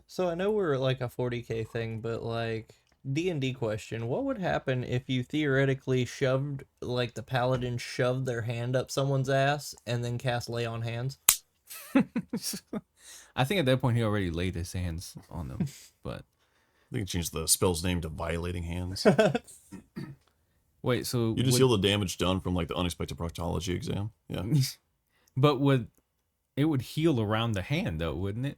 So I know we're like a 40k thing, but like D&D question, what would happen if you theoretically shoved, like the paladin shoved their hand up someone's ass and then cast lay on hands? I think at that point he already laid his hands on them, but I think it changed the spell's name to Violating Hands. wait, so You just heal the damage done from like the unexpected proctology exam. Yeah. but it would heal around the hand though, wouldn't it?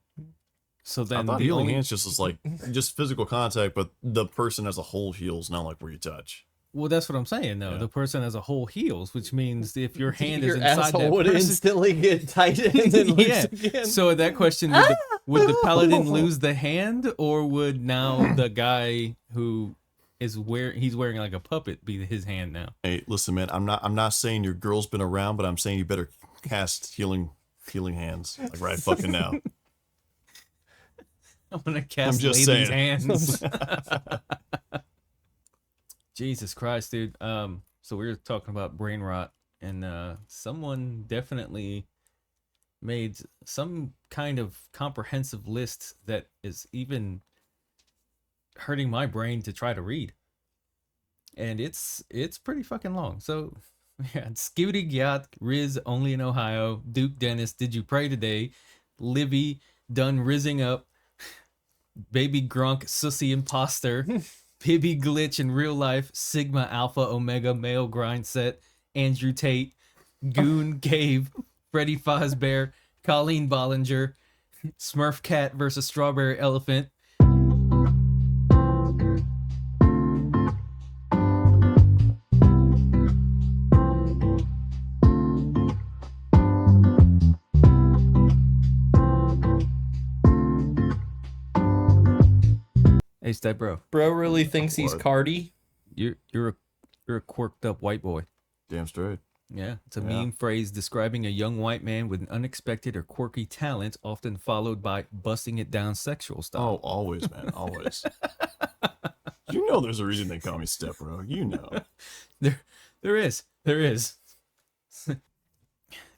So I then thought the healing only hands just is like just physical contact, but the person as a whole heals, not like where you touch. well, that's what I'm saying though. Yeah. The person as a whole heals, which means if your hand Your is inside asshole that would person, instantly get tightened and then yeah. loose again. So at that question, would the paladin lose the hand, or would now the guy who is he's wearing like a puppet be his hand now? Hey, listen, man, I'm not saying your girl's been around, but I'm saying you better cast healing hands like right fucking now. I'm gonna cast just lady's saying. hands. Jesus Christ, dude. So we were talking about brain rot, and someone definitely made some kind of comprehensive list that is even hurting my brain to try to read. And it's pretty fucking long. So yeah, Skibidi Gyat, Riz only in Ohio, Duke Dennis, Did You Pray Today, Libby, Done Rizzing Up, Baby Grunk, Sussy Imposter, Pibby Glitch in Real Life, Sigma Alpha Omega Male Grind Set, Andrew Tate, Goon Cave, Freddy Fazbear, Colleen Bollinger, Smurf Cat versus Strawberry Elephant. Hey, Step Bro. Bro really thinks he's What? Cardi. You're a quirked up white boy. Damn straight. Yeah, it's a Yeah. meme phrase describing a young white man with an unexpected or quirky talent, often followed by busting it down sexual Oh, style. always, man, always. You know there's a reason they call me Step Bro. You know. There is.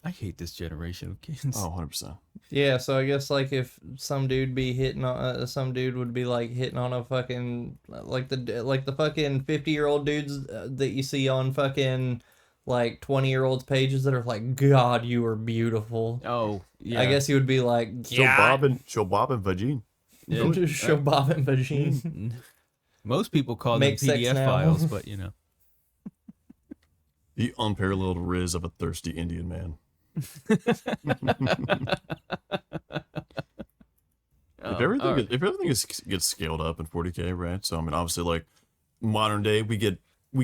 I hate this generation of kids. Oh, 100%. Yeah, so I guess like if some dude be hitting on some dude would be like hitting on a fucking like the fucking 50-year-old dudes that you see on fucking like 20-year-olds pages that are like, God, you are beautiful. Oh, yeah. I guess he would be like, Show Bob and Vagine. Yeah. just show Bob and Vagine. Most people call them Make sex PDF now. files, but you know. The unparalleled riz of a thirsty Indian man. If everything gets scaled up in 40k, right? So I mean, obviously, like modern day, we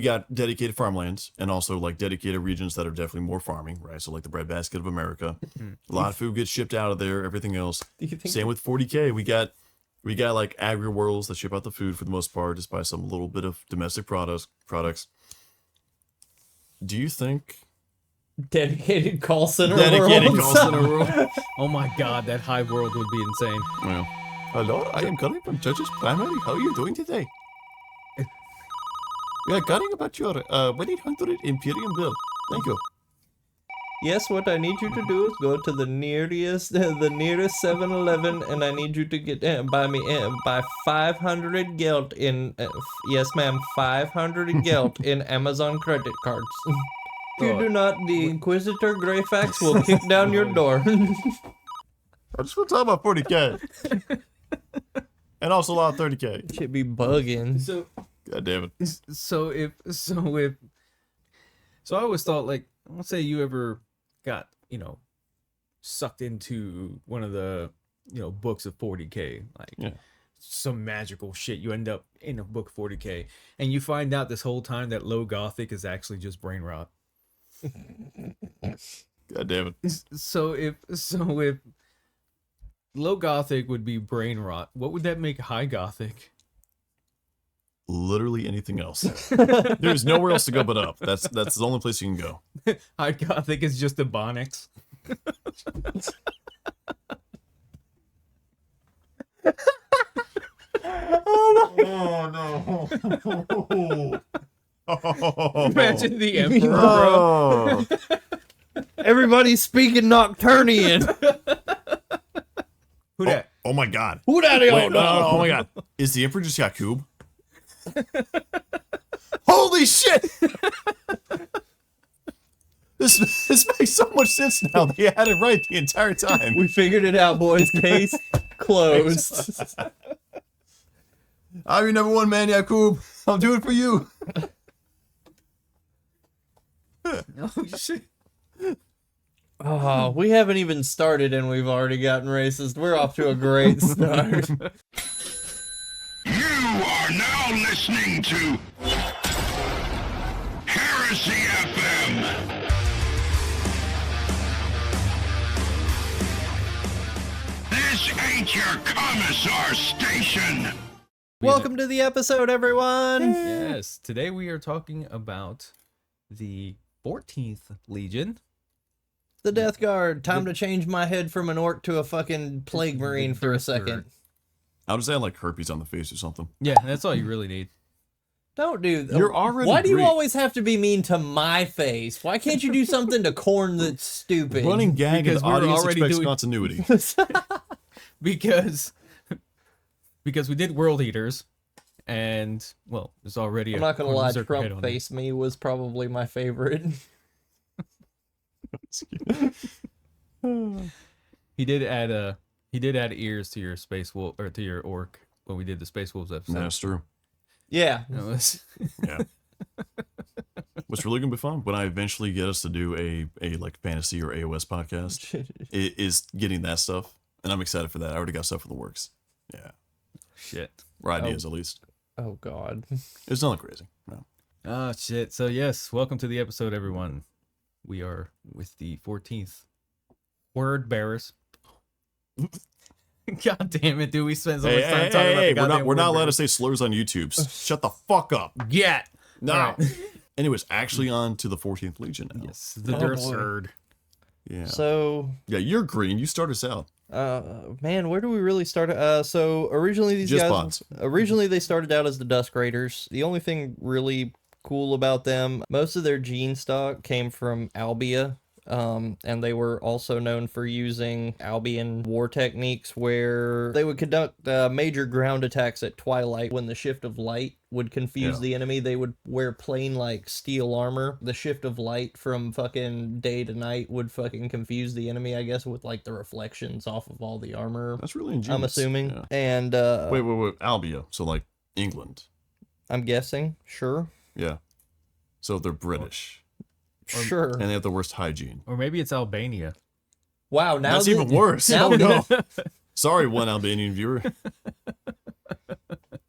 got dedicated farmlands and also like dedicated regions that are definitely more farming, right? So like the breadbasket of America, a lot of food gets shipped out of there. Everything else, Do you think same with 40k. We got like agri worlds that ship out the food for the most part, just by some little bit of domestic products. Do you think? dedicated call center Dedicated worlds? call center world. Oh my god, that hive world would be insane. Well, hello, I am calling from Judge's Primary. How are you doing today? We are calling about your 1-800 Imperium bill. Thank you. Yes, what I need you to do is go to the nearest 7-Eleven, and I need you to get buy 500 gelt in yes, ma'am, 500 gelt in Amazon credit cards. If you do not, the Inquisitor Greyfax will kick down your door. I just want to talk about 40k. And also a lot of 30k. Should be bugging. So God damn it. So I always thought, like, let's say you ever got, sucked into one of the, books of 40k, like Yeah. some magical shit. You end up in a book 40k, and you find out this whole time that low gothic is actually just brain rot. God damn it. So if low gothic would be brain rot, what would that make high gothic? Literally anything else. There's nowhere else to go but up. That's the only place you can go. High gothic is just Ebonics. Oh no. Imagine the emperor, bro. Oh. Everybody's speaking Nocturnian. Who that? Oh my god. Who that is? Wait, no, oh my god. Is the Emperor just Yakub? Holy shit! This makes so much sense now. They had it right the entire time. We figured it out, boys. Case closed. I'm your number one man, Yakub. I'll do it for you. Oh shit. Oh, we haven't even started and we've already gotten racist. We're off to a great start. You are now listening to Heresy FM. This ain't your commissar station. Welcome to the episode, everyone. Yes, today we are talking about the 14th Legion. The Death Guard. Time to change my head from an orc to a fucking plague marine for a Death Guard. second. I'll just add like herpes on the face or something. Yeah, that's all you really need. Don't do that. You're already Why do you Greek. always have to be mean to my face? Why can't you do something to Corn that's stupid? Running gag Because and the we're audience already expects doing- continuity. Because we did World Eaters, and well, there's already. I'm not gonna lie, Berserker head Trump on there. face me was probably my favorite. He did add ears to your space wolf or to your orc when we did the Space Wolves episode. That's true. Yeah. That was- Yeah. What's really gonna be fun when I eventually get us to do a like fantasy or AOS podcast is getting that stuff, and I'm excited for that. I already got stuff in the works. Yeah, shit. or ideas at least. Oh God. It's nothing crazy. No. Oh shit. So yes, welcome to the episode, everyone. We are with the 14th Word Bearers. God damn it, dude! We spent so much time talking about the We're goddamn not allowed to Word say slurs on YouTube. Shut the fuck up. Bearers. Yeah. No. All right. Anyways, actually on to the 14th Legion now. Yes, the Oh, boy. Durserd. Yeah. So, Yeah, you're green. You start us out. man, where do we really start? So originally these Just guys, bots. originally they started out as the Dusk Raiders. The only thing really cool about them, most of their gene stock came from Albia. And they were also known for using Albion war techniques where they would conduct major ground attacks at twilight. When the shift of light would confuse Yeah. the enemy, they would wear plain like steel armor. The shift of light from fucking day to night would fucking confuse the enemy, I guess, with like the reflections off of all the armor. That's really ingenious. I'm assuming. Yeah. And Wait. Albia. So like England. I'm guessing, sure. Yeah. So they're British. Sure. And they have the worst hygiene. Or maybe it's Albania. Wow, now That's that- even worse. now Oh, that- no. Sorry, one Albanian viewer.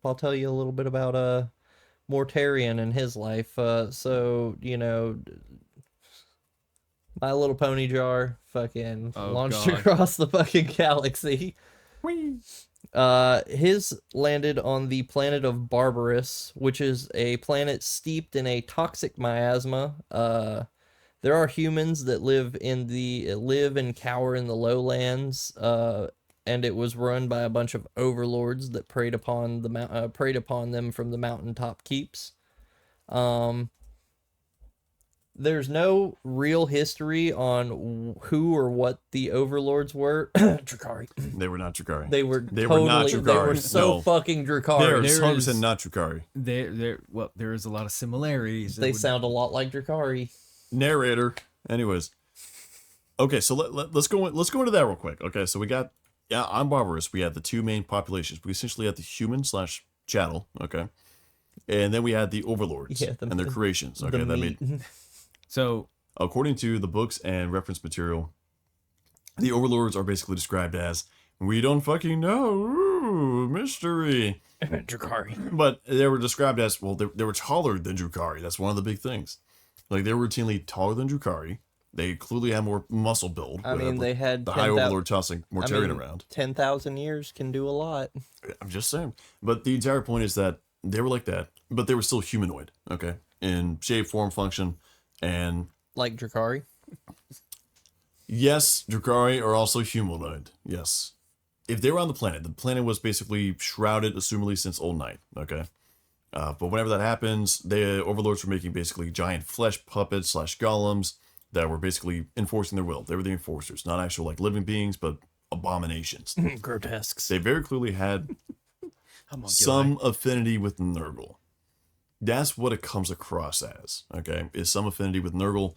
I'll tell you a little bit about Mortarion and his life. So, you know, My Little Pony jar fucking Oh, launched God. across the fucking galaxy. His landed on the planet of Barbarous, which is a planet steeped in a toxic miasma. There are humans that live and cower in the lowlands. And it was run by a bunch of overlords that preyed upon them from the mountaintop keeps. There's no real history on who or what the overlords were. Drakari. They were not Drakari. They were They were not totally. They were Drakari, so no. fucking They're Drakari. There 100% is- not Drakari. There is a lot of similarities. that They would- sound a lot like Drakari. Narrator. Anyways. Okay, so let's go into that real quick. Okay, so we got on Barbarous, we had the two main populations. We essentially had the human / chattel, okay? And then we had the overlords Yeah, and their creations. Okay, The that meat. made So according to the books and reference material, the overlords are basically described as we don't fucking know, ooh, mystery. Drakari. But they were described as, well, they were taller than Drukhari. That's one of the big things. Like, they were routinely taller than Drukhari. They clearly had more muscle build. I mean, they had the High 10,000 Overlord tossing Mortarion around. 10,000 years can do a lot. I'm just saying. But the entire point is that they were like that, but they were still humanoid, okay? In shape, form, function, and Like Drakari. yes, Drukhari are also humanoid. Yes. If they were on the planet was basically shrouded, assumedly since Old Night, okay? But whenever that happens, the overlords were making basically giant flesh puppets / golems that were basically enforcing their will. They were the enforcers, not actual like living beings, but abominations. Grotesques. They very clearly had some affinity with Nurgle. That's what it comes across as, okay? Is some affinity with Nurgle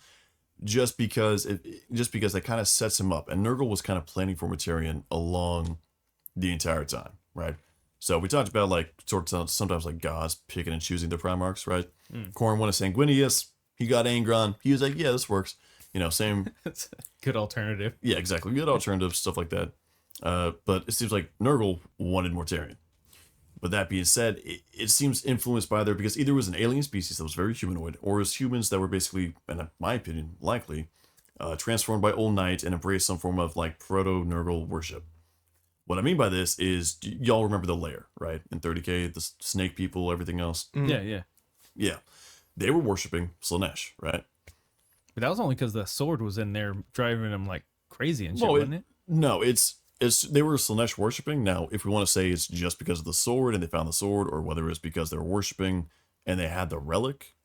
just because that kind of sets him up. And Nurgle was kind of planning for Mortarion along the entire time, right? So we talked about like sometimes like gods picking and choosing their Primarchs, right? Khorne wanted Sanguinius. He got Angron. He was like, yeah, this works. You know, same. That's a good alternative. Yeah, exactly. Good alternative, stuff like that. But it seems like Nurgle wanted Mortarion. But that being said, it seems influenced by either because either it was an alien species that was very humanoid, or it was humans that were basically, in my opinion, likely, transformed by Old Night and embraced some form of like proto-Nurgle worship. What I mean by this is, y'all remember the lair, right? In 30K, the snake people, everything else. Yeah. They were worshiping Slaanesh, right? But that was only because the sword was in there driving them like crazy and shit, wasn't it? No, it's they were Slaanesh worshiping. Now, if we want to say it's just because of the sword and they found the sword, or whether it's because they were worshiping and they had the relic.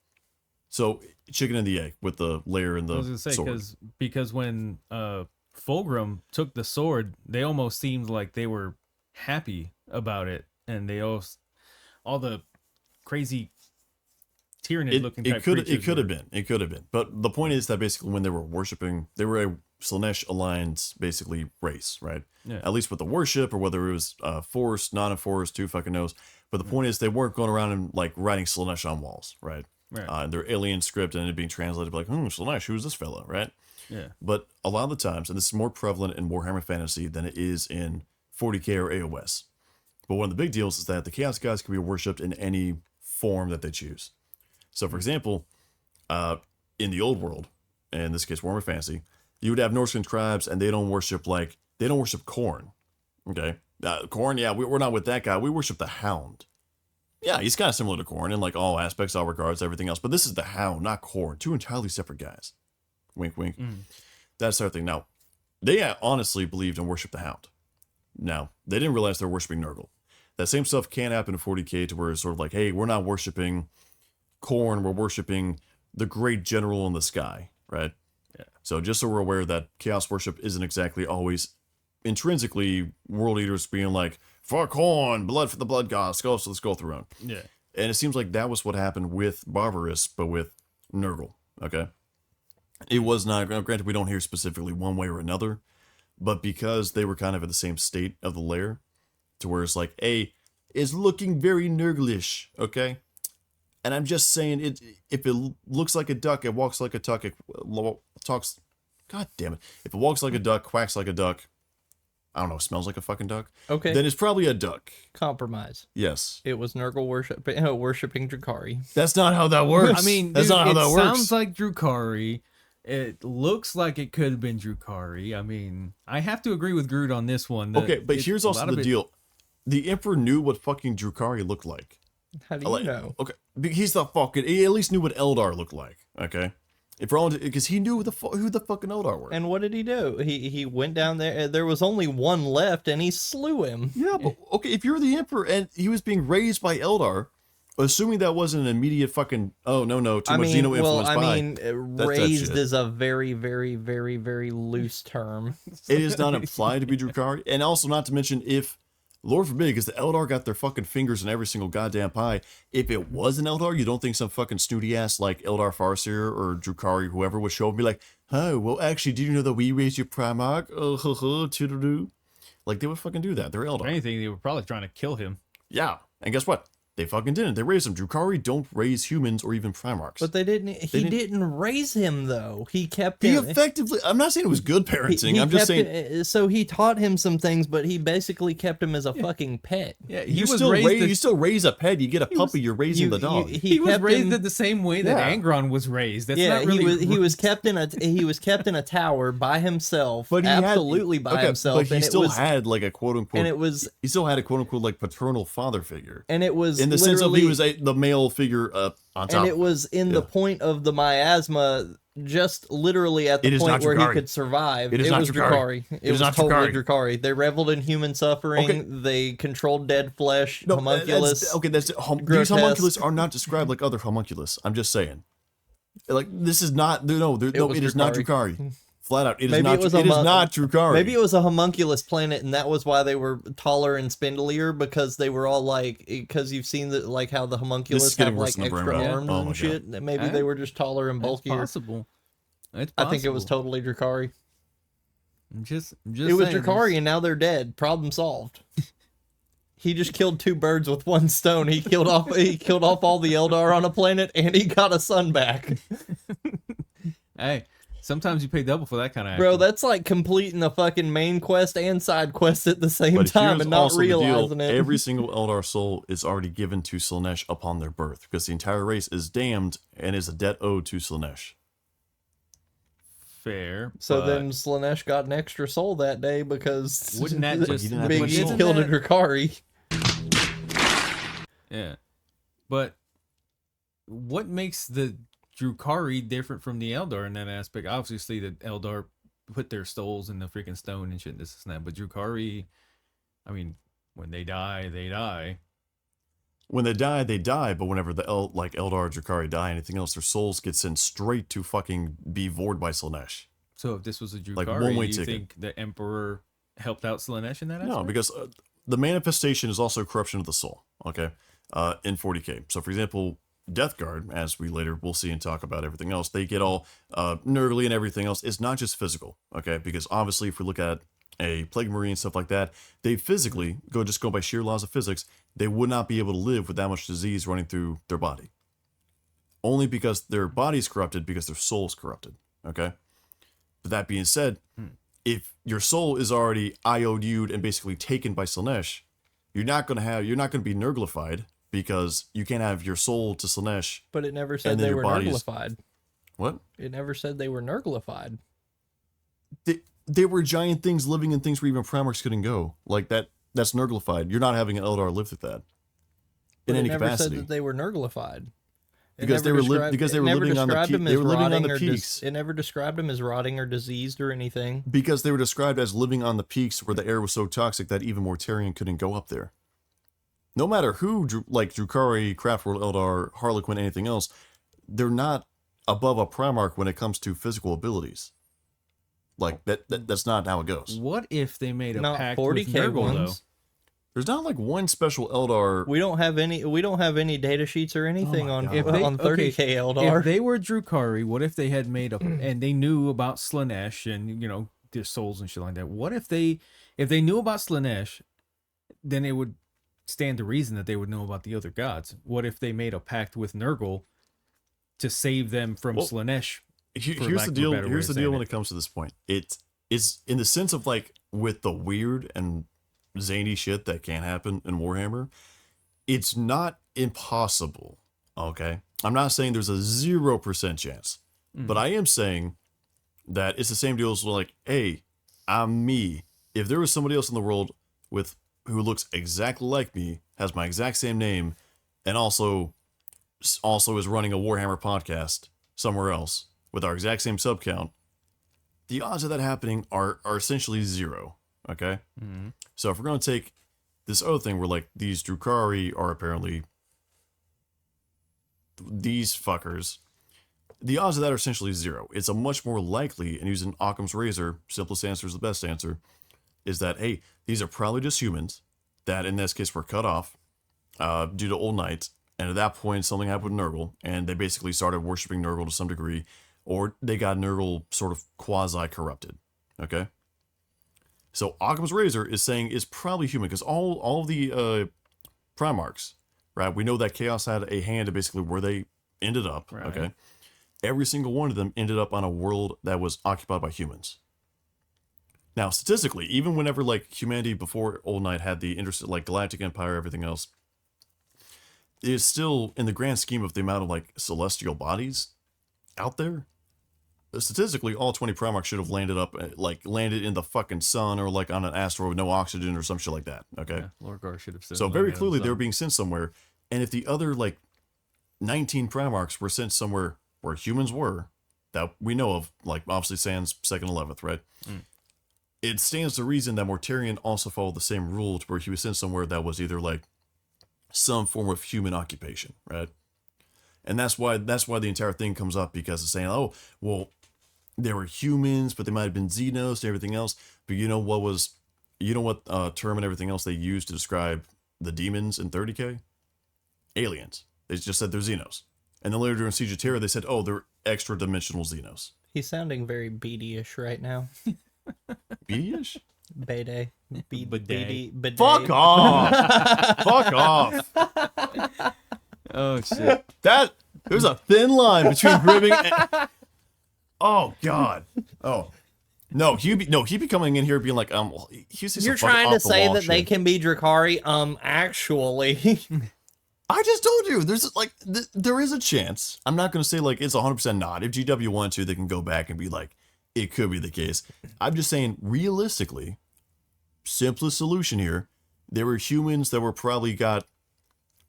So, chicken and the egg with the lair and the sword. I was going to say, because when Fulgrim took the sword, they almost seemed like they were happy about it, and they all the crazy Tyranid looking type creatures. It could have been. But the point is that basically when they were worshiping, they were a Slaanesh Alliance basically race, right? Yeah. At least with the worship, or whether it was forced, non-enforced, who fucking knows. But the point is they weren't going around and like writing Slaanesh on walls, right? Right. Their alien script and it being translated like, Slaanesh, who's this fella, right? Yeah. But a lot of the times, and this is more prevalent in Warhammer Fantasy than it is in 40K or AOS. But one of the big deals is that the Chaos Gods can be worshipped in any form that they choose. So, for example, in the old world, and in this case, Warhammer Fantasy, you would have Norseman tribes, and they don't worship Khorne. Okay, Khorne, yeah, we're not with that guy. We worship the Hound. Yeah, he's kind of similar to Khorne in like all aspects, all regards, everything else. But this is the Hound, not Khorne. Two entirely separate guys. Wink, wink. That's their thing. Now, they honestly believed and worshipped the Hound. Now, they didn't realize they were worshiping Nurgle. That same stuff can happen in 40K to where it's sort of like, hey, we're not worshiping Khorne, we're worshiping the great general in the sky, right? Yeah. So just so we're aware that chaos worship isn't exactly always intrinsically world eaters being like, for Khorne, blood for the blood gods, let's go through. Yeah. And it seems like that was what happened with Barbarous, but with Nurgle, okay? It was not, granted we don't hear specifically one way or another, but because they were kind of in the same state of the lair, to where it's like, hey, it's looking very Nurglish, okay? And I'm just saying, if it looks like a duck, it walks like a duck, it talks, god damn it. If it walks like a duck, quacks like a duck, I don't know, smells like a fucking duck, Okay. then it's probably a duck. Compromise. Yes. It was Nurgle worshipping Drukhari. That's not how that works. I mean, that's dude, not how that it works. sounds like Drukhari. It looks like it could have been Drukhari. I mean, I have to agree with Groot on this one. Okay, but here's also the deal. The Emperor knew what fucking Drukhari looked like. How do you know? Okay, he's the fucking. He at least knew what Eldar looked like. Okay, because he knew who the fucking Eldar were. And what did he do? He went down there. There was only one left, and he slew him. Yeah, but okay, if you're the Emperor and he was being raised by Eldar, assuming that wasn't an immediate fucking too much Xeno influence. Raised is a very, very, very, very loose term. It is not implied to be Drukhari, and also not to mention if. Lord forbid, because the Eldar got their fucking fingers in every single goddamn pie. If it was an Eldar, you don't think some fucking snooty ass like Eldar Farseer or Drukhari, whoever, would show up and be like, oh, well, actually, did you know that we raised your Primarch? Toodaloo. Like, they would fucking do that. They're Eldar. If anything, they were probably trying to kill him. Yeah. And guess what? They fucking didn't. They raised him. Drukhari don't raise humans or even Primarchs. But they didn't. He didn't raise him though. He kept him. He effectively. I'm not saying it was good parenting. I'm just saying. So he taught him some things, but he basically kept him as a fucking pet. Yeah, you still raise a pet. You get a puppy. You're raising the dog. He was raised in the same way that Angron was raised. That's not really. He was kept in a tower by himself. But by himself. But he still had like a quote unquote. And it was. He still had a quote unquote like paternal father figure. And it was in the sense of he was the male figure on top. And it was in the point of the miasma, just literally at the point where he could survive. It was Drukhari. It was totally Drukhari. They reveled in human suffering. Okay. They controlled dead flesh. Homunculus. These homunculus are not described like other homunculus. I'm just saying. Like, this is not. It is not Drukhari. Flat out, it is Maybe not. it was It is not Drukhari. Maybe it was a homunculus planet, and that was why they were taller and spindlier, because they were all like, because you've seen that, like how the homunculus have getting worse like than the extra brain rot. arms Oh my and God. shit. Maybe they were just taller and That's bulkier. possible. It's I think it was possible. totally Drukhari. I'm just It was saying, Drukhari, and now they're dead. Problem solved. He just killed two birds with one stone. He killed off all the Eldar on a planet, and he got a son back. Hey, sometimes you pay double for that kind of action. Bro, that's like completing a fucking main quest and side quest at the same But time here's and not also the deal. realizing it. Every single Eldar soul is already given to Slaanesh upon their birth, because the entire race is damned and is a debt owed to Slaanesh. fair. So but then Slaanesh got an extra soul that day because Wouldn't that just- He didn't have Big much E soul. killed a Isn't that- Drukhari. Yeah, but what makes the Drukhari different from the Eldar in that aspect? Obviously, the Eldar put their souls in the freaking stone and shit, this and that. But Drukhari, I mean, when they die, they die. When they die, but whenever the Eldar or Drukhari die, anything else, their souls get sent straight to fucking be vored by Slaanesh. So if this was a Drukhari, Like one-way you ticket. think the Emperor helped out Slaanesh in that aspect? No, because the manifestation is also corruption of the soul, okay, in 40k. So, for example, Death Guard, as we later will see and talk about everything else, they get all Nurgle and everything else. It's not just physical, okay, because obviously if we look at a Plague Marine and stuff like that, they physically, go by sheer laws of physics, they would not be able to live with that much disease running through their body. Only because their body's corrupted, because their soul's corrupted, okay? But that being said, if your soul is already IOU'd and basically taken by Slaanesh, you're not going to be Nurglified, because you can't have your soul to Slaanesh. But it never said And then they your were body's- Nurglified. What? It never said they were Nurglified. They were giant things living in things where even Primarchs couldn't go. Like that's Nurglified. You're not having an Eldar live through that. In But any it never capacity. said that they were Nurglified. It Because never they were described- living on the described peak. them They as were living on rotting the or peaks. it never described them as rotting or diseased or anything. Because they were described as living on the peaks where the air was so toxic that even Mortarion couldn't go up there. No matter who, like Drukhari, Craftworld Eldar, Harlequin, anything else, they're not above a Primarch when it comes to physical abilities. Like that's not how it goes. What if they made a Not pact 40k with Nurgle, ones. There's not like one special Eldar. We don't have any data sheets or anything my on God. If they- on 30k though? Eldar. If they were Drukhari, what if they had made a and they knew about Slaanesh and their souls and shit like that? What if they knew about Slaanesh, then it would stand to reason that they would know about the other gods. What if they made a pact with Nurgle to save them from Well, Slaanesh? Here's the deal. Here's the deal when it comes to this point. It's in the sense of like with the weird and zany shit that can happen in Warhammer, it's not impossible. Okay, I'm not saying there's a 0% chance, but I am saying that it's the same deal as like, hey, I'm me. If there was somebody else in the world who looks exactly like me, has my exact same name, and also is running a Warhammer podcast somewhere else with our exact same sub count, the odds of that happening are essentially zero. Okay? So if we're going to take this other thing where like these Drukhari are apparently these fuckers, the odds of that are essentially zero. It's a much more likely, and using Occam's razor, simplest answer is the best answer, is that, hey, these are probably just humans that in this case were cut off due to old knights, and at that point something happened with Nurgle, and they basically started worshiping Nurgle to some degree, or they got Nurgle sort of quasi-corrupted, okay? So Occam's razor is saying it's probably human, because all the Primarchs, right, we know that Chaos had a hand to basically where they ended up, Right. okay? Every single one of them ended up on a world that was occupied by humans. Now, statistically, even whenever like humanity before Old Knight had the interest, like Galactic Empire, everything else, it is still in the grand scheme of the amount of like celestial bodies out there. Statistically, all 20 Primarchs should have landed in the fucking sun or like on an asteroid with no oxygen or some shit like that. Okay, Yeah, Lorgar should have said. so very clearly they were being sent somewhere, and if the other like 19 Primarchs were sent somewhere where humans were, that we know of, like obviously sans 2nd 11th, right? It stands to reason that Mortarion also followed the same rule to where he was sent somewhere that was either like some form of human occupation, right? And that's why the entire thing comes up, because it's saying, oh, well, they were humans, but they might have been xenos and everything else. But you know what term and everything else they used to describe the demons in 30K? Aliens. They just said they're xenos. And then later during Siege of Terror, they said, oh, they're extra-dimensional xenos. He's sounding very beady-ish right now. Beady-ish? Bidet. Bidet. Fuck off! Fuck off! Oh shit. There's a thin line between ribbing and... Oh, God. Oh. No, he'd be coming in here being like, You're trying to say that they can be Drakari? Actually. I just told you, there's like, there is a chance. I'm not going to say like it's 100% not. If GW wants to, they can go back and be like, it could be the case. I'm just saying, realistically, simplest solution here, there were humans that were probably got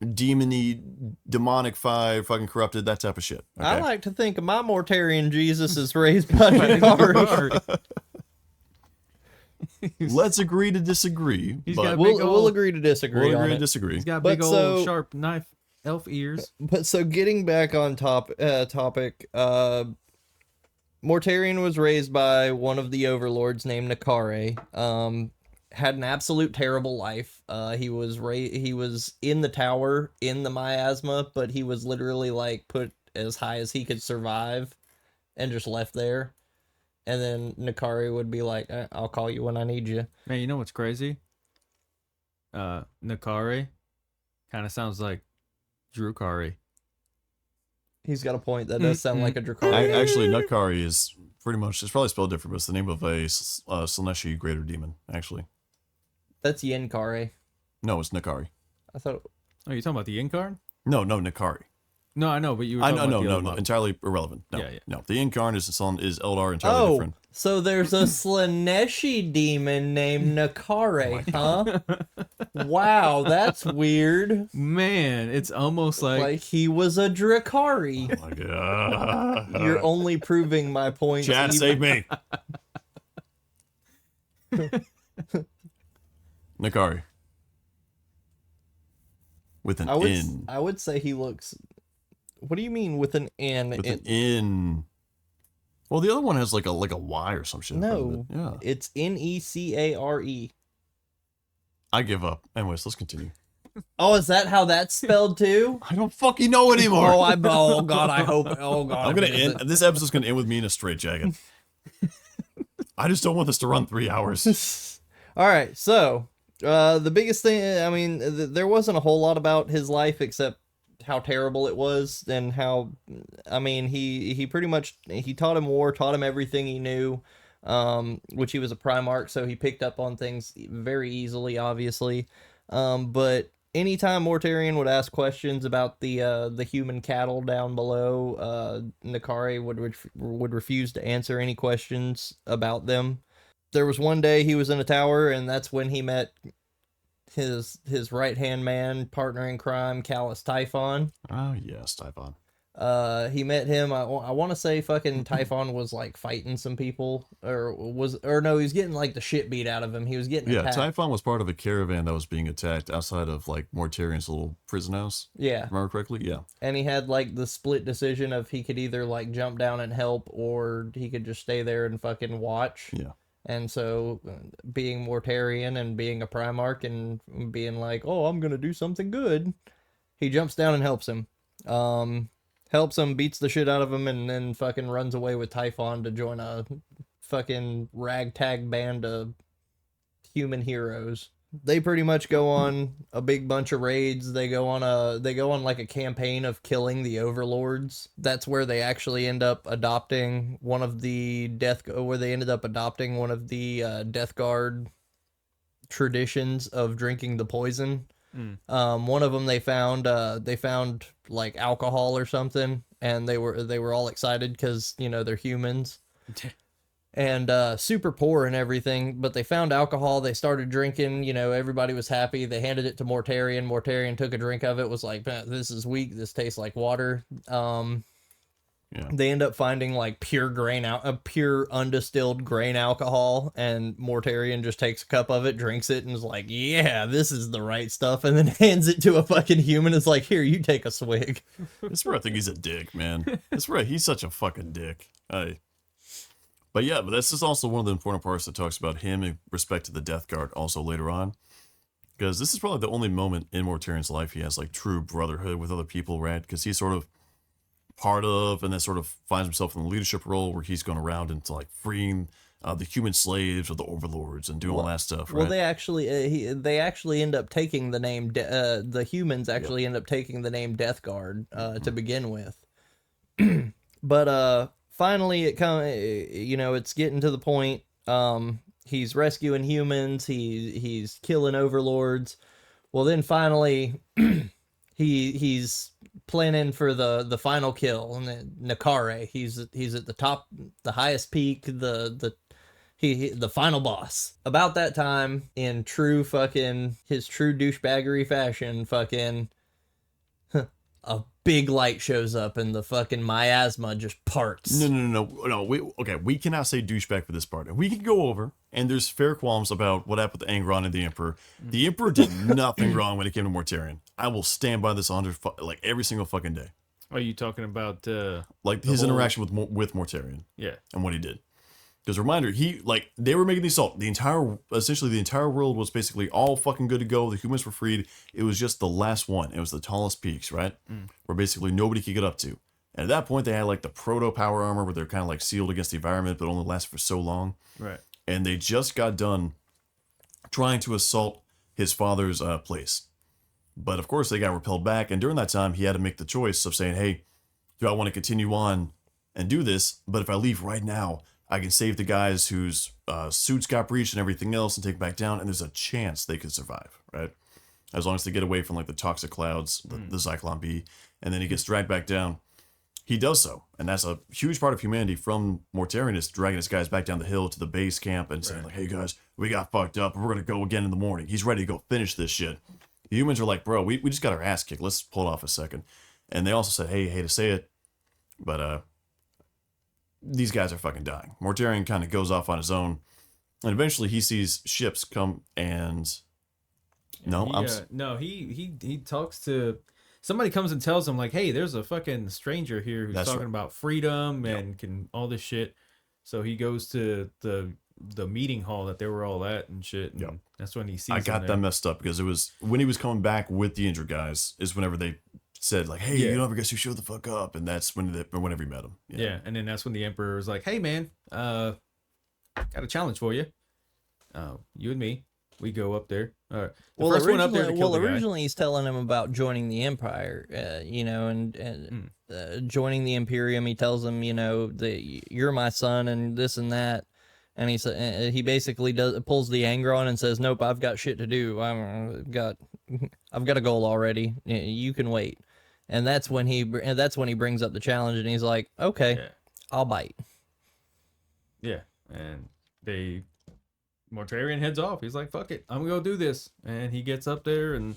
demony, demonic fire, fucking corrupted, that type of shit. Okay? I like to think of my Mortarian Jesus is raised by Drakari. Let's agree to disagree. We'll agree to disagree. We'll on agree it. to disagree. He's got big old sharp knife elf ears. But so getting back on topic, Mortarion was raised by one of the overlords named Nakare. Had an absolute terrible life. He was in the tower in the miasma, but he was literally like put as high as he could survive and just left there. And then Nakari would be like, I'll call you when I need you. Man, you know what's crazy? Nakari kind of sounds like Drukari. He's got a point. That does sound like a Drakari. Actually, Nakari is pretty much, it's probably spelled different, but it's the name of a Slaneshi greater demon, actually. That's Yenkare. No, it's Nakari. I thought... Oh, you talking about the Incarn? No, Nakari. No, I know, but you were talking about the other no, one. entirely irrelevant. No, Yeah. no. The Incarn is Eldar, entirely different. So there's a Slaneshi demon named Nakare, huh? Wow, that's weird. Man, it's almost Like he was a Drakari. Oh my God. You're only proving my point. Chat, save me. Nakari. With an N. I would say he looks... What do you mean with an N? With an N. Well, the other one has like a Y or some shit. No. Yeah. It's Necare. I give up. Anyways, let's continue. Oh, is that how that's spelled too? I don't fucking know anymore. Oh God, I hope. Oh God. I'm gonna end. This episode's gonna end with me in a straitjacket. I just don't want this to run 3 hours. All right, so the biggest thing, I mean, there wasn't a whole lot about his life except how terrible it was, and how, I mean, he pretty much, he taught him war, taught him everything he knew, which he was a Primarch, so he picked up on things very easily, obviously. But anytime Mortarion would ask questions about the human cattle down below, Nakari would refuse to answer any questions about them. There was one day he was in a tower, and that's when he met his right-hand man, partner in crime, Callus Typhon. Oh, yes, Typhon. He met him, I want to say fucking Typhon was like fighting some people, or no, he was getting like the shit beat out of him. He was getting attacked. Typhon was part of a caravan that was being attacked outside of like Mortarion's little prison house. Yeah. Remember correctly? Yeah. And he had like the split decision of he could either like jump down and help, or he could just stay there and fucking watch. Yeah. And so, being Mortarion and being a Primarch and being like, oh, I'm going to do something good, he jumps down and helps him. Helps him, beats the shit out of him, and then fucking runs away with Typhon to join a fucking ragtag band of human heroes. They pretty much go on a big bunch of raids. They go on like a campaign of killing the overlords. That's where they actually end up adopting one of the Death Guard traditions of drinking the poison. One of them they found like alcohol or something, and they were all excited because, you know, they're humans. And super poor and everything, but they found alcohol, they started drinking, you know, everybody was happy. They handed it to Mortarion. Mortarion took a drink of it, was like, this is weak, this tastes like water. They end up finding like pure undistilled grain alcohol, and Mortarion just takes a cup of it, drinks it, and is like, yeah, this is the right stuff, and then hands it to a fucking human. It's like, here, you take a swig. That's where I think he's a dick, man. That's where he's such a fucking dick. But yeah, but this is also one of the important parts that talks about him in respect to the Death Guard also later on. Because this is probably the only moment in Mortarian's life he has like true brotherhood with other people, right? Because he's sort of part of and then sort of finds himself in the leadership role where he's going around into like freeing the human slaves or the overlords and doing all that stuff, right? Well, they actually end up taking the name, the humans actually end up taking the name Death Guard to begin with. But finally, it's getting to the point. He's rescuing humans. He's killing overlords. Well, then finally, he's planning for the final kill, and Nakare. He's at the top, the highest peak, the final boss. About that time, in true his true douchebaggery fashion, a big light shows up and the fucking miasma just parts. No. We cannot say douchebag for this part. And we can go over, and there's fair qualms about what happened to Angron and the Emperor. The Emperor did nothing wrong when it came to Mortarion. I will stand by this like every single fucking day. Are you talking about like his interaction with Mortarion? Yeah, and what he did. Because reminder, they were making the assault. Essentially the entire world was basically all fucking good to go. The humans were freed. It was just the last one. It was the tallest peaks, right? Where basically nobody could get up to. And at that point, they had like the proto power armor where they're kind of like sealed against the environment, but only lasted for so long. Right. And they just got done trying to assault his father's place. But of course, they got repelled back. And during that time, he had to make the choice of saying, hey, do I want to continue on and do this? But if I leave right now, I can save the guys whose suits got breached and everything else and take back down, and there's a chance they could survive, right? As long as they get away from like the toxic clouds, the Zyklon B, and then he gets dragged back down. He does so, and that's a huge part of humanity from Mortarion is dragging his guys back down the hill to the base camp and saying like, hey guys, we got fucked up, we're gonna go again in the morning. He's ready to go finish this shit. The humans are like, bro, we just got our ass kicked. Let's pull it off a second. And they also said, hey, hate to say it, but these guys are fucking dying. Mortarion kind of goes off on his own, and eventually he sees ships come and he talks to somebody, comes and tells him like, hey, there's a fucking stranger here who's talking about freedom and can all this shit. So he goes to the meeting hall that they were all at and shit. And that's when he sees. I got that messed up because it was when he was coming back with the injured guys is whenever they said like, hey, you don't ever guess who showed the fuck up, and that's whenever he met him. Yeah, and then that's when the Emperor was like, hey man, got a challenge for you. You and me, we go up there. All right. Originally he's telling him about joining the Empire, and joining the Imperium. He tells him, that you're my son and this and that. And he basically pulls the anger on and says, nope, I've got shit to do. I've got a goal already. You can wait. And that's when he brings up the challenge, and he's like, okay, I'll bite. Yeah. And Mortarion heads off. He's like, fuck it, I'm gonna go do this. And he gets up there and.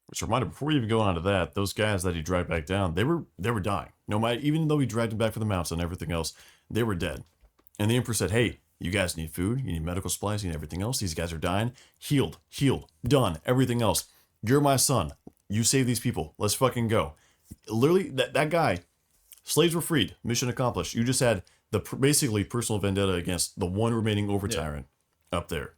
Which reminder, before we even go on to that, those guys that he dragged back down, they were dying. No matter, even though he dragged them back from the mountains and everything else, they were dead. And the Emperor said, hey, you guys need food, you need medical supplies, you need everything else. These guys are dying. Healed, done, everything else. You're my son. You save these people. Let's fucking go. Literally, that guy, slaves were freed. Mission accomplished. You just had the basically personal vendetta against the one remaining over tyrant up there.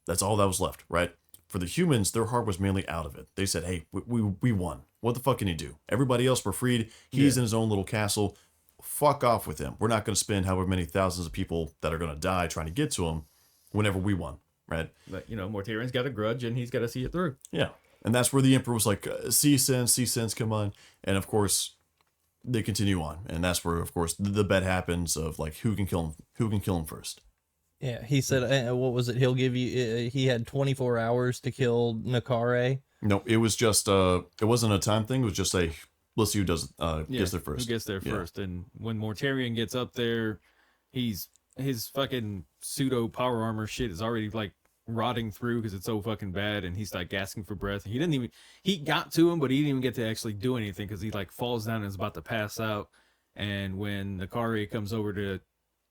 That's all that was left, right? For the humans, their heart was mainly out of it. They said, hey, we won. What the fuck can he do? Everybody else were freed. He's in his own little castle. Fuck off with him. We're not going to spend however many thousands of people that are going to die trying to get to him whenever we won, right? But, Mortarion's got a grudge, and he's got to see it through. Yeah. And that's where the Emperor was like, see sense, come on. And of course, they continue on. And that's where, of course, the bet happens of like, who can kill him first. Yeah, he said, what was it? He'll give you, he had 24 hours to kill Nakare. No, it was just, it wasn't a time thing. It was just let's see who gets there first. Who gets there first. And when Mortarion gets up there, his fucking pseudo power armor shit is already like rotting through because it's so fucking bad, and he's like gasping for breath. He got to him, but he didn't even get to actually do anything because he like falls down and is about to pass out. And when Nakare comes over to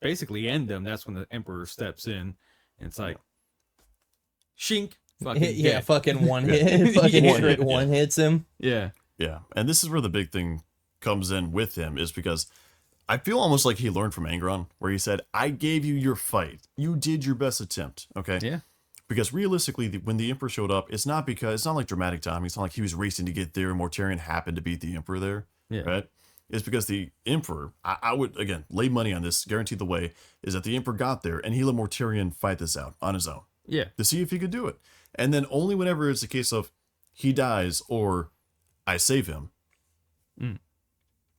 basically end him, that's when the Emperor steps in, and it's like shink, fucking dead. Fucking one hit, one hits him. Yeah. And this is where the big thing comes in with him, is because I feel almost like he learned from Angron, where he said, I gave you your fight. You did your best attempt. Okay. Yeah. Because realistically, when the Emperor showed up, it's not like dramatic timing. It's not like he was racing to get there and Mortarion happened to beat the Emperor there. Yeah. Right? It's because the Emperor, I would, again, lay money on this, guarantee the way, is that the Emperor got there and he let Mortarion fight this out on his own. Yeah. To see if he could do it. And then only whenever it's a case of he dies or I save him, then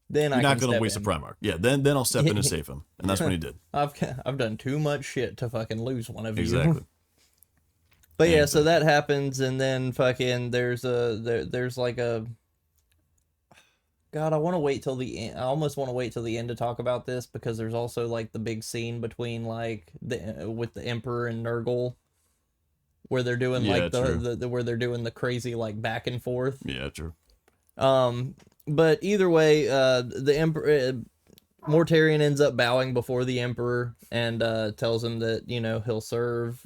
you're not going to waste a Primarch. Yeah, then I'll step in and save him. And that's what he did. I've done too much shit to fucking lose one of you. Exactly. But yeah, so that happens, and then fucking there's like a. God, I want to wait till the end. I almost want to wait till the end to talk about this because there's also like the big scene between like with the Emperor and Nurgle, where they're doing like where they're doing the crazy like back and forth. Yeah, true. But either way, the Emperor Mortarion ends up bowing before the Emperor and tells him that he'll serve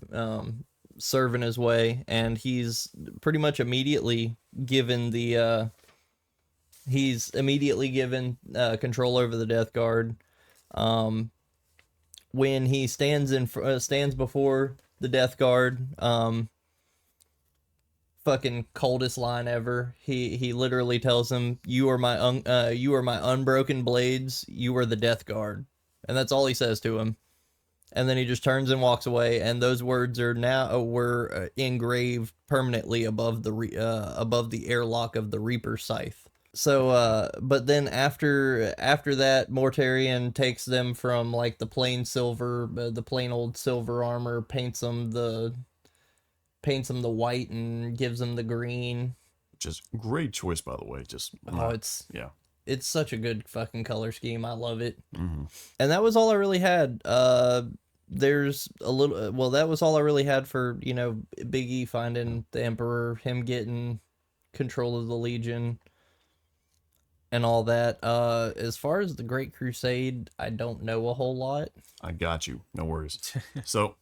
in his way, and he's pretty much immediately given the. He's immediately given control over the Death Guard. When he stands before the Death Guard, fucking coldest line ever. He literally tells him, "You are my unbroken blades. You are the Death Guard," and that's all he says to him. And then he just turns and walks away. And those words were engraved permanently above the airlock of the Reaper Scythe. So, but then after that, Mortarion takes them from like the plain old silver armor, paints them the white and gives them the green. Which is great choice, by the way. It's such a good fucking color scheme. I love it. Mm-hmm. And that was all I really had. That was all I really had for Big E finding the Emperor, him getting control of the Legion. And all that. As far as the Great Crusade, I don't know a whole lot. I got you. No worries. So,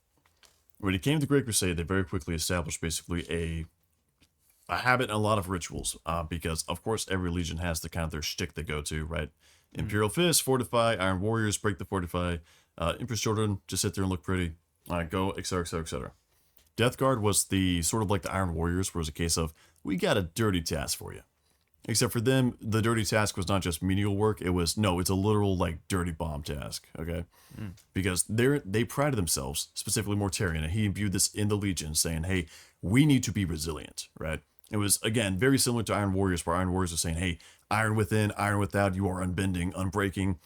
when it came to the Great Crusade, they very quickly established basically a habit and a lot of rituals. Because, of course, every legion has the kind of their shtick they go to, right? Imperial Fist, fortify. Iron Warriors, break the fortify. Empress Children, just sit there and look pretty. Go, etc., etc., etc. Death Guard was the sort of like the Iron Warriors, where it was a case of, we got a dirty task for you. Except for them, the dirty task was not just menial work. It's a literal, like, dirty bomb task, okay? Because they prided themselves, specifically Mortarion, and he imbued this in the Legion, saying, hey, we need to be resilient, right? It was, again, very similar to Iron Warriors, where Iron Warriors were saying, hey, iron within, iron without, you are unbending, unbreaking.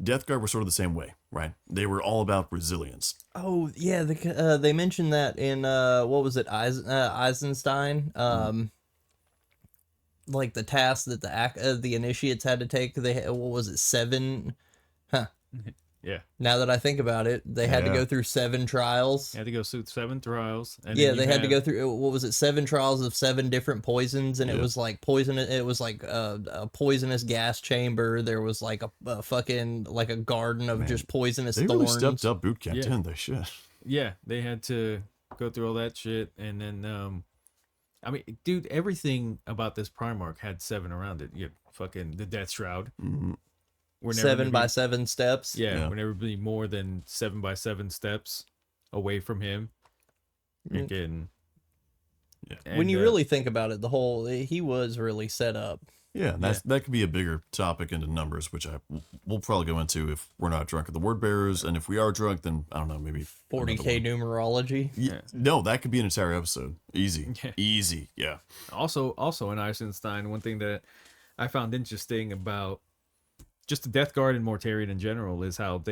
Death Guard were sort of the same way, right? They were all about resilience. Oh, yeah, they mentioned that in, what was it, Eisenstein? Like the task that the initiates had to take, what was it, 7? Huh. Yeah. Now that I think about it, they had to go through 7 trials. They had to go through 7 trials. And they had to go through, what was it, 7 trials of 7 different poisons, and it was like poison. It was like a poisonous gas chamber. There was like a fucking, like a garden of just poisonous thorns. They really stepped up boot camp, didn't they? Shit. Yeah, they had to go through all that shit, and then, I mean, dude, everything about this Primarch had 7 around it. You fucking the Death Shroud. Mm-hmm. 7 by 7 steps. Yeah, we'll never be more than 7 by 7 steps away from him. You're getting. Yeah. And, when you really think about it, he was really set up. Yeah, that could be a bigger topic into numbers, which we'll probably go into if we're not drunk at the word bearers, and if we are drunk, then I don't know, maybe 40K numerology. Yeah. No, that could be an entire episode. Easy. Yeah. Also in Eisenstein, one thing that I found interesting about just the Death Guard and Mortarion in general is how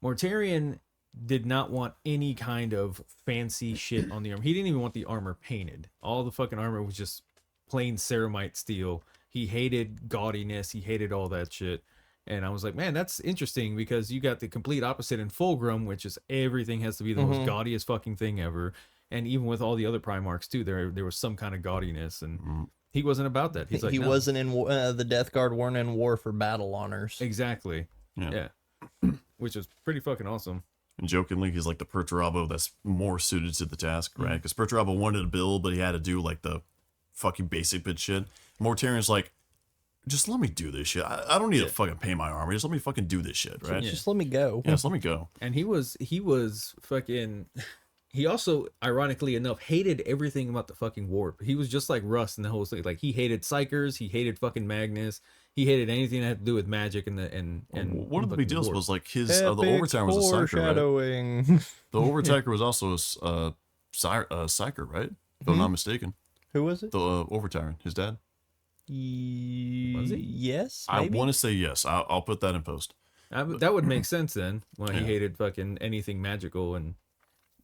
Mortarion did not want any kind of fancy shit on the armor. He didn't even want the armor painted. All the fucking armor was just plain ceramite steel. He hated gaudiness. He hated all that shit. And I was like, man, that's interesting because you got the complete opposite in Fulgrim, which is everything has to be the most gaudiest fucking thing ever. And even with all the other Primarchs too, there was some kind of gaudiness, and he wasn't about that. He's like, he wasn't in the Death Guard weren't in war for battle honors. Exactly. Yeah. Which is pretty fucking awesome. And jokingly, he's like the Perturabo that's more suited to the task, right? Because Perturabo wanted to build, but he had to do like the fucking basic bit shit. Mortarion's like, just let me do this shit. I don't need to fucking pay my armor. Just let me fucking do this shit, right? Just let me go. Yeah, just let me go. And he was fucking. He also, ironically enough, hated everything about the fucking warp. He was just like Russ in the whole thing. Like he hated Psychers, he hated fucking Magnus, he hated anything that had to do with magic and One of the big deals warp. was like his the overtime was a psyker, right? Foreshadowing. The overtimer was also a psyker, right? If I'm not mistaken. Who was it? The overtimer, his dad. Was he? Yes, I maybe? want to say yes. I'll put that in post. That would make sense then. When he Yeah. hated fucking anything magical and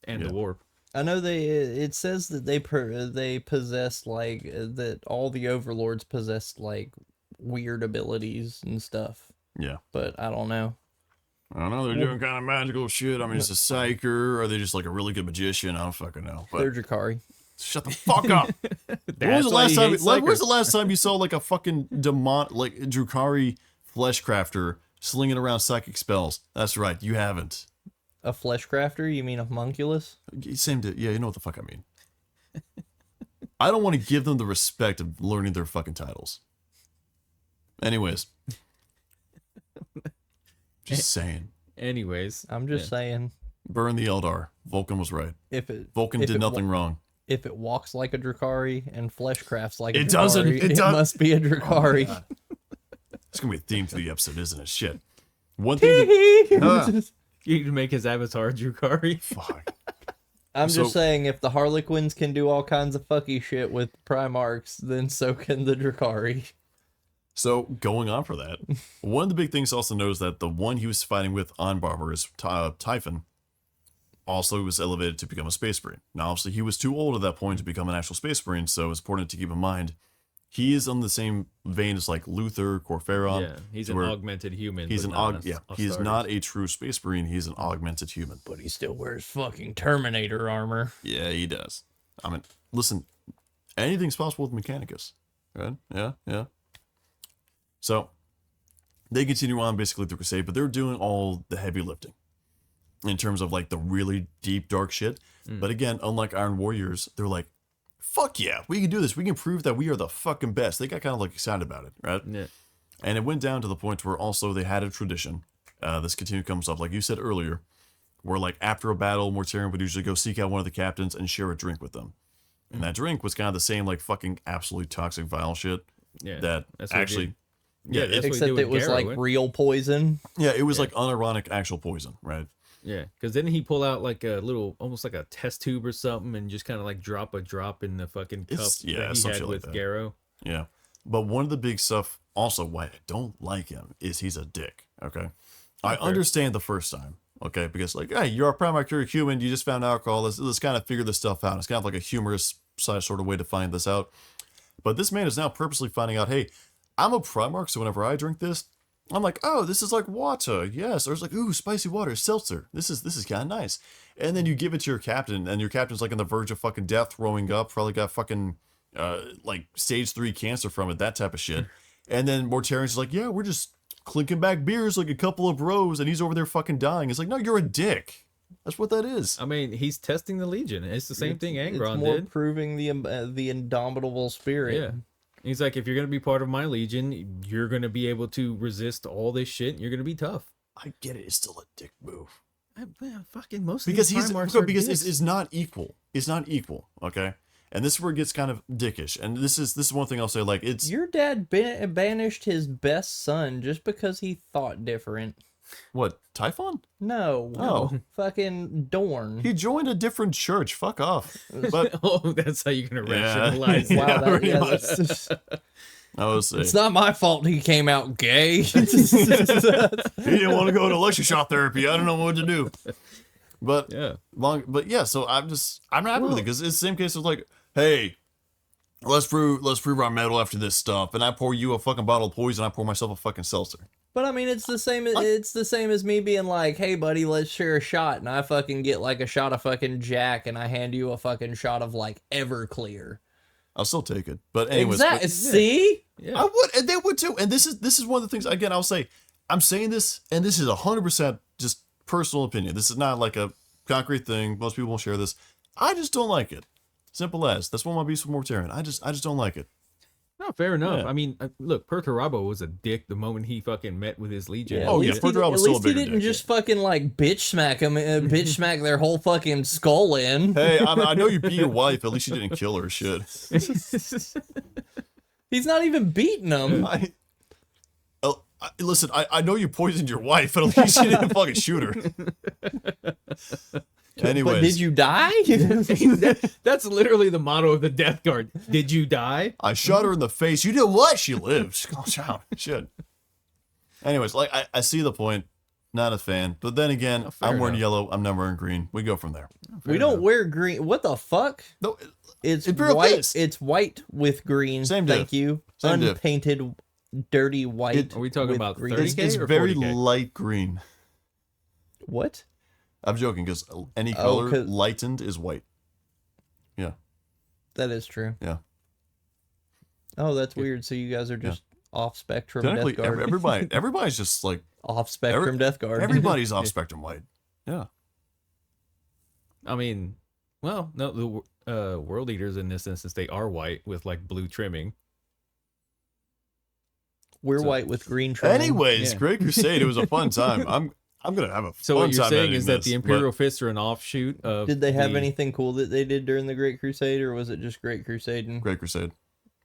Yeah. the warp. I know it says that they possess like that all the overlords possessed like weird abilities and stuff, Yeah. but I don't know. I don't know. They're doing kind of magical shit. I mean, it's a psyker. Or are they just like a really good magician? I don't fucking know. They're But Drakari. shut the fuck up. When was the last time? Where's the last time you saw like a fucking like Drukari fleshcrafter slinging around psychic spells? That's right. You haven't. A flesh crafter? You mean a homunculus? Same to yeah. You know what the fuck I mean. I don't want to give them the respect of learning their fucking titles. Anyways, just saying. Anyways, I'm just saying. Burn the Eldar. Vulcan was right. Vulcan if did nothing wrong. If it walks like a Drakari and flesh crafts like a It Drakari, doesn't. it must be a Drakari. It's gonna be a theme to the episode, isn't it? Shit. One thing. That, you can make his avatar Drukari. fuck. I'm So- just saying, if the Harlequins can do all kinds of fucky shit with Primarchs, then so can the Drakari. So going on for that, one of the big things to also know is that the one he was fighting with on Barber is Typhon. Also was elevated to become a Space Marine. Now, obviously, he was too old at that point to become an actual Space Marine, so it's important to keep in mind he is on the same vein as like Luther, Corferon. Yeah, he's to an where augmented human. He's but an not he's not a true Space Marine. He's an augmented human. But he still wears fucking Terminator armor. Yeah, he does. I mean, listen, anything's possible with Mechanicus, right? Yeah. So they continue on basically through Crusade, but they're doing all the heavy lifting in terms of like the really deep, dark shit. But again, unlike Iron Warriors, they're like, fuck yeah, we can do this. We can prove that we are the fucking best. They got kind of like excited about it, right? Yeah. And it went down to the point where also they had a tradition. This continued comes up, like you said earlier, where like after a battle, Mortarion would usually go seek out one of the captains and share a drink with them. And that drink was kind of the same like fucking absolutely toxic, vile shit Yeah, that that's what he actually... did. Yeah, That's what he Except did with it was Garrow, like eh? real poison. yeah, it was like unironic actual poison, right? Yeah, because didn't he pull out like a little, almost like a test tube or something, and just kind of like drop a drop in the fucking cup It's- yeah, that he some had shit like with that. Garrow? Yeah. But one of the big stuff, also why I don't like him, is he's a dick, okay? I understand the first time, okay? Because like, hey, you're a primary human, you just found alcohol, let's kind of figure this stuff out. It's kind of like a humorous sort of way to find this out. But this man is now purposely finding out, hey, I'm a Primarch, so whenever I drink this, I'm like, oh, this is like water, yes. Or it's like, ooh, spicy water, seltzer. This is kind of nice. And then you give it to your captain, and your captain's like on the verge of fucking death, throwing up, probably got fucking like stage 3 cancer from it, that type of shit. And then Mortarion's like, yeah, we're just clinking back beers like a couple of bros, and he's over there fucking dying. It's like, no, you're a dick. That's what that is. I mean, he's testing the Legion. It's the same thing It's Angron more did. proving the indomitable spirit. Yeah. He's like, if you're going to be part of my Legion, you're going to be able to resist all this shit, and you're going to be tough. I get it. It's still a dick move. Fucking most Because of these he's Primarchs are because dicks. it's not equal. It's not equal. Okay, and this is where it gets kind of dickish. And this is one thing I'll say. Like it's Your dad banished his best son just because he thought different. what Typhon? No. Oh. Fucking Dorn. He joined a different church. Fuck off. But Oh, that's how you're going to Yeah. rationalize Yeah, it. Wow, pretty yeah, much. that's, I was saying it's not my fault he came out gay. he didn't want to go to lecture shot therapy. I don't know what to do. But Yeah. but yeah. So I'm not happy with it because it's the same case of like, hey, let's prove our metal after this stuff. And I pour you a fucking bottle of poison. I pour myself a fucking seltzer. But I mean, it's the same. It's the same as me being like, "Hey, buddy, let's share a shot," and I fucking get like a shot of fucking Jack, and I hand you a fucking shot of like Everclear. I'll still take it. But anyways, Exactly. See, Yeah. I would, and they would too. And this is one of the things. Again, I'll say, I'm saying this, and this is 100% just personal opinion. This is not like a concrete thing. Most people won't share this. I just don't like it. Simple as. That's one of my beefs with Mortarion. I just don't like it. No, fair enough. Yeah. I mean, look, Perturabo was a dick the moment he fucking met with his legion. Yeah, Oh, at yeah, least he, Perturabo at was still a least he bigger didn't dick, just fucking like bitch smack him, bitch smack their whole fucking skull in. Hey, I know you beat your wife. At least you didn't kill her. Shit. He's not even beating him. Listen, I know you poisoned your wife, but at least you didn't fucking shoot her. Anyways, But did you die? That's literally the motto of the Death Guard. Did you die? I shot her in the face. You did what? She lived. Calm down. Shit. Anyways, like I see the point. Not a fan. But then again, fair I'm wearing enough. yellow. I'm not wearing green. We go from there. We don't wear green. What the fuck? No, It's Imperial white. Fist. It's white with green. Same Thank diff. you. Same diff. Unpainted, dirty white. Are we talking with about green. 30K it's or very 40K? light green. What? I'm joking because any color 'cause- lightened is white. Yeah. That is true. Yeah. Oh, that's weird. So you guys are just off spectrum Technically, Death Guard. everybody's just like Off spectrum Death Guard. everybody's off spectrum white. Yeah. I mean, well, no, the World Eaters in this instance, they are white with like blue trimming. We're So- white with green trim. Anyways, Yeah. Great Crusade. It was a fun time. I'm gonna have a So fun what you're time saying editing is that this, the but Imperial Fists are an offshoot of. Did they have the- anything cool that they did during the Great Crusade, or was it just Great Crusade? And Great Crusade.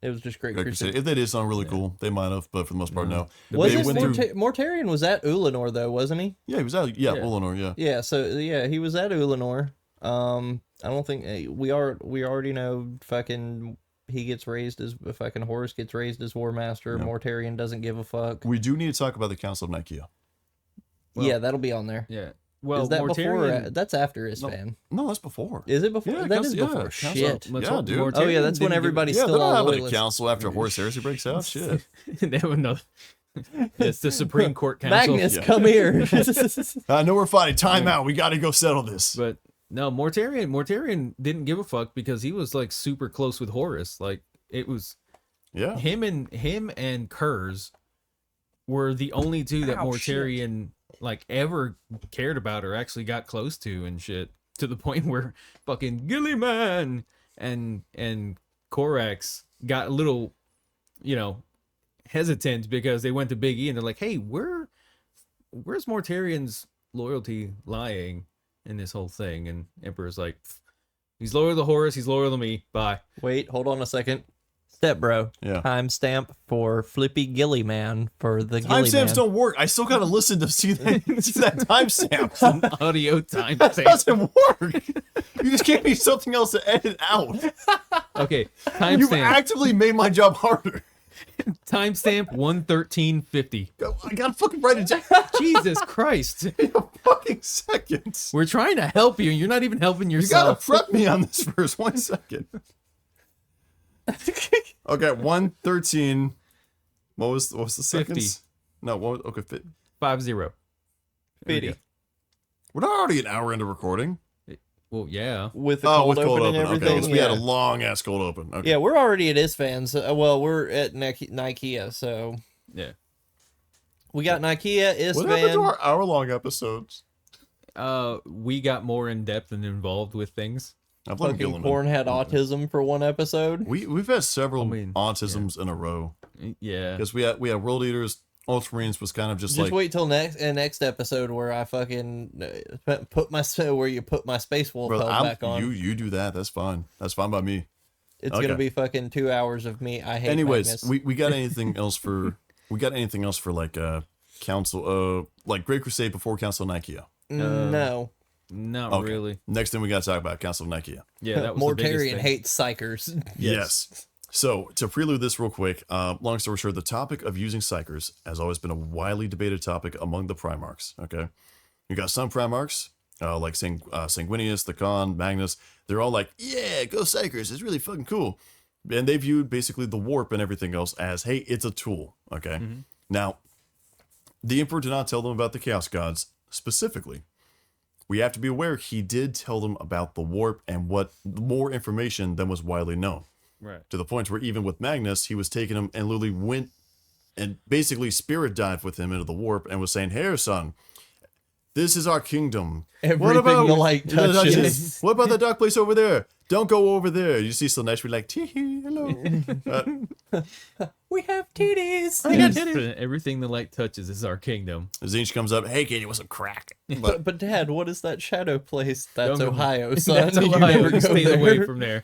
it was just Great Great Crusade. Crusade. If they did something really cool, they might have, but for the most part, no. Was They it went through- Mortarion was at Ulanor though, wasn't he? Yeah, he was out. Yeah, Yeah. Ulanor. Yeah. Yeah, so yeah, he was at Ulanor. I don't think we already know fucking he gets raised as fucking Horus gets raised as War Master. Yeah. Mortarion doesn't give a fuck. We do need to talk about the Council of Nicaea. Well- Yeah, that'll be on there. Yeah. Well, Is that before? Or Mortarion. that's after Isfan. No, that's before. Is it before? Yeah, That is Council- before. yeah, Council- Shit. Let's Yeah, hope dude. Oh yeah, Mortarion that's when didn't give- everybody's Yeah, still they're not on having a loyalist. council after Horus Heresy breaks out. Shit. They have another. It's the Supreme Court Council. Magnus, Yeah. come here. I know we're fighting. Time out. We got to go settle this. But no, Mortarion didn't give a fuck because he was like super close with Horus. Like it was Yeah. him and Kurz were the only two that Mortarion like ever cared about or actually got close to and shit. To the point where fucking Gilliman and Korax got a little, hesitant because they went to Big E and they're like, hey, where's Mortarion's loyalty lying in this whole thing? And Emperor's like, he's loyal to Horus, he's loyal to me. Bye. Wait, hold on a second. Step bro. Yeah. Timestamp for Flippy Gilly Man for the Gilly Timestamps Man. don't work. I still got to listen to see that timestamp. Audio time. That doesn't work. You just gave me something else to edit out. Okay, You've timestamp. actively made my job harder. Timestamp 113:50. I got to fucking write it down. Jesus Christ. In a fucking second. We're trying to help you and you're not even helping You got yourself. to prep me on this first. 1 second. Okay, 113. What was the seconds? 50. No, what was, okay, 50. Fitty. we're not already an hour into recording. Well, yeah. With the Oh, cold with cold open and open. everything. Okay, we had a yeah. long ass cold open. Okay. Yeah, we're already at Isfan. So, well, we're at Nikea, so Yeah. we got Nikea, What happened to Isfan. our hour-long episodes? We got more in depth and involved with things. I've let Fucking Corn had autism for one episode. We've had several I mean, autisms in a row Yeah. because we had World Eaters. Ultramarines was kind of just like Wait till next episode where I fucking put my where you put my Space Wolf bro, helm back on. you do that. That's fine. That's fine by me. It's okay. gonna be fucking 2 hours of me. I hate. Anyways, Magnus. we got anything else for like council like Great Crusade before Council of Nicaea. No. Not Okay. really. Next thing we got to talk about Council of Nicaea. Yeah, that was the biggest Mortarion thing. hates psychers. Yes. So to prelude this real quick, long story short, the topic of using psychers has always been a widely debated topic among the Primarchs. Okay, you got some Primarchs like Sanguinius, the Khan, Magnus. They're all like, yeah, go psychers. It's really fucking cool. And they viewed basically the warp and everything else as, hey, it's a tool. Okay. Now, the Emperor did not tell them about the Chaos Gods specifically. We have to be aware he did tell them about the warp and what more information than was widely known. Right. To the point where even with Magnus, he was taking him and literally went and basically spirit dived with him into the warp and was saying, "Here, son, this is our kingdom. Everything the light touches." What about the dark place over there? don't go over there. You see Slaanesh be like, tee hello. We have titties. Everything the light touches is our kingdom. Zinch comes up, hey, kid, you want some crack? But But Dad, what is that shadow place? That's Don't go- Ohio, son. That's You Ohio. never go Stay there. away from there.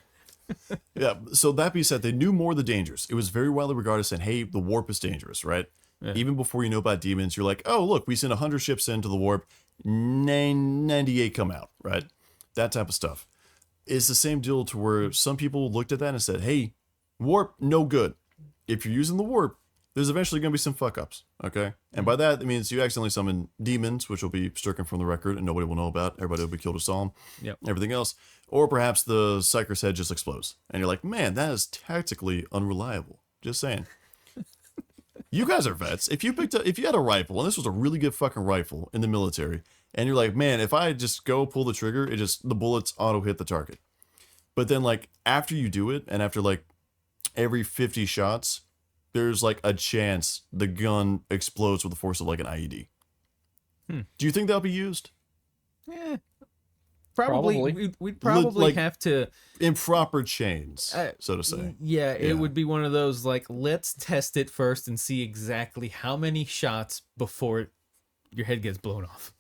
yeah, so that being said, they knew more of the dangers. It was very widely regarded as saying, hey, the warp is dangerous, right? Yeah. Even before you know about demons, you're like, oh, look, we sent 100 ships into the warp, 98 come out, right? That type of stuff. It's the same deal to where some people looked at that and said, hey, warp, no good. If you're using the warp, there's eventually going to be some fuck-ups, okay? And by that, it means you accidentally summon demons, which will be stricken from the record and nobody will know about. Everybody will be killed or solemn. Yep. Everything else. Or perhaps the Psyker's head just explodes. And you're like, man, that is tactically unreliable. Just saying. You guys are vets. If you had a rifle, and this was a really good fucking rifle in the military, and you're like, man, if I just go pull the trigger, the bullets auto hit the target. But then, like, after you do it, and after, like, every 50 shots, there's, like, a chance the gun explodes with the force of, like, an IED. Do you think that'll be used? Yeah. Probably. We'd probably Like- have to. In proper chains, so to say. Yeah, Yeah. it would be one of those like, let's test it first and see exactly how many shots before your head gets blown off.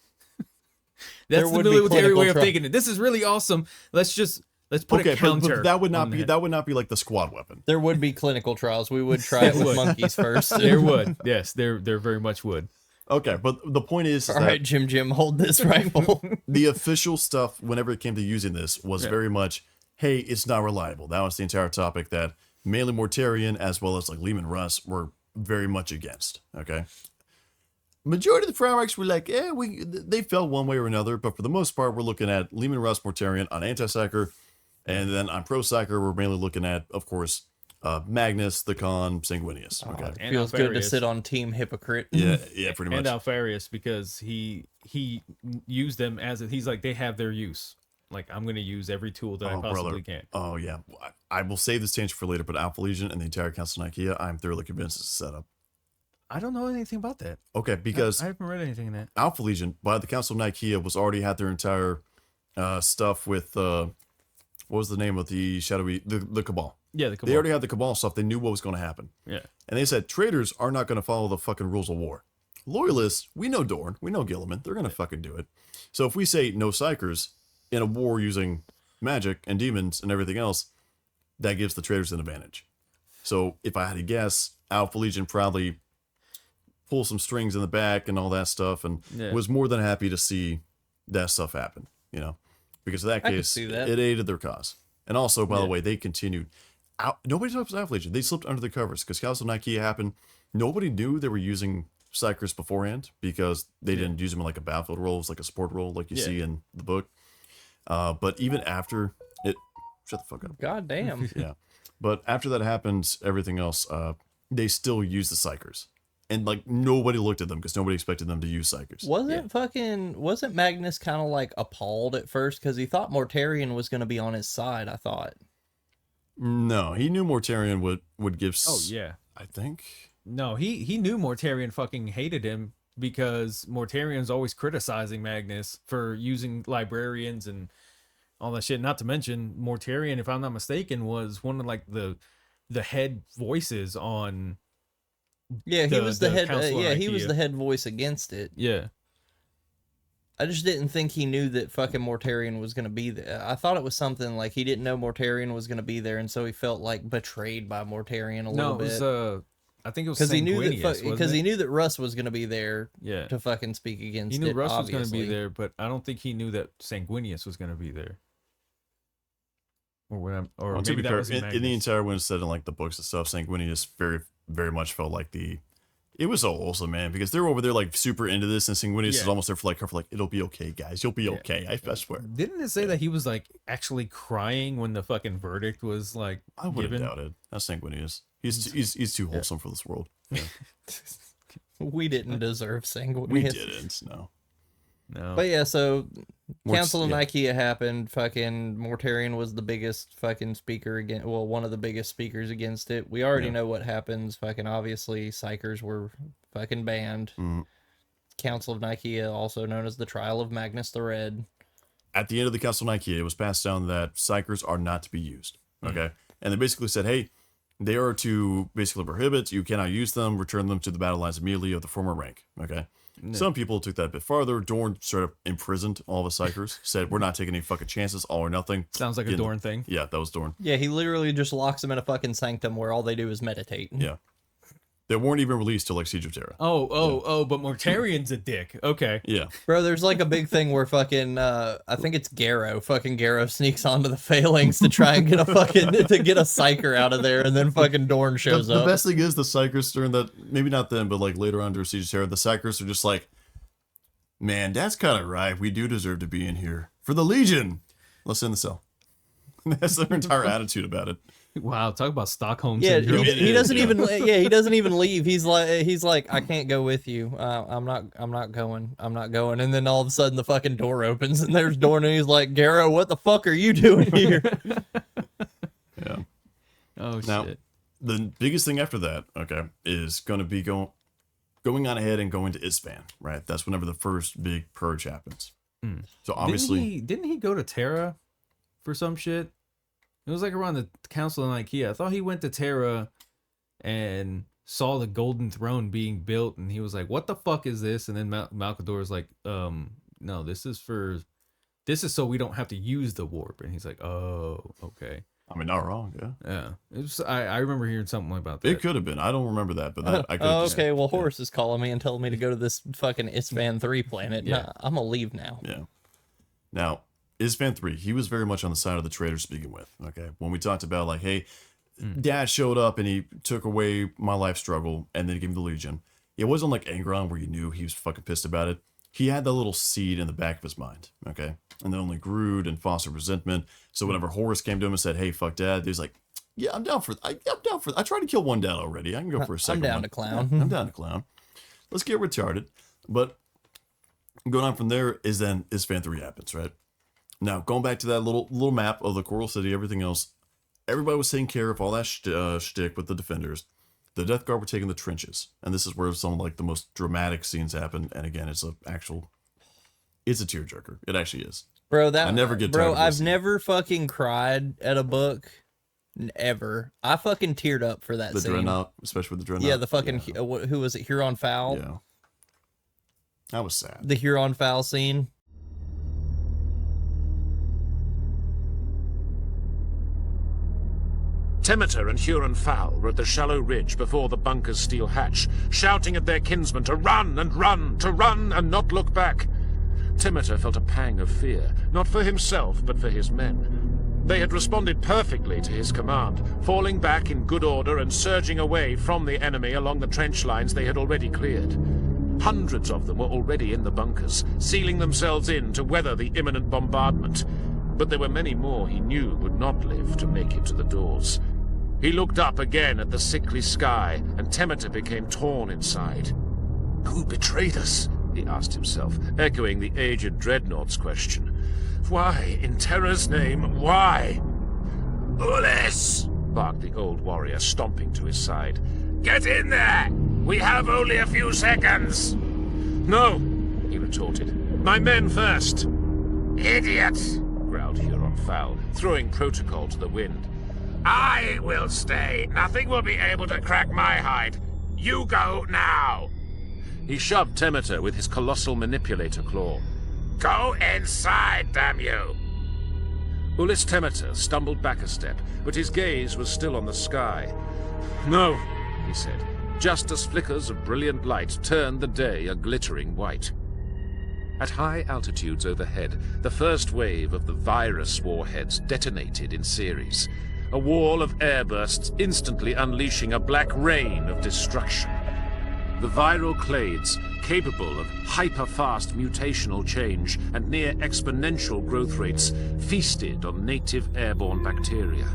There That's the would be military clinical way of tri- thinking it. This is really awesome. Let's put Okay, a counter. but that would not on be that. that would not be like the squad weapon. There would be clinical trials. We would try it with would. monkeys first. There would. Yes, there very much would. Okay, but the point is All that right, Jim, hold this rifle. the official stuff, whenever it came to using this, was very much, hey, it's not reliable. That was the entire topic that mainly Mortarion as well as like Lehman Russ were very much against. Okay, majority of the Primarchs were like, they felt one way or another, but for the most part, we're looking at Lehman Russ, Mortarion on anti-Psyker, and then on pro-Psyker, we're mainly looking at, of course, Magnus, the Khan, Sanguinius. Okay, And Feels good to Alfarius. sit on Team Hypocrite. yeah, pretty And much. Alfarius, because he used them as he's like, they have their use. Like, I'm gonna use every tool that I possibly can. Oh yeah, I will save this tangent for later. But Alpha Legion and the entire Council of Nicaea, I'm thoroughly convinced it's a setup. I don't know anything about that. Okay, because I haven't read anything in that. Alpha Legion by the Council of Nicaea was already had their entire stuff with what was the name of the shadowy the Cabal. Yeah, the They already had the Cabal stuff. They knew what was going to happen. Yeah. And they said traitors are not going to follow the fucking rules of war. Loyalists, we know Dorn, we know Gilliman, they're going to fucking do it. So if we say no psychers in a war using magic and demons and everything else, that gives the traitors an advantage. So if I had to guess, Alpha Legion probably pull some strings in the back and all that stuff, and Yeah. was more than happy to see that stuff happen, because in that I could case, see that. it aided their cause. And also, by the way, they continued. Nobody talks about Alpha Legion. They slipped under the covers because Council of Nicaea happened. Nobody knew they were using Psychers beforehand because they didn't use them in like a battlefield role. It was like a support role like you see in the book. But even after it... Shut the fuck up. God damn. Yeah. But after that happened, everything else, they still used the Psychers. And like nobody looked at them because nobody expected them to use Psychers. Wasn't Magnus kind of like appalled at first because he thought Mortarion was going to be on his side, I thought. No, he knew Mortarion would give... Oh yeah. I think... No, he knew Mortarion fucking hated him because Mortarion's always criticizing Magnus for using librarians and all that shit. Not to mention Mortarion, if I'm not mistaken, was one of like the head voices on. Yeah, he was the head. Council of He was Nicaea. the head voice against it. Yeah. I just didn't think he knew that fucking Mortarion was going to be there. I thought it was something like he didn't know Mortarion was going to be there, and so he felt like betrayed by Mortarion a No, little it was bit. I think it was Because he knew Sanguinius, that wasn't he it? knew that Russ was going to be there Yeah. to fucking speak against He knew it. Russ was going to be obviously. there, but I don't think he knew that Sanguinius was going to be there. Or whatever. Or Well, to maybe be that fair, was in the Magnus. entire one said in like the books and stuff, Sanguinius very, very much felt like it was so awesome, man, because they're over there like super into this, and Sanguinius is Yeah. almost there for like, it'll be okay, guys, you'll be okay. I swear. Didn't it say that he was like actually crying when the fucking verdict was like I would have given? doubted. That's Sanguinius. He's too wholesome for this world. Yeah. We didn't deserve Sanguinius. We didn't. No. No. But yeah, so More- Council of yeah. Nicaea happened. Fucking Mortarion was the biggest fucking speaker against. Well, one of the biggest speakers against it. We already Yeah. know what happens. Fucking obviously, Psychers were fucking banned. Mhm. Council of Nicaea, also known as the Trial of Magnus the Red. at the end of the Council of Nicaea, it was passed down that psychers are not to be used. Okay. And they basically said, hey, they are to basically prohibit, you cannot use them, return them to the battle lines immediately of the former rank. Okay. Some people took that a bit farther. Dorn sort of imprisoned all the psychers, said, we're not taking any fucking chances, all or nothing. Sounds like a Dorn thing. Yeah, that was Dorn. Yeah, he literally just locks them in a fucking sanctum where all they do is meditate. Yeah. They weren't even released till like Siege of Terra. But Mortarian's a dick. Okay. Yeah. Bro, there's like a big thing where fucking, I think it's Garrow. Fucking Garrow sneaks onto the Phalanx to try and get a fucking, to get a Psyker out of there, and then fucking Dorn shows The up. best thing is the Psychers during that, maybe not then, but like later on during Siege of Terra, the Psychers are just like, man, that's kind of right. We do deserve to be in here. For the Legion, let's in the cell. That's their entire attitude about it. Wow, talk about Stockholm Yeah, syndrome. he doesn't even. Yeah, he doesn't even leave. He's like, I can't go with you. I'm not going. And then all of a sudden, the fucking door opens, and there's Dorn, and he's like, Garrow, what the fuck are you doing here? Yeah. Oh Now, shit. the biggest thing after that, okay, is going to be going on ahead and going to Isfahan, right? That's whenever the first big purge happens. So obviously, didn't he go to Terra for some shit? It was like around the Council of Nicaea. I thought he went to Terra and saw the Golden Throne being built, and he was like, "What the fuck is this?" And then Malcador was like, no, this is so we don't have to use the warp." And he's like, "Oh, okay." I mean, not wrong, yeah. Yeah, it was. I remember hearing something about that. It could have been. I don't remember that, but that I could. Oh, okay. Well, Horus is calling me and telling me to go to this fucking Isfahan 3 planet. Yeah. Nah, I'm gonna leave now. Yeah. Now, Isfahan 3, he was very much on the side of the traitors to begin with. Okay. When we talked about like, hey, Dad showed up and he took away my life struggle and then gave me the Legion. It wasn't like Angron where you knew he was fucking pissed about it. He had that little seed in the back of his mind. Okay. And then only grew and fostered resentment. So whenever Horus came to him and said, hey, fuck Dad, he was like, yeah, I'm down for I tried to kill one dad already. I can go for a second I'm down one. to clown. Yeah, I'm down to clown. Let's get retarded. But going on from there is then Isfahan 3 happens, right? Now, going back to that little map of the Coral City, everything else, everybody was taking care of all that shtick with the defenders. The Death Guard were taking the trenches. And this is where some of like the most dramatic scenes happen. And again, it's a tearjerker. It actually is. Bro, I never get tired of I've listening. never fucking cried at a book. Ever. I fucking teared up for that The scene. Dreadnought, especially with the Dreadnought. Yeah, the fucking, who was it? Huron Fowl? Yeah. That was sad. The Huron Fowl scene. Temeter and Huron Fowl were at the shallow ridge before the bunker's steel hatch, shouting at their kinsmen to run and run, to run and not look back. Temeter felt a pang of fear, not for himself, but for his men. They had responded perfectly to his command, falling back in good order and surging away from the enemy along the trench lines they had already cleared. Hundreds of them were already in the bunkers, sealing themselves in to weather the imminent bombardment. But there were many more he knew would not live to make it to the doors. He looked up again at the sickly sky, and Temeter became torn inside. Who betrayed us? He asked himself, echoing the aged Dreadnought's question. Why, in Terra's name, why? Ulis! Barked the old warrior, stomping to his side. Get in there! We have only a few seconds! No, he retorted. My men first! Idiot! Growled Huron Fowl, throwing protocol to the wind. I will stay. Nothing will be able to crack my hide. You go now! He shoved Temeter with his colossal manipulator claw. Go inside, damn you! Ulis Temeter stumbled back a step, but his gaze was still on the sky. No, he said, just as flickers of brilliant light turned the day a glittering white. At high altitudes overhead, the first wave of the virus warheads detonated in series, a wall of airbursts instantly unleashing a black rain of destruction. The viral clades, capable of hyper-fast mutational change and near exponential growth rates, feasted on native airborne bacteria.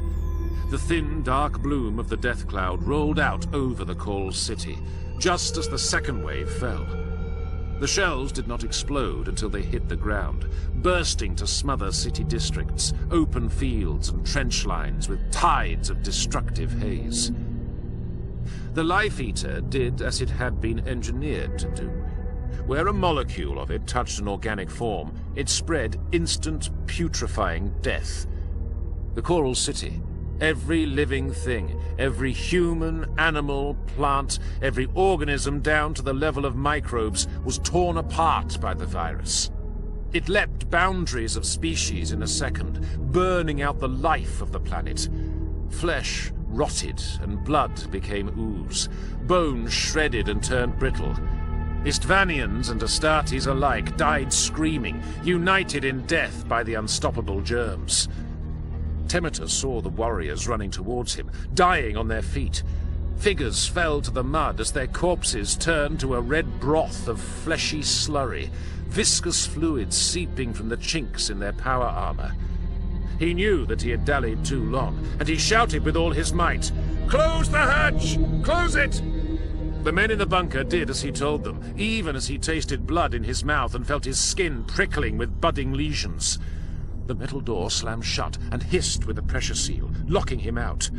The thin, dark bloom of the death cloud rolled out over the coal city, just as the second wave fell. The shells did not explode until they hit the ground, bursting to smother city districts, open fields and trench lines with tides of destructive haze. The Life Eater did as it had been engineered to do. Where a molecule of it touched an organic form, it spread instant putrefying death. The Coral City, every living thing, every human, animal, plant, every organism down to the level of microbes was torn apart by the virus. It leapt boundaries of species in a second, burning out the life of the planet. Flesh rotted and blood became ooze. Bone shredded and turned brittle. Istvanians and Astartes alike died screaming, united in death by the unstoppable germs. Temeter saw the warriors running towards him, dying on their feet. Figures fell to the mud as their corpses turned to a red broth of fleshy slurry, viscous fluids seeping from the chinks in their power armor. He knew that he had dallied too long, and he shouted with all his might, "Close the hatch! Close it!" The men in the bunker did as he told them, even as he tasted blood in his mouth and felt his skin prickling with budding lesions. The metal door slammed shut and hissed with the pressure seal, locking him out.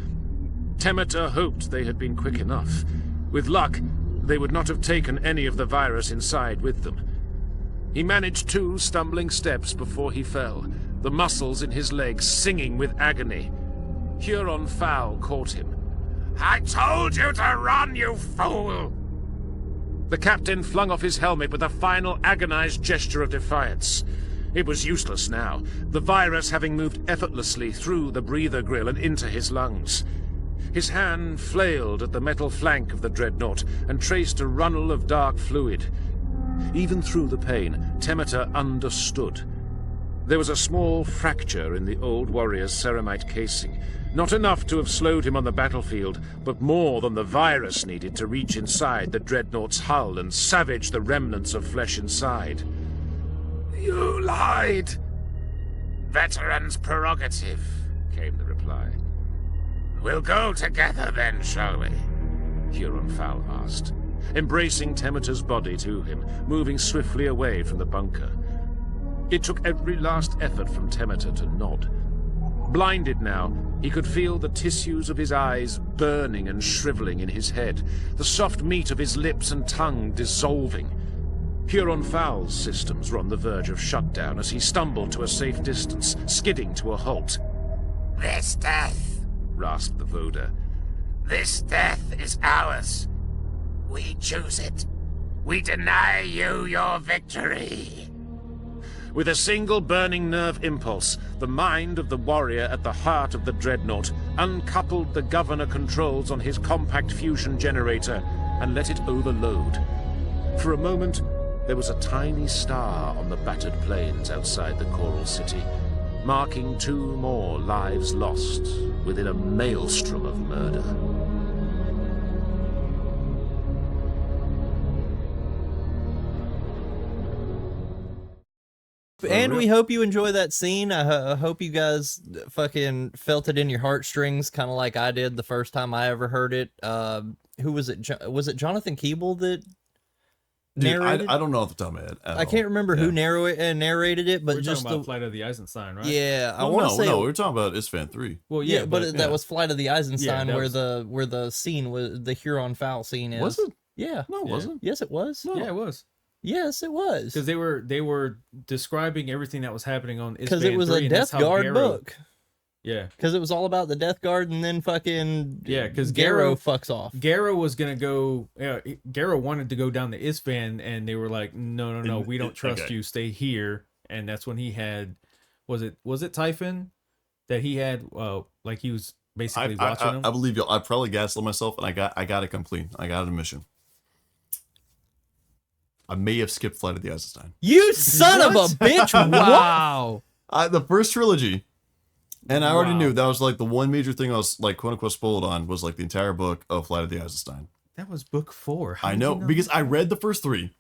Temeter hoped they had been quick enough. With luck, they would not have taken any of the virus inside with them. He managed 2 stumbling steps before he fell, the muscles in his legs singing with agony. Huron Fowl caught him. "I told you to run, you fool!" The captain flung off his helmet with a final agonized gesture of defiance. It was useless now, the virus having moved effortlessly through the breather grill and into his lungs. His hand flailed at the metal flank of the dreadnought and traced a runnel of dark fluid. Even through the pain, Temeter understood. There was a small fracture in the old warrior's ceramite casing, not enough to have slowed him on the battlefield, but more than the virus needed to reach inside the dreadnought's hull and savage the remnants of flesh inside. "You lied!" "Veteran's prerogative," came the reply. "We'll go together then, shall we?" Huron Fowl asked, embracing Temeter's body to him, moving swiftly away from the bunker. It took every last effort from Temeter to nod. Blinded now, he could feel the tissues of his eyes burning and shriveling in his head, the soft meat of his lips and tongue dissolving. Huron Fowl's systems were on the verge of shutdown as he stumbled to a safe distance, skidding to a halt. "This death," rasped the Voda. "This death is ours. We choose it. We deny you your victory." With a single burning nerve impulse, the mind of the warrior at the heart of the dreadnought uncoupled the governor controls on his compact fusion generator and let it overload. For a moment, there was a tiny star on the battered plains outside the Coral City, marking 2 more lives lost within a maelstrom of murder. And we hope you enjoy that scene. I hope you guys fucking felt it in your heartstrings, kind of like I did the first time I ever heard it. Who was it? Was it Jonathan Keeble that narrated? I don't know off the top of my head. I can't remember who narrated it, but We're just talking about Flight of the Eisenstein, right? Yeah, I Well, want to say no, we were talking about Isfan 3. Well, yeah, but that was Flight of the Eisenstein, that where was- the scene was the Huron Fowl scene is. Was it? Yeah. No, it Yeah. wasn't. Yes, it was. Yeah, it was. Yes, it was. Because they were describing everything that was happening on Because Isfan it was 3, a and that's Death how Guard Garrow- book. Yeah, Because it was all about the Death Guard, and then fucking because Garrow fucks off. Garrow was gonna go. Garrow wanted to go down to Isfan, and they were like, "No, we don't trust okay. you. Stay here." And that's when he had, was it Typhon that he had? Like he was basically watching him. I believe you. I probably gaslit myself, and I got it complete. I got a mission. I may have skipped Flight of the Eisenstein. You son of a bitch! Wow. The first trilogy, and I already Wow. knew that was like the one major thing I was like quote unquote spoiled on was like the entire book of Flight of the Eisenstein. That was book 4. How I did know you because I read the first 3,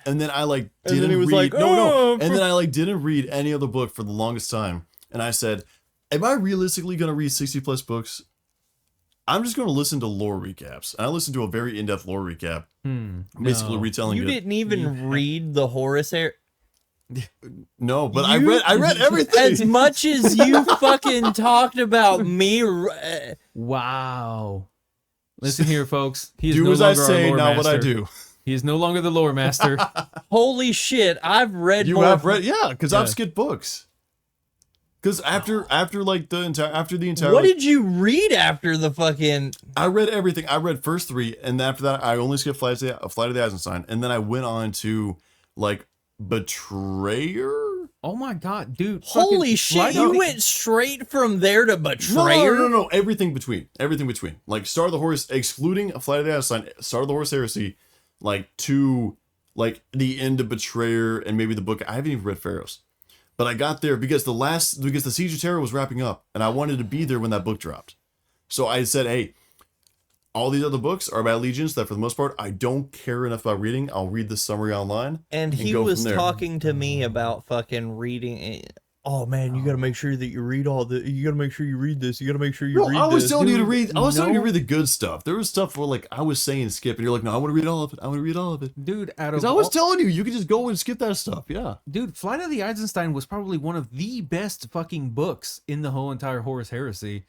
and then I like And then didn't he was read like, no, "Oh, and then I like didn't read any other book for the longest time, and I said, "Am I realistically gonna read 60+ books? I'm just gonna listen to lore recaps." And I listened to a very in-depth lore recap, basically No. retelling You it. didn't even read the Horus No, but You- I read everything. as much as you fucking talked about me. Wow. Listen here, folks. He is Do no as I longer our say, lore not what I master. do. He is no longer the lore master. Holy shit! I've read You more. have read, yeah, because Yeah. I've skipped books. Because after like the entire What like, did you read after the fucking? I read everything. I read first 3, and after that, I only skipped Flight of the Eisenstein, and then I went on to like Betrayer. Oh my god, dude! Holy shit! You went straight from there to Betrayer. No. Everything between. Like Star of the Horse, excluding Flight of the Eisenstein, Star of the Horse Heresy, like to like the end of Betrayer, and maybe the book. I haven't even read Pharaohs. But I got there because the Siege of Terror was wrapping up, and I wanted to be there when that book dropped. So I said, hey, all these other books are about legions that for the most part I don't care enough about reading. I'll read the summary online. And he go was from there. talking to me about fucking reading. Oh man, you gotta make sure that you read all the. You gotta make sure you read this. You gotta make sure you No, read I was this. telling you to Dude, read. I was telling you to no. read the good stuff. There was stuff where like I was saying skip, and you're like, no, I want to read all of it. I want to read all of it. Dude, out Because of I was all- telling you, you could just go and skip that stuff. Yeah. Dude, Flight of the Eisenstein was probably one of the best fucking books in the whole entire Horus Heresy.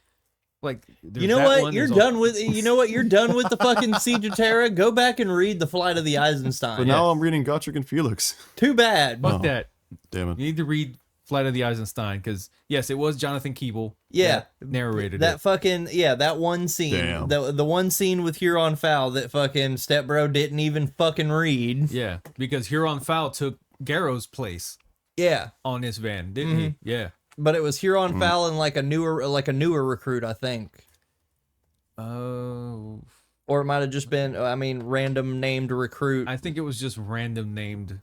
Like, You know what? You're done with. You know what? You're done with the fucking Siege of Terra. Go back and read the Flight of the Eisenstein. But now I'm reading Gotrek and Felix. Too bad. Fuck that. Damn it. You need to read Flight of the Eisenstein because yes, it was Jonathan Keeble. Yeah. that narrated That it. fucking that one scene, Damn. the one scene with Huron Fowl that fucking Stepbro didn't even fucking read. Yeah, because Huron Fowl took Garrow's place Yeah, on his van, didn't he? Yeah. but it was Huron Fowl and like a newer recruit, I think, Oh, or it might have just been random named recruit. I think it was just random named.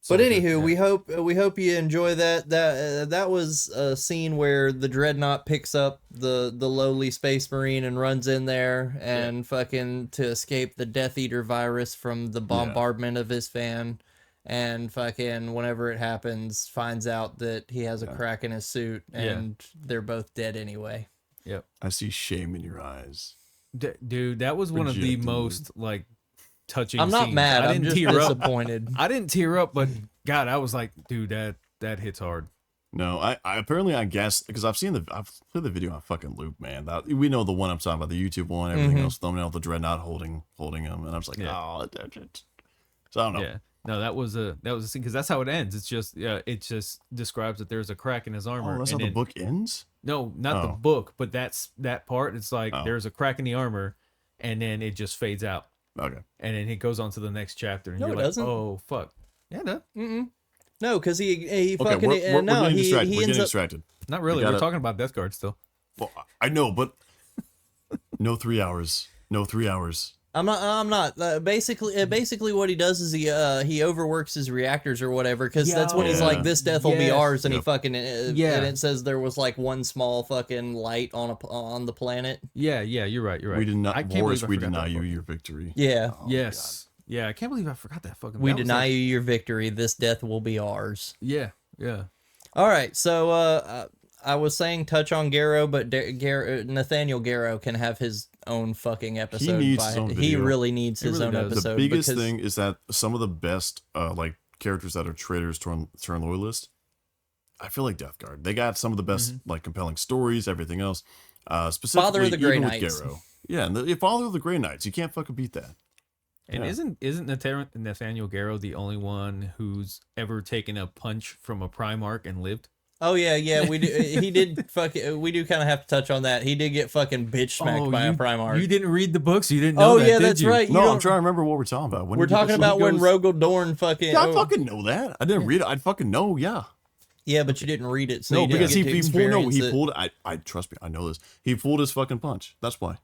But soldier. anywho, Yeah. we hope you enjoy that. That was a scene where the Dreadnought picks up the lowly Space Marine and runs in there and fucking to escape the Death Eater virus from the bombardment of his van, and fucking whenever it happens, finds out that he has a crack in his suit, and they're both dead anyway. Yep. I see shame in your eyes. Dude, that was one of the Rejected. most like touching. I'm not scenes. mad. I I'm didn't just tear up. disappointed. I didn't tear up, but God, I was like, dude, that hits hard. No, I apparently I guess because I've played the video on fucking loop, man. We know the one I'm talking about, the YouTube one, everything else, thumbnail, the Dreadnought holding him, and I was like, oh, so I don't know. Yeah. No, that was a scene because that's how it ends. It's just it just describes that there's a crack in his armor. Oh, that's and how the then- book ends. No, not the Oh. book, but that part. It's like Oh. there's a crack in the armor, and then it just fades out, Okay. and then it goes on to the next chapter, and No, you're it like, doesn't. oh fuck, yeah, no, No, because he Okay, fucking we're getting distracted. he We're ends getting up. distracted. not really. gotta- We're talking about Death Guard still. Well, I know, but no 3 hours. No 3 hours. I'm not. Basically, what he does is he overworks his reactors or whatever, because that's when he's Yeah. like, "This death will be Yes. ours," and he Yep. fucking Yeah. and it says there was like one small fucking light on the planet. Yeah, you're right. You're right. We did not, I can't Boris. believe I We forgot deny that you part. your victory. Yeah, Oh, Yes. Yeah, I can't believe I forgot that fucking. we that was deny like- you your victory. This death will be ours. Yeah. All right, so I was saying touch on Garrow, but Nathaniel Garrow can have his own fucking episode. needs his own He video. really needs He his really own does. episode. The biggest because thing is that some of the best like characters that are traitors turn loyalist. I feel like Death Guard. They got some of the best like compelling stories, everything else. Specifically, Father of the Grey even with Knights. Garrow. Yeah, and the Father of the Grey Knights. You can't fucking beat that. And Yeah. isn't Nathaniel Garrow the only one who's ever taken a punch from a Primarch and lived? Oh yeah, we do. He did we do kind of have to touch on that. He did get fucking bitch smacked by a Primarch. You didn't read the books. You didn't know Oh that, yeah, did that's you? right. You No, I'm don't- trying to remember what we're talking about. When We're did you talking get about when goes- Rogel Dorn fucking. Yeah, I fucking know that. I didn't read it. I'd fucking know. Yeah. Yeah, but you didn't read it, so No, you didn't because get to he experience it. pulled. I trust me. I know this. He pulled his fucking punch. That's why.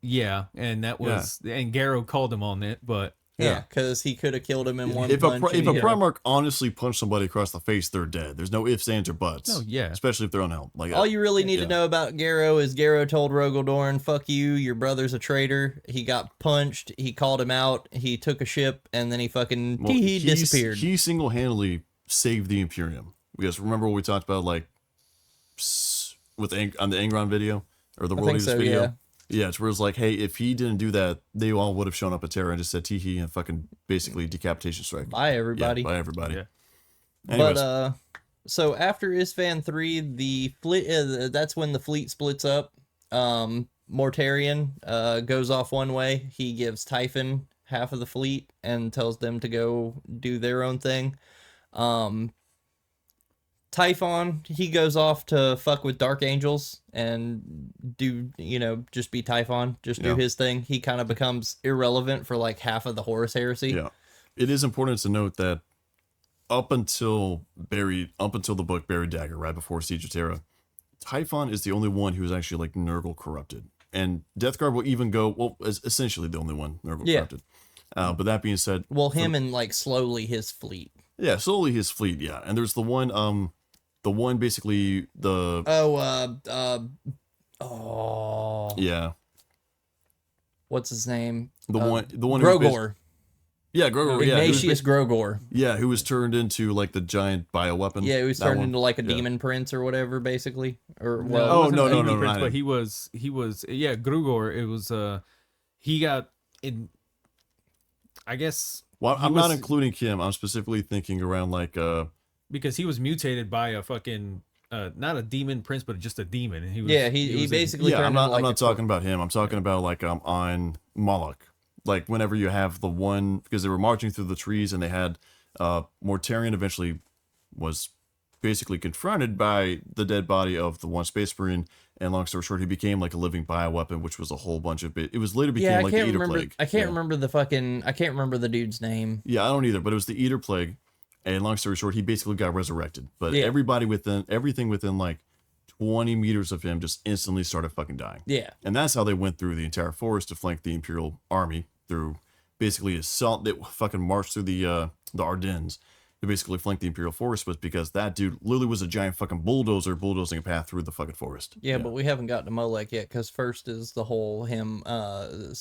Yeah, and that was and Garrow called him on it, but Yeah, because he could have killed him in one If punch. a and he- Primarch honestly punched somebody across the face, they're dead. There's no ifs, ands, or buts. No, yeah. Especially if they're unhelmed. Like All you really need to Yeah. know about Garrow is Garrow told Rogel Dorn, "Fuck you, your brother's a traitor." He got punched. He called him out. He took a ship, and then he fucking well, he disappeared. He single-handedly saved the Imperium. Because remember what we talked about, like on the Angron video or the World think Eaters so, video. yeah. Yeah, it's where it's like, hey, if he didn't do that, they all would have shown up at Terra and just said teehee and fucking basically decapitation strike. Bye, everybody. Yeah, by everybody. Yeah. Anyways, But so after Isfan 3, the fleet that's when the fleet splits up. Mortarion goes off one way. He gives Typhon half of the fleet and tells them to go do their own thing. Typhon, he goes off to fuck with Dark Angels and do, just be Typhon, just do his thing. He kind of becomes irrelevant for like half of the Horus Heresy. Yeah. It is important to note that up until the book Buried Dagger, right before Siege of Terra, Typhon is the only one who is actually like Nurgle corrupted. And Death Guard will even go, well, is essentially the only one Nurgle corrupted. But that being said... Well, him and like slowly his fleet. Yeah, slowly his fleet, yeah. And there's the one basically the... Yeah. What's his name? The one Grogor. Yeah, Grogor. Ignatius Grogor. Yeah, who was turned into like the giant bioweapon. Yeah, he was turned into like a demon prince or whatever, basically. Or well, oh no, prince, but he was Grogor. It was he got in. I guess. Well, I'm not including Kim. I'm specifically thinking around like because he was mutated by a fucking not a demon prince, but just a demon. And he basically. I'm not talking about him. I'm talking about like on Moloch. Like whenever you have the one, because they were marching through the trees and they had Mortarion eventually was basically confronted by the dead body of the one Space Marine, and long story short, he became like a living bioweapon, which was a whole bunch of it. It was later became like the Eater Plague. I can't remember the dude's name. Yeah, I don't either, but it was the Eater Plague, and long story short, he basically got resurrected. But everything within like 20 meters of him just instantly started fucking dying. Yeah. And that's how they went through the entire forest to flank the Imperial army through basically assault. They fucking marched through the Ardennes to basically flank the Imperial forest, was because that dude literally was a giant fucking bulldozer bulldozing a path through the fucking forest. Yeah, but we haven't gotten to Molech yet, because first is the whole him going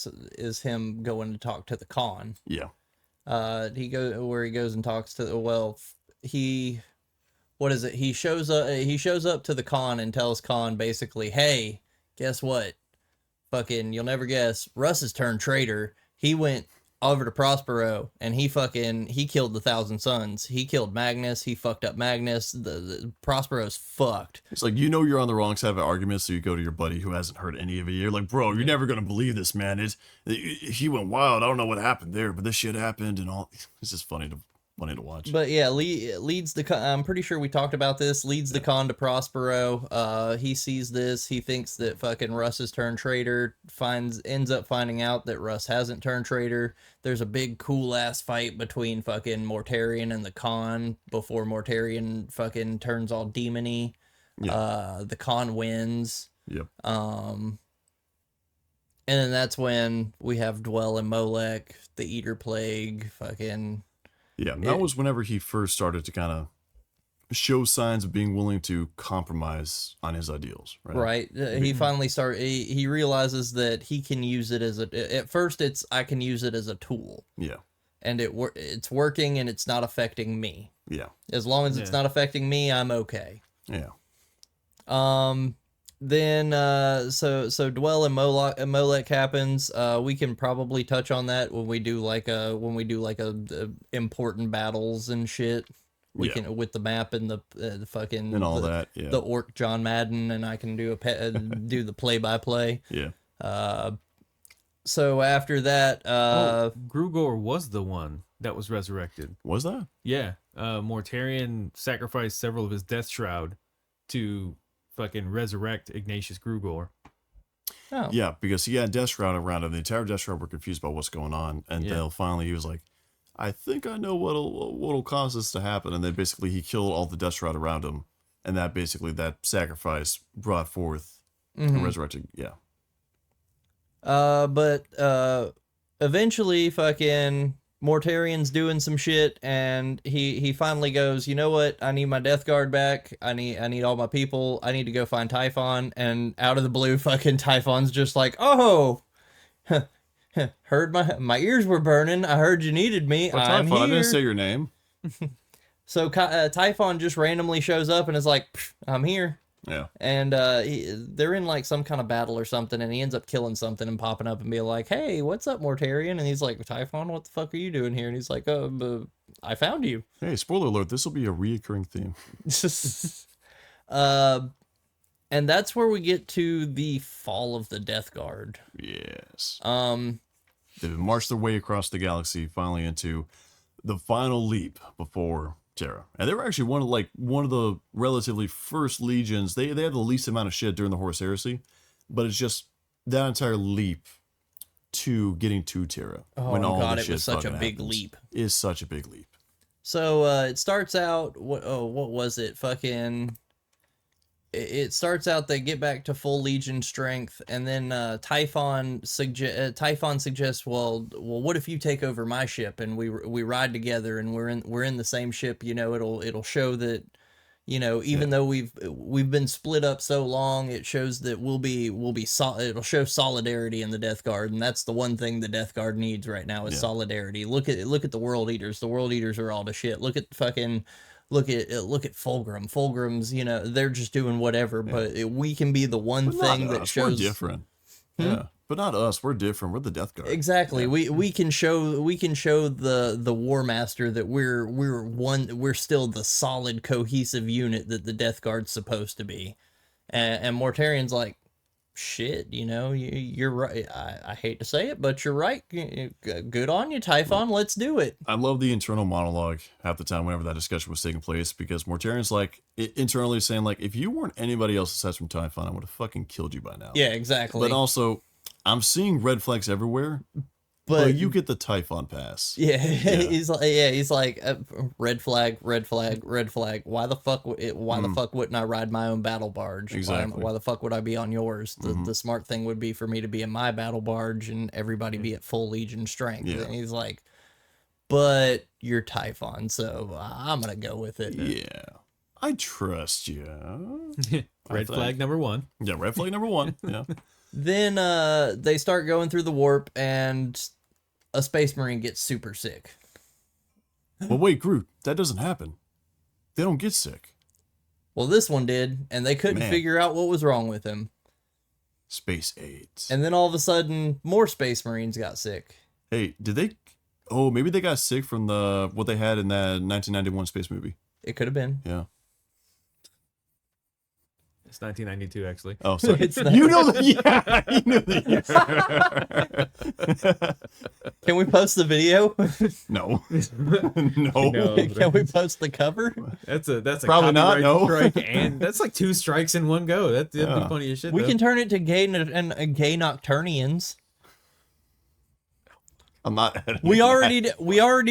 to talk to the Khan. Yeah. He goes and talks to he shows up to the Khan and tells Khan basically, hey, guess what? Fucking, you'll never guess, Russ has turned traitor. He went over to Prospero and he killed the 1,000 Suns. He killed Magnus. He fucked up Magnus. The Prospero's fucked. It's like, you're on the wrong side of an argument, so you go to your buddy who hasn't heard any of it. You're like, bro, you're never gonna believe this, man. He went wild. I don't know what happened there, but this shit happened and all. It's just funny to watch. But yeah, leads the. I'm pretty sure we talked about this. Leads the Khan to Prospero. He sees this. He thinks that fucking Russ has turned traitor. Ends up finding out that Russ hasn't turned traitor. There's a big cool ass fight between fucking Mortarion and the Khan before Mortarion fucking turns all demony. Yeah. The Khan wins. Yep. And then that's when we have Dwell and Molech, the Eater Plague, fucking. Yeah, that was whenever he first started to kind of show signs of being willing to compromise on his ideals, right? Right. He finally he realizes that he can use it at first I can use it as a tool. Yeah. And it's working and it's not affecting me. Yeah. As long as it's not affecting me, I'm okay. Yeah. Then so Dwell and Molech happens. We can probably touch on that when we do like a important battles and shit. We can with the map and the fucking and all that. Yeah. The orc John Madden, and I can do do the play-by-play. Yeah. So after that, Grugor was the one that was resurrected. Was that? Yeah. Mortarion sacrificed several of his death shroud to fucking resurrect Ignatius Grugor. Oh. Yeah, because he had Death Shroud around him. The entire Death Shroud were confused about what's going on. And then finally he was like, I think I know what'll cause this to happen. And then basically he killed all the Death Shroud around him. And that sacrifice brought forth and resurrected. Yeah. But eventually fucking Mortarion's doing some shit, and he finally goes, you know what? I need my Death Guard back. I need all my people. I need to go find Typhon. And out of the blue, fucking Typhon's just like, oh, heard my ears were burning. I heard you needed me. Well, I'm Typhon, here. I didn't say your name. So Typhon just randomly shows up and is like, I'm here. Yeah. And they're in like some kind of battle or something, and he ends up killing something and popping up and being like, hey, what's up, Mortarion? And he's like, Typhon, what the fuck are you doing here? And he's like, I found you. Hey, spoiler alert, this will be a reoccurring theme. And that's where we get to the fall of the Death Guard. Yes. They've marched their way across the galaxy, finally into the final leap before Terra. And they were actually one of the relatively first legions. They had the least amount of shit during the Horus Heresy, but it's just that entire leap to getting to Terra. Oh when all God, the it shit was such a fucking big happens. leap. Is such a big leap. So it starts out. What was it? Fucking. It starts out they get back to full Legion strength, and then Typhon suggests, well, what if you take over my ship and we ride together and we're in the same ship? You know, it'll show that, you know, even though we've been split up so long, it shows that it'll show solidarity in the Death Guard, and that's the one thing the Death Guard needs right now is solidarity. Look at the World Eaters. The World Eaters are all the shit. Look at Fulgrim. Fulgrim's, you know, they're just doing whatever, but we can be the one thing that shows. We're different. Yeah, but not us. We're different. We're the Death Guard. Exactly. Yeah. We can show the War Master that we're still the solid cohesive unit that the Death Guard's supposed to be, and Mortarian's like, shit, you know, you're right. I hate to say it, but you're right. Good on you, Typhon. Let's do it. I love the internal monologue half the time whenever that discussion was taking place, because Mortarian's like internally saying like, if you weren't anybody else aside from Typhon, I would have fucking killed you by now. Yeah, exactly. But also, I'm seeing red flags everywhere. But you get the Typhon pass. Yeah, he's like red flag, red flag, red flag. Why the fuck wouldn't I ride my own battle barge? Exactly. Why the fuck would I be on yours? The smart thing would be for me to be in my battle barge and everybody be at full Legion strength. Yeah. And he's like, but you're Typhon, so I'm gonna go with it. Yeah, I trust you. Red flag number one. Yeah, red flag number one. Yeah. Then they start going through the warp, and a Space Marine gets super sick. Well, wait, Groot, that doesn't happen. They don't get sick. Well, this one did, and they couldn't figure out what was wrong with him. Space AIDS. And then all of a sudden, more Space Marines got sick. Hey, did they? Oh, maybe they got sick from what they had in that 1991 space movie. It could have been. Yeah. It's 1992, actually. Oh, sorry. It's not. You know the yeah. You know the Can we post the video? No. No. Can we post the cover? That's a Probably not, copyright no. strike, and that's like 2 strikes in one go. That'd be funny as shit. We though. can turn it to gay Nocturnians. I'm not. We already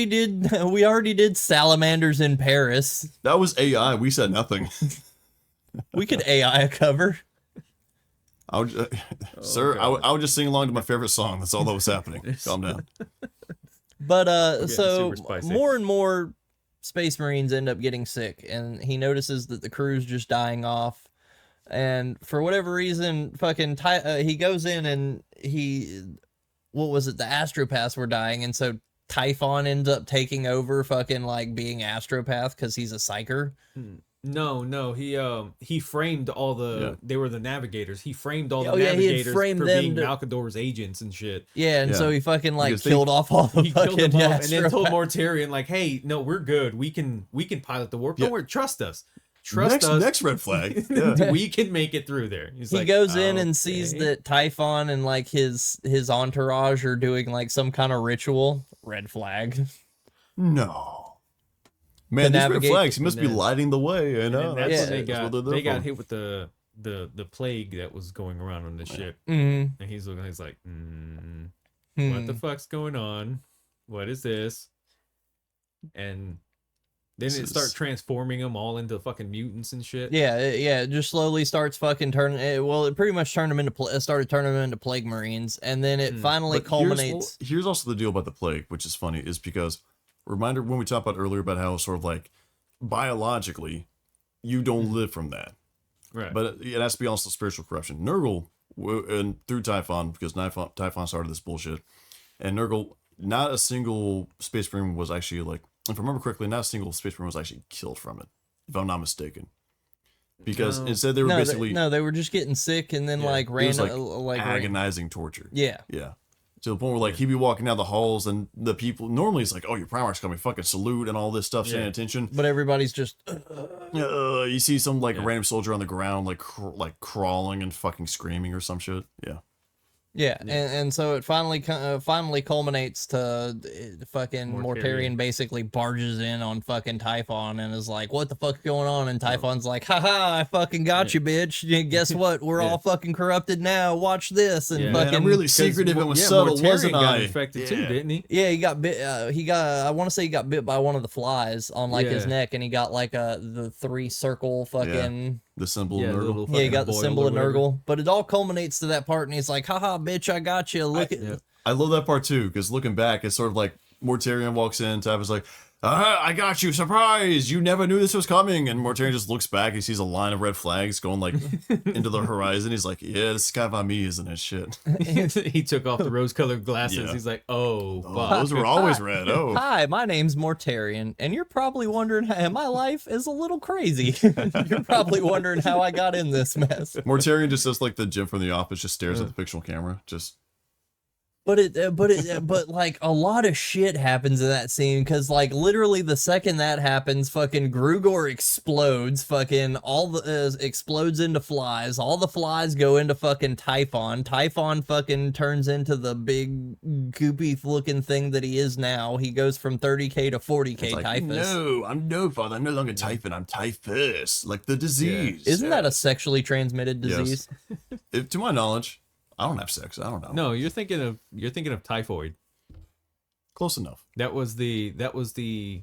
did Salamanders in Paris. That was AI. We said nothing. We could AI a cover. I would, sir, I would just sing along to my favorite song. That's all that was happening. Calm down. But so super spicy. more and more Space Marines end up getting sick, and he notices that the crew's just dying off. And for whatever reason, fucking he goes in and what was it? The Astropaths were dying, and so Typhon ends up taking over, fucking like being Astropath because he's a psyker. No, he framed all the they were the navigators. He framed all the he had navigators framed for them being to- Malcador's agents and shit. Yeah, and so he fucking like Because killed off all the He killed fucking them off and then told Astropaths. Mortarion like, "Hey, no, we're good. We can pilot the warp. Yeah. Don't worry, trust us. Trust us. Next red flag. Yeah. We can make it through there." He's He like, goes in and sees "Okay." that Typhon and like his entourage are doing like some kind of ritual. Red flag. No. Man, these red navigate- flags, he must be and then- lighting the way. And then that's when that's what they're they there got for. hit with the plague that was going around on the ship. Mm-hmm. And he's looking, he's like, what the fuck's going on? What is this? And then This it is- starts transforming them all into fucking mutants and shit. Yeah, it just slowly starts fucking turning. It pretty much turned them into started turning them into Plague Marines, and then it finally But culminates. Here's also the deal about the plague, which is funny, is because reminder when we talked about earlier about how sort of like biologically you don't live from that, Right. but it has to be also spiritual corruption. Nurgle and through Typhon, because Typhon started this bullshit, and Nurgle, not a single Space Marine was actually like, if I remember correctly, not a single Space Marine was actually killed from it, if I'm not mistaken. Because instead they were basically they were just getting sick and then like it was random like agonizing torture. Yeah. Yeah. To the point where like he'd be walking down the halls and the people normally it's like, oh, your Primarch's coming, fucking salute and all this stuff, standing attention. But everybody's just You see some like random soldier on the ground like crawling and fucking screaming or some shit. Yeah. Yeah, and so it finally culminates to fucking Mortarion basically barges in on fucking Typhon and is like, "What the fuck's going on?" And Typhon's like, "Haha, I fucking got you, bitch. Guess what? We're all fucking corrupted now. Watch this." And fucking, man, I'm really secretive and was subtle, Mortarion wasn't got I? infected too, didn't he? yeah, he got bit. I want to say he got bit by one of the flies on like his Yeah. neck, and he got like the 3 circle fucking. The symbol Yeah, of the Nurgle. little Yeah, he fucking got the boil symbol or of whatever. Nurgle, but it all culminates to that part, and he's like, "Haha, bitch, I got you. Look at." Yeah. I love that part too, because looking back, it's sort of like Mortarion walks in, Typhon's like, I got you, surprise! You never knew this was coming. And Mortarion just looks back, he sees a line of red flags going like into the horizon. He's like, yeah, this is kind of on me, isn't it? Shit. He took off the rose-colored glasses. Yeah. He's like, oh, Oh, fuck. those were always red. Oh. Hi, my name's Mortarion, and you're probably wondering how my life is a little crazy. You're probably wondering how I got in this mess. Mortarion just does like the Jim from The Office, just stares at the fictional camera. Just But like a lot of shit happens in that scene because like literally the second that happens, fucking Grugor explodes, fucking explodes into flies. All the flies go into fucking Typhon. Typhon fucking turns into the big goopy looking thing that he is now. He goes from 30k to 40k it's like, typhus. no, I'm no father. I'm no longer Typhon. I'm typhus, like the disease. Isn't that a sexually transmitted disease? To my knowledge, I don't have sex. I don't know. No, you're thinking of typhoid. Close enough. That was the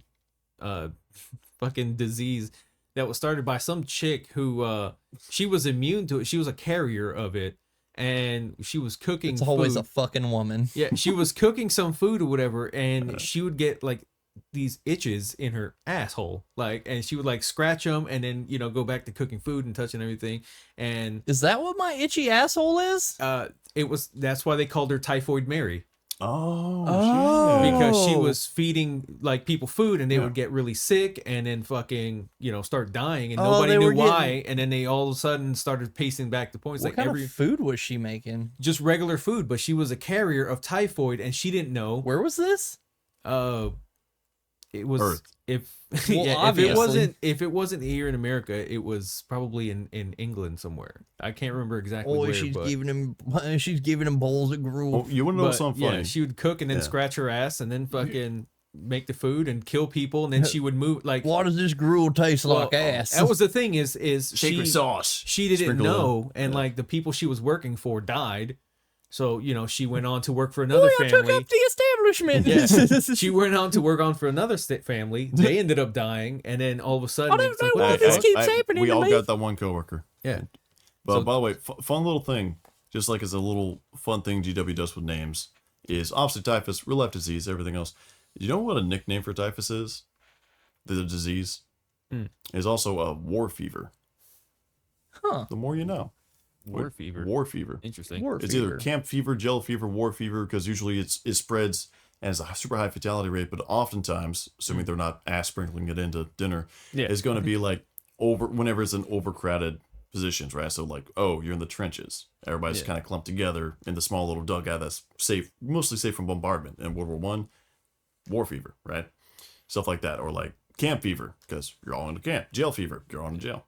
fucking disease that was started by some chick who she was immune to it. She was a carrier of it, and she was cooking It's always food. a fucking woman. Yeah, she was cooking some food or whatever, and she would get like these itches in her asshole, like, and she would like scratch them, and then go back to cooking food and touching everything, and Is that what my itchy asshole is? that's why they called her Typhoid Mary. Oh, shit. Because she was feeding like people food and they would get really sick and then fucking start dying and nobody knew why, and then they all of a sudden started pacing back the points. What Like kind of food was she making? just regular food, but she was a carrier of typhoid and she didn't know. Where was this? It was Earth. if Well, obviously. if it wasn't here in America, it was probably in England somewhere. I can't remember exactly where. She's but, giving him bowls of gruel. Oh, you want to know but, something funny? yeah, she would cook and then scratch her ass and then fucking make the food and kill people, and then she would move like. Why does this gruel taste like ass? That was the thing is Secret sauce. she didn't Sprinkle know, and like the people she was working for died, so she went on to work for another I family. took up the establishment. Yeah. She went on to work on for another family. They ended up dying, and then all of a sudden, I don't it's know like, why what the this fuck? keeps happening We to all me. got that one coworker. Yeah. But So- by the way, fun little thing, just like as a little fun thing GW does with names, is obviously typhus, real life disease, everything else. You know what a nickname for typhus is? The disease is also a war fever. Huh. The more you know. War fever. War fever. Interesting. War It's fever. either camp fever, gel fever, war fever, because usually it spreads and it's a super high fatality rate, but oftentimes, assuming they're not ass sprinkling it into dinner, Yeah. it's going to be like whenever it's in overcrowded positions, right? So like, oh, you're in the trenches. Everybody's kind of clumped together in the small little dugout that's safe, mostly safe from bombardment. In World War One, war fever, right? Stuff like that. Or like camp fever, because you're all in the camp. Jail fever, you're all in jail.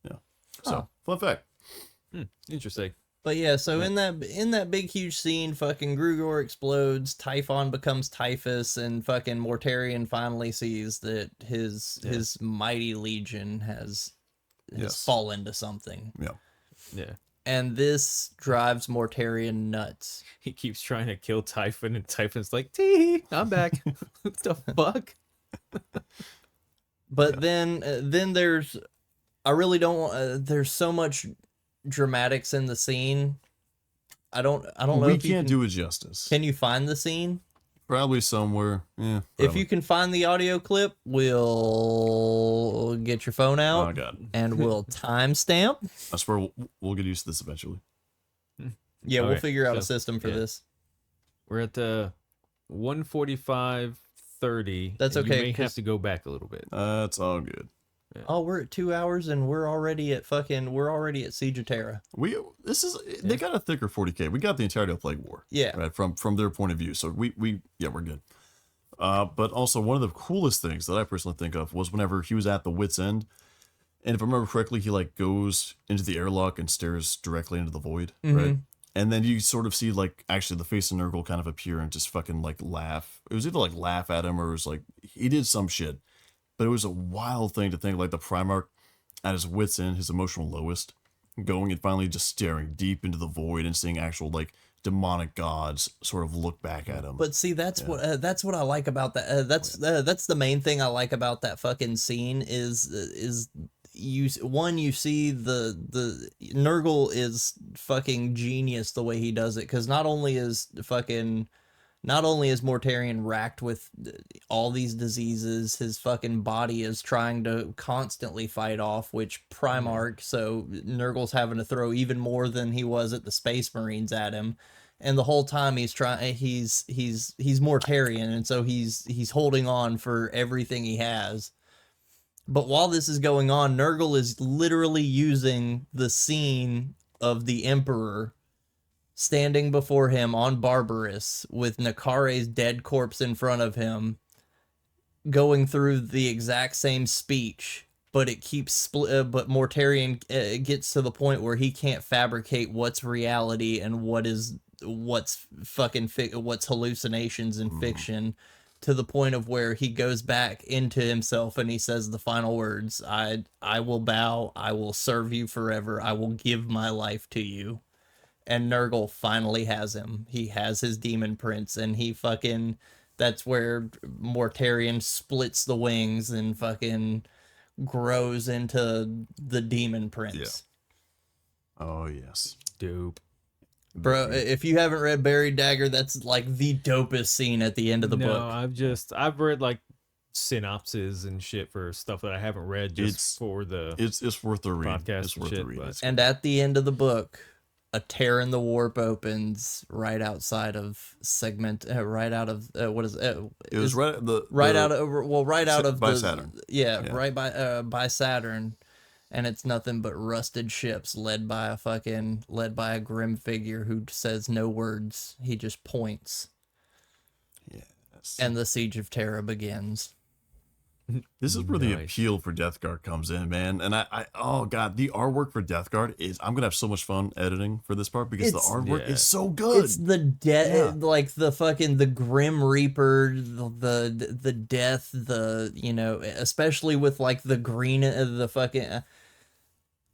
Yeah. So, fun fact. Interesting. But yeah, so in that big huge scene, fucking Grugor explodes, Typhon becomes typhus, and fucking Mortarion finally sees that his mighty legion has fallen to something. Yeah. Yeah. And this drives Mortarion nuts. He keeps trying to kill Typhon, and Typhon's like, "Tee, I'm back." What the fuck? But then there's, I really don't want. There's so much dramatics in the scene. I don't know. We if you can't can, do it justice. Can you find the scene? Probably somewhere. Yeah. If probably. you can find the audio clip, we'll get your phone out Oh god. and we'll timestamp. I swear we'll get used to this eventually. Yeah, we'll Okay, figure out a so, system for yeah. this. We're at 1:45:30. That's and okay, You may 'cause- have to go back a little bit. That's all good. Oh, we're at 2 hours and we're already at Siege of Terra. They got a thicker 40K. We got the entirety of Plague War. Yeah. Right, from their point of view. So we're good. But also one of the coolest things that I personally think of was whenever he was at the wit's end. And if I remember correctly, he like goes into the airlock and stares directly into the void, right? And then you sort of see like actually the face of Nurgle kind of appear and just fucking like laugh. It was either like laugh at him or it was like he did some shit. But it was a wild thing to think like the Primarch at his wits end, his emotional lowest, going and finally just staring deep into the void and seeing actual like demonic gods sort of look back at him. But see, that's what I like about that. That's the main thing I like about that fucking scene is you see the Nurgle is fucking genius the way he does it, because not only is Mortarion racked with all these diseases, his fucking body is trying to constantly fight off, which Primarch, so Nurgle's having to throw even more than he was at the Space Marines at him. And the whole time he's Mortarion, and so he's holding on for everything he has. But while this is going on, Nurgle is literally using the scene of the Emperor standing before him on Barbarous with Nakare's dead corpse in front of him, going through the exact same speech, but it keeps but Mortarion gets to the point where he can't fabricate what's reality and what's hallucinations and fiction, to the point of where he goes back into himself and he says the final words, I will bow, I will serve you forever, I will give my life to you. And Nurgle finally has him. He has his demon prince, and that's where Mortarion splits the wings and fucking grows into the demon prince. Yeah. Oh, yes. Dope. Bro, if you haven't read Buried Dagger, that's like the dopest scene at the end of the book. I've read like synopses and shit for stuff that I haven't read for the it's worth the read. Podcast it's worth the read. And at the end of the book, a tear in the warp opens right outside of segment, right out of what is it? It was right out of by Saturn. Yeah, right by Saturn, and it's nothing but rusted ships led by a grim figure who says no words. He just points. Yes. And the Siege of Terra begins. This is where the appeal for Death Guard comes in, man. And I oh god, the artwork for Death Guard I'm gonna have so much fun editing for this part because the artwork is so good. It's the like the Grim Reaper, the death, especially with like the green, the fucking.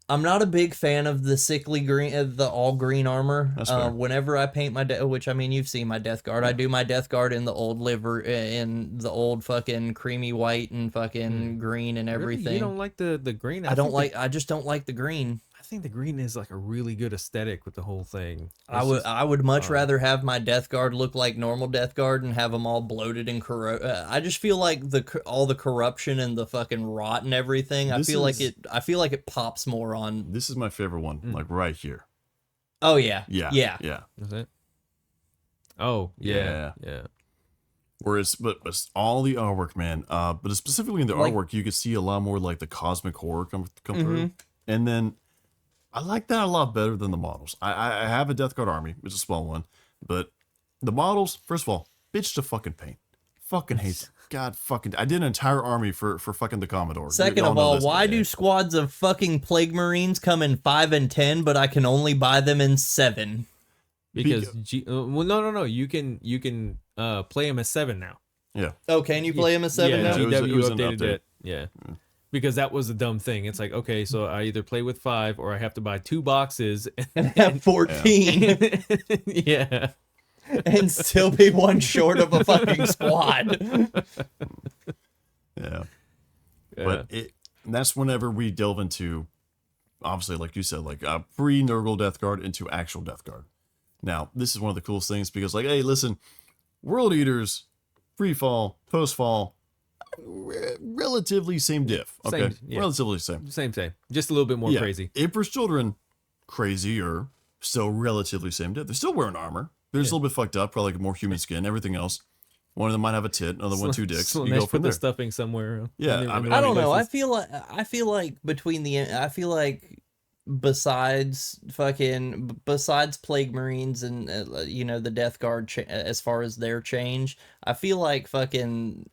I'm not a big fan of the sickly green, the all green armor. That's fair. Whenever I paint my, which I mean, you've seen my Death Guard. I do my Death Guard in the old liver, in the old fucking creamy white and fucking green and everything. Really? You don't like the green? I just don't like the green. I think the green is like a really good aesthetic with the whole thing. I would much rather have my Death Guard look like normal Death Guard and have them all bloated and I just feel like all the corruption and the fucking rot and everything. I feel like it pops more on. This is my favorite one, like right here. Oh yeah. Is it? Oh yeah. Whereas, but all the artwork, man. But specifically in the artwork, you could see a lot more like the cosmic horror come through, and then. I like that a lot better than the models. I have a Death Guard army. It's a small one. But the models, first of all, bitch to fucking paint. Fucking hate it. God fucking... I did an entire army for fucking the Commodore. Second of all, why do squads of fucking Plague Marines come in 5 and 10, but I can only buy them in 7? Because... no. You can play them as 7 now. Yeah. Oh, can you play them as 7 now? Yeah, GW updated it. Yeah. Because that was a dumb thing. It's like, okay, so I either play with 5 or I have to buy 2 boxes and have 14. Yeah. And still be one short of a fucking squad. Yeah. But that's whenever we delve into, obviously, like you said, like a pre-Nurgle Death Guard into actual Death Guard. Now, this is one of the coolest things because, like, hey, listen, World Eaters, pre-fall, post-fall, relatively same diff. Okay, relatively same. Same. Just a little bit more crazy. Emperor's Children, crazier, still relatively same diff. They're still wearing armor. They're just a little bit fucked up, probably like more human skin. Everything else, one of them might have a tit, another one 2 dicks. So you go from the there. stuffing somewhere. Yeah, I don't know. I feel like besides Plague Marines and the Death Guard as far as their change, I feel like fucking.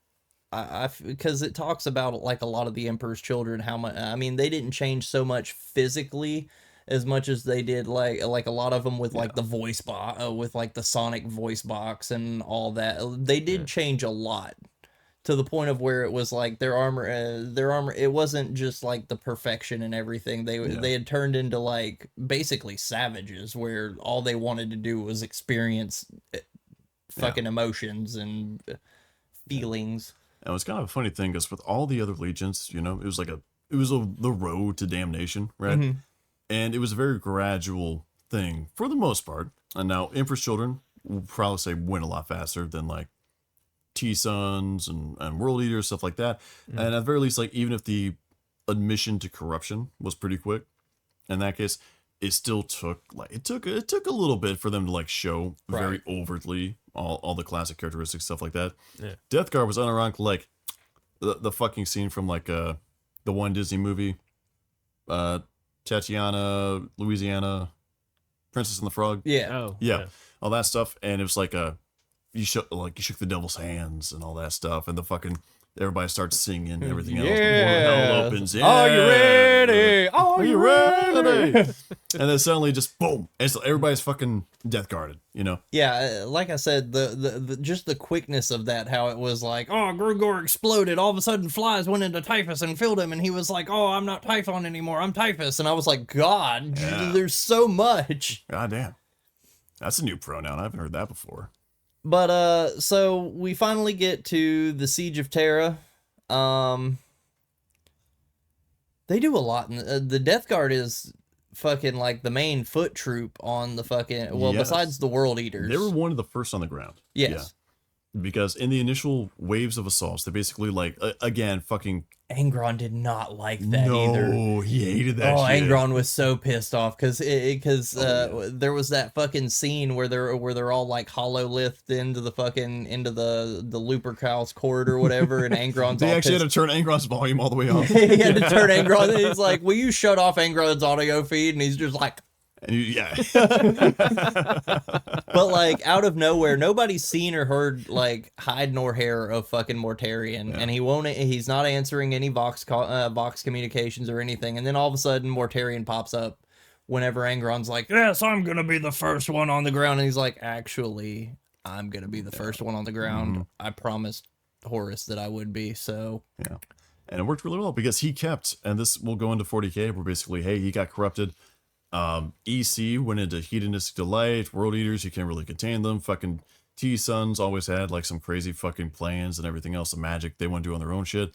Because it talks about like a lot of the Emperor's Children, how much, I mean, they didn't change so much physically as much as they did like a lot of them with like the voice box, with like the Sonic voice box and all that. They did change a lot to the point of where it was like their armor, it wasn't just like the perfection and everything. They had turned into like basically savages, where all they wanted to do was experience fucking emotions and feelings. And it was kind of a funny thing because with all the other legions, you know, it was the road to damnation, right? Mm-hmm. And it was a very gradual thing for the most part. And now Emperor's Children will probably say went a lot faster than like T-Sons and World Eaters, stuff like that. And at the very least, like even if the admission to corruption was pretty quick, in that case, it still took it took a little bit for them to like show very overtly all the classic characteristics, stuff like that. Yeah. Death Guard was unironically like the fucking scene from like the one Disney movie, Tatiana, Louisiana, Princess and the Frog. Yeah. Oh, Yeah, all that stuff, and it was like you shook the devil's hands and all that stuff, and the fucking everybody starts singing and everything else. The hell opens. Yeah. Are you ready? Are you ready? And then suddenly, just boom! And so everybody's fucking death guarded. You know? Yeah, like I said, the just the quickness of that, how it was like, oh, Grugor exploded. All of a sudden, flies went into Typhus and filled him, and he was like, oh, I'm not Typhon anymore. I'm Typhus. And I was like, God, there's so much. God damn, that's a new pronoun. I haven't heard that before. But so we finally get to the Siege of Terra. They do a lot. The Death Guard is fucking like the main foot troop on the fucking, well, Yes. besides the World Eaters. They were one of the first on the ground. Yes. Yeah. Because in the initial waves of assaults, they basically like again fucking Angron did not like that either. No, he hated that Oh, shit. Angron was so pissed off because there was that fucking scene where they're all like hollow-lithed into the Lupercal's court or whatever, and Angron's They all actually pissed. had to turn Angron's volume all the way off. He had to turn Angron. And he's like, "Will you shut off Angron's audio feed?" And he's just like, And yeah. but like out of nowhere, nobody's seen or heard like hide nor hair of fucking Mortarion, and he's not answering any Vox communications or anything. And then all of a sudden, Mortarion pops up whenever Angron's like, "Yes, I'm gonna be the first one on the ground," and he's like, "Actually, I'm gonna be the first one on the ground. I promised Horus that I would be." So Yeah. And it worked really well because he kept, and this will go into 40K, where basically, hey, he got corrupted. EC went into hedonistic delight. World Eaters, you can't really contain them. Fucking T-Sons always had like some crazy fucking plans and everything else, the magic they want to do on their own shit.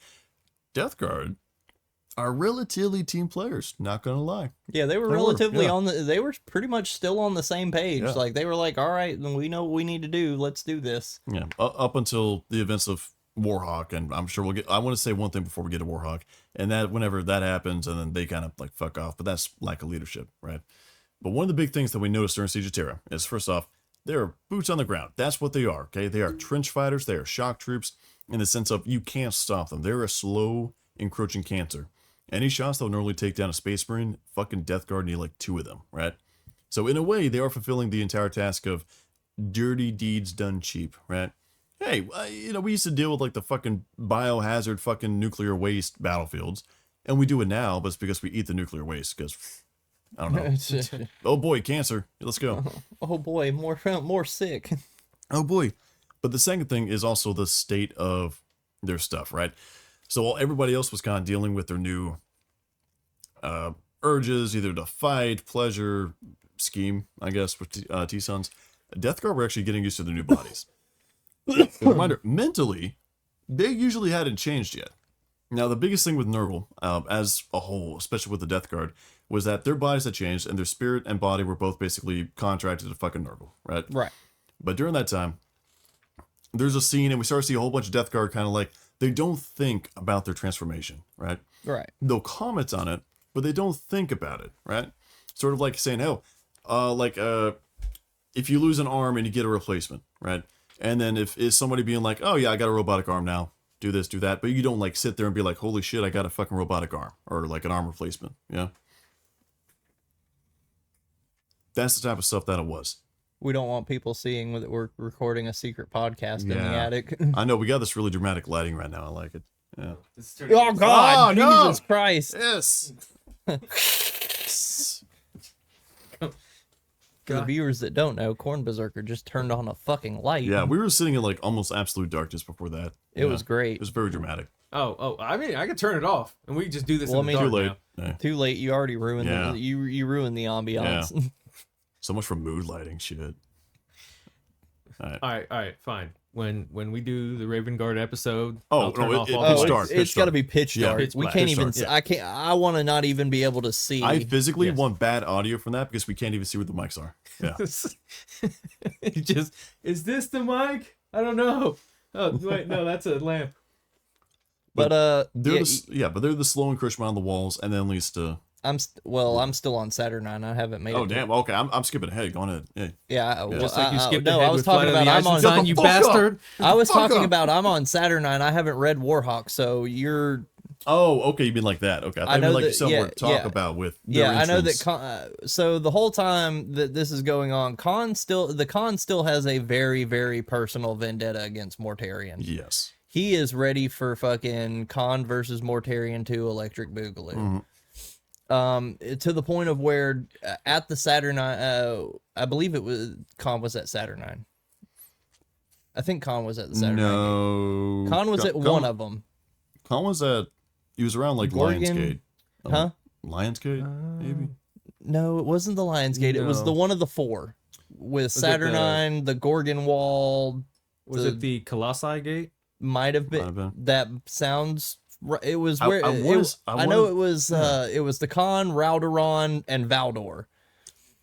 Death Guard are relatively team players, not gonna lie. yeah, they were They were, relatively yeah. they were pretty much still on the same page. Yeah. Like they were like, "All right, then we know what we need to do. Let's do this." Yeah, up until the events of Warhawk, and I'm sure we'll get. I want to say one thing before we get to Warhawk, and that whenever that happens, and then they kind of like fuck off. But that's lack of leadership, right? But one of the big things that we noticed during Siege of Terra is, first off, they're boots on the ground. That's what they are. Okay, they are trench fighters. They are shock troops in the sense of you can't stop them. They're a slow encroaching cancer. Any shots that would normally take down a Space Marine, fucking Death Guard need like 2 of them, right? So in a way, they are fulfilling the entire task of dirty deeds done cheap, right? Hey, we used to deal with like the fucking biohazard fucking nuclear waste battlefields, and we do it now, but it's because we eat the nuclear waste, because, I don't know. Oh boy, cancer. Let's go. Oh boy, more sick. Oh boy. But the second thing is also the state of their stuff, right? So while everybody else was kind of dealing with their new urges, either to fight, pleasure, scheme, I guess, with T-Sons, Death Guard were actually getting used to their new bodies. Reminder, mentally, they usually hadn't changed yet. Now, the biggest thing with Nurgle, as a whole, especially with the Death Guard, was that their bodies had changed and their spirit and body were both basically contracted to fucking Nurgle, right? Right. But during that time, there's a scene and we start to see a whole bunch of Death Guard kind of like, they don't think about their transformation, right? Right. They'll comment on it, but they don't think about it, right? Sort of like saying, if you lose an arm and you get a replacement, right? And then if is somebody being like, oh yeah, I got a robotic arm now, do this, do that, but you don't like sit there and be like, holy shit, I got a fucking robotic arm, or like an arm replacement, yeah? That's the type of stuff that it was. We don't want people seeing that we're recording a secret podcast in the Yeah. attic. I know, we got this really dramatic lighting right now, I like it. Yeah. Oh God! Oh, no! Jesus Christ! Yes! For the viewers that don't know, Corn Berserker just turned on a fucking light. Yeah, we were sitting in like almost absolute darkness before that. It was great. It was very dramatic. I mean, I could turn it off, and we could just do this in the Too dark late. now. Yeah. Too late. You already ruined you ruined the ambiance. Yeah. So much for mood lighting shit. All right, fine. When we do the Raven Guard episode, Oh, I'll turn no, off it- all it's the lights. dark. It's got to be pitch Yeah, dark. pitch We black. can't Pitch even. dark, I can't. I want to not even be able to see. I physically Yes. want bad audio from that because we can't even see where the mics are. Yeah. It just, is this the mic? I don't know. Oh wait, no, that's a lamp. but They're they're the slow encroachment on the walls, and then leads to. I'm still on Saturnine. I haven't made it. Oh damn! Okay, I'm skipping ahead. Go ahead. Yeah. Yeah. Just like you skipped no, ahead I was with talking Flight of about the I'm on. Rising Sun, you Fuck up. bastard. I was Fuck talking up. about I'm on Saturnine. I haven't read Warhawk, so you're. Oh, okay. You mean like that? Okay, I thought you know meant like that- you still more to talk yeah. about with. Their Yeah, I know entrance. that. So the whole time that this is going on, Khan still has a very, very personal vendetta against Mortarion. Yes. He is ready for fucking Khan versus Mortarion 2 Electric Boogaloo. Mm-hmm. To the point of where at the Saturnine, I believe it was Khan was at Saturnine. I think Khan was at the Saturnine. No. Khan was at one of them. Khan was at. He was around like Gorgon? Lionsgate. Huh? Lionsgate, maybe. No, it wasn't the Lionsgate. It was No. the one of the four with it the- Saturnine, the Gorgon Wall. Was it the Colossi Gate? Might have been. Might have been. That sounds. It was I- where I it wanna- was- I I know wanna- it was. It was the Khan, Rauderon, and Valdor.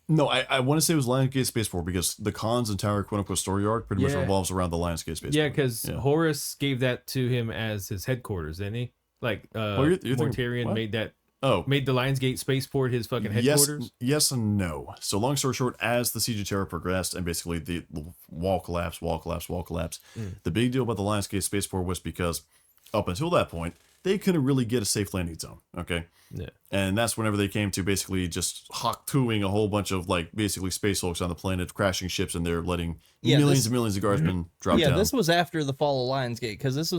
No, I want to say it was Lionsgate Spaceport because the Khan's entire quote unquote story arc pretty much Yeah. revolves around the Lionsgate Spaceport. Yeah, because Horus gave that to him as his headquarters, didn't he? Like, you're thinking- Mortarion what? made the Lionsgate Spaceport his fucking headquarters. Yes and no. So long story short, as the Siege of Terra progressed and basically the wall collapsed, the big deal about the Lionsgate Spaceport was because up until that point, they couldn't really get a safe landing zone. Okay. Yeah. And that's whenever they came to basically just hawk-tooing a whole bunch of like basically space hulks on the planet, crashing ships, and they're letting millions and millions of guardsmen drop Yeah, down. this was after the fall of Lionsgate because this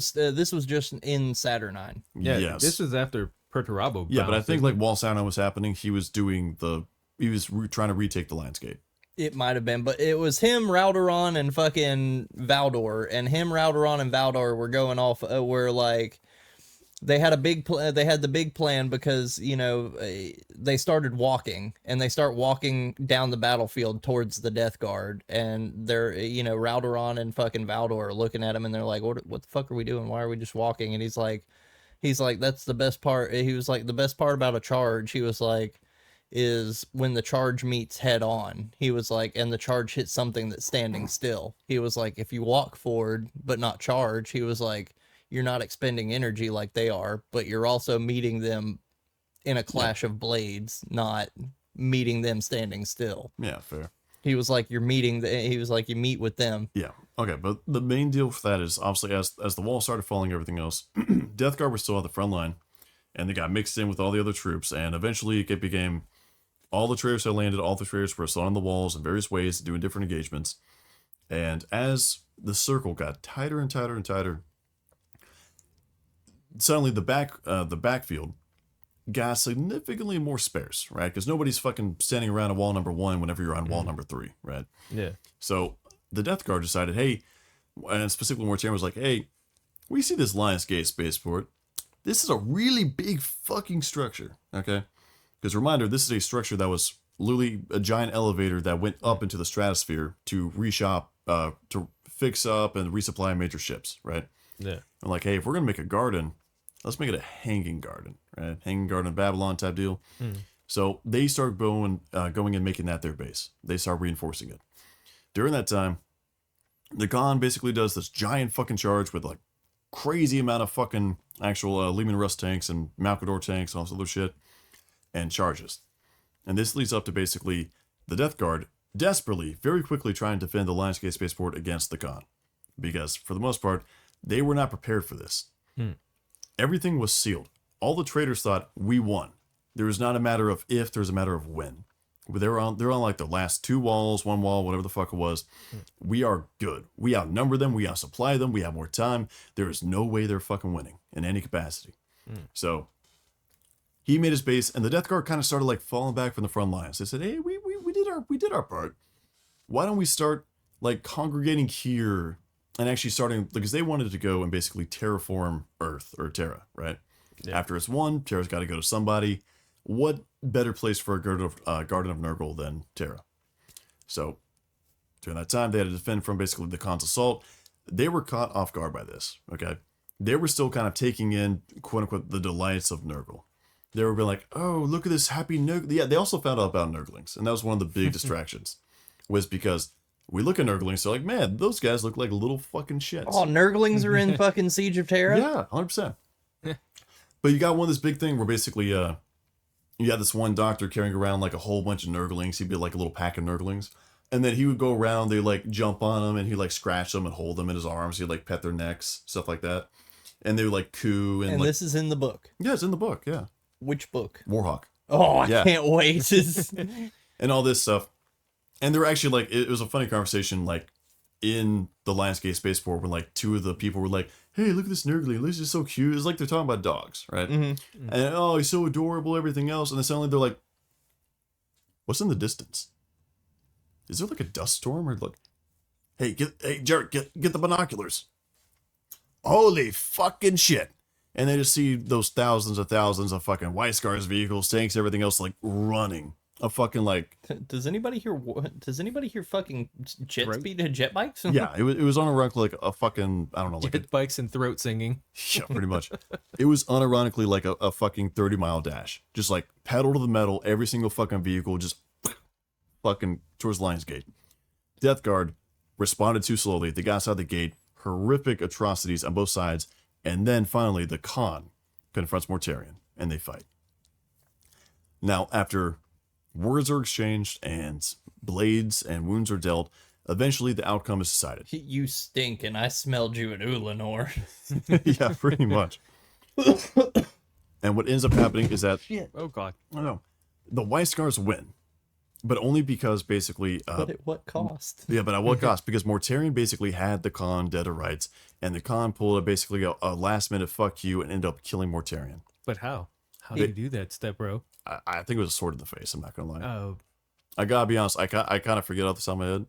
was just in Saturnine. Yeah, yes. this was after Perturabo. Yeah, but I bounced, think isn't like while Sauron was happening, he was trying to retake the Lionsgate. It might have been, but it was him, Rauderon, and fucking Valdor, and him, Rauderon, and Valdor were going off. Were like, they had a big they had the big plan because they started walking, and they start walking down the battlefield towards the Death Guard, and they're Rauderon and fucking Valdor are looking at him, and they're like, what the fuck are we doing? Why are we just walking? And he's like, that's the best part. He was like, the best part about a charge, he was like, is when the charge meets head on. He was like, and the charge hits something that's standing still. He was like, if you walk forward but not charge, he was like, you're not expending energy like they are, but you're also meeting them in a clash of blades, not meeting them standing still. Yeah, fair. He was like, you meet with them. Yeah. Okay, but the main deal for that is obviously as the wall started falling, everything else, Death Guard was still at the front line, and they got mixed in with all the other troops, and eventually it became all the traders that landed, all the traders were still on the walls in various ways, doing different engagements, and as the circle got tighter and tighter and tighter, suddenly the backfield got significantly more sparse, right? Because nobody's fucking standing around a wall number 1 whenever you're on wall number 3, right? Yeah. So the Death Guard decided, hey, and specifically Mortarion was like, hey, we see this Lionsgate Spaceport. This is a really big fucking structure, okay? Because reminder, this is a structure that was literally a giant elevator that went up into the stratosphere to reshop, to fix up and resupply major ships, right? Yeah. I'm like, hey, if we're gonna make a garden, let's make it a hanging garden, right? Hanging garden of Babylon type deal. So they start going and making that their base. They start reinforcing it. During that time, the Khan basically does this giant fucking charge with like crazy amount of fucking actual Lehman Russ tanks and Malcador tanks and all this other shit, and charges. And this leads up to basically the Death Guard desperately, very quickly trying to defend the Lionsgate Spaceport against the Khan. Because for the most part, they were not prepared for this. Everything was sealed. All the traders thought, we won. There was not a matter of if, there was a matter of when. But they're on like the last 2 walls, 1 wall, whatever the fuck it was. We are good. We outnumber them. We outsupply them. We have more time. There is no way they're fucking winning in any capacity. So he made his base, and the Death Guard kind of started like falling back from the front lines. They said, hey, we did we did our part. Why don't we start like congregating here and actually starting, because they wanted to go and basically terraform Earth or Terra, right? Yeah. After it's won, Terra's got to go to somebody. What better place for a Garden of Nurgle than Terra? So during that time, they had to defend from basically the Khan's assault. They were caught off guard by this, okay? They were still kind of taking in, quote unquote, the delights of Nurgle. They were being like, oh, look at this happy Nurgle. Yeah, they also found out about Nurglings, and that was one of the big distractions, was because we look at Nurglings, so like, man, those guys look like little fucking shits. Oh, Nurglings are in fucking Siege of Terra? Yeah, 100%. But you got one this big thing where basically you had this one doctor carrying around like a whole bunch of Nurglings. He'd be like a little pack of Nurglings. And then he would go around, they like jump on them and he'd like scratch them and hold them in his arms. He'd like pet their necks, stuff like that. And they would like coo. And like, this is in the book. Yeah, it's in the book, yeah. Which book? Warhawk. Oh, I Yeah. can't wait. And all this stuff. And they were actually like, it was a funny conversation like in the Lionsgate Spaceport when like two of the people were like, hey, look at this Nurgling. This is so cute. It's like they're talking about dogs, right? Mm-hmm. And oh, he's so adorable, everything else. And then suddenly they're like, what's in the distance? Is there like a dust storm or like, hey, Jared, get the binoculars. Holy fucking shit. And they just see those thousands of fucking White Scars vehicles, tanks, everything else like running. A fucking like, Does anybody hear fucking jet Throat? speed and jet bikes? yeah, it was unironically like a fucking, I don't know, like a, Jet bikes and throat singing. yeah, pretty much. It was unironically like a fucking 30-mile dash. Just like pedal to the metal, every single fucking vehicle just fucking towards Lionsgate. Death Guard responded too slowly. They got outside the gate. Horrific atrocities on both sides. And then finally, the Khan confronts Mortarion, and they fight. Now, after words are exchanged and blades and wounds are dealt, eventually the outcome is decided. You stink, and I smelled you at Ulanor. Yeah, pretty much. And what ends up happening is that, Oh god. I don't know, the White Scars win, but only because basically, But at what cost? yeah, but at what cost? Because Mortarion basically had the Khan dead to rights, and the Khan pulled basically a last minute fuck you and ended up killing Mortarion. But how? How do you do that, step bro? I think it was a sword in the face. I'm not gonna lie. Oh, I gotta be honest. I kind of forget off the top of my head.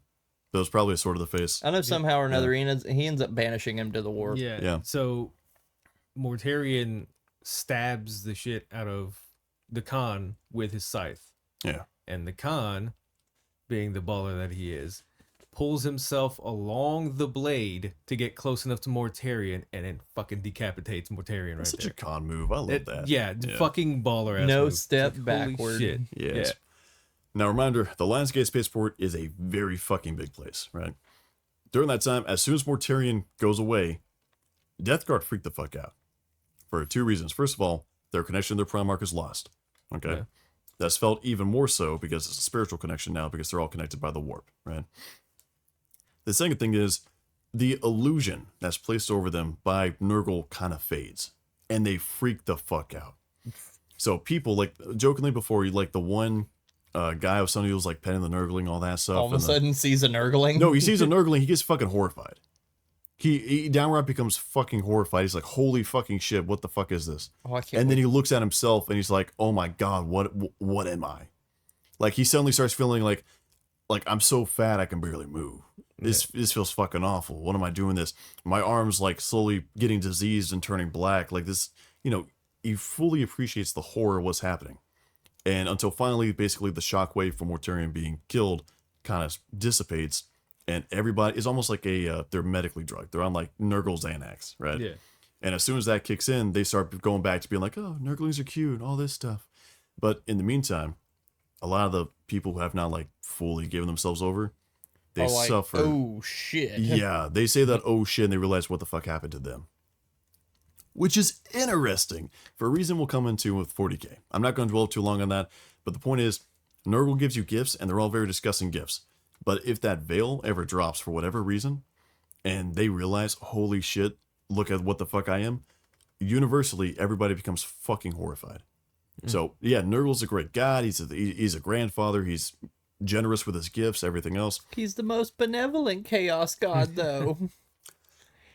But it was probably a sword to the face. I know somehow or another he ends up banishing him to the warp. yeah. Yeah. So Mortarion stabs the shit out of the Khan with his scythe. Yeah. And the Khan, being the baller that he is, pulls himself along the blade to get close enough to Mortarion and then fucking decapitates Mortarion right That's such there. a con move. I love that. Yeah, fucking baller ass No move. step It's like, holy backward. shit. Yes. Now, reminder, the Lionsgate Spaceport is a very fucking big place, right? During that time, as soon as Mortarion goes away, Death Guard freaked the fuck out. For two reasons. First of all, their connection to their Primarch is lost. Okay? Yeah. That's felt even more so because it's a spiritual connection now because they're all connected by the warp, right? The second thing is the illusion that's placed over them by Nurgle kind of fades. And they freak the fuck out. So people, like, jokingly before, like the one guy of somebody who was like petting the Nurgling, all that stuff. All of a sudden sees a Nurgling. No, he sees a Nurgling, he gets fucking horrified. He downright becomes fucking horrified. He's like, holy fucking shit, what the fuck is this? Oh, I can't And then he looks at himself and he's like, oh my god, what am I? Like he suddenly starts feeling like I'm so fat I can barely move. This feels fucking awful. What am I doing this? My arms like slowly getting diseased and turning black. Like this, he fully appreciates the horror of what's happening. And until finally, basically the shockwave from Mortarion being killed kind of dissipates. And everybody is almost like they're medically drugged. They're on like Nurgle Xanax, right? Yeah. And as soon as that kicks in, they start going back to being like, oh, Nurglings are cute and all this stuff. But in the meantime, a lot of the people who have not like fully given themselves over, they suffer. Oh shit. Yeah, they say that, oh shit, and they realize what the fuck happened to them. Which is interesting for a reason we'll come into with 40k. I'm not going to dwell too long on that, but the point is, Nurgle gives you gifts, and they're all very disgusting gifts. But if that veil ever drops for whatever reason, and they realize, holy shit, look at what the fuck I am, universally, everybody becomes fucking horrified. So, yeah, Nurgle's a great god, he's a grandfather, he's generous with his gifts, everything else. He's the most benevolent chaos god, though.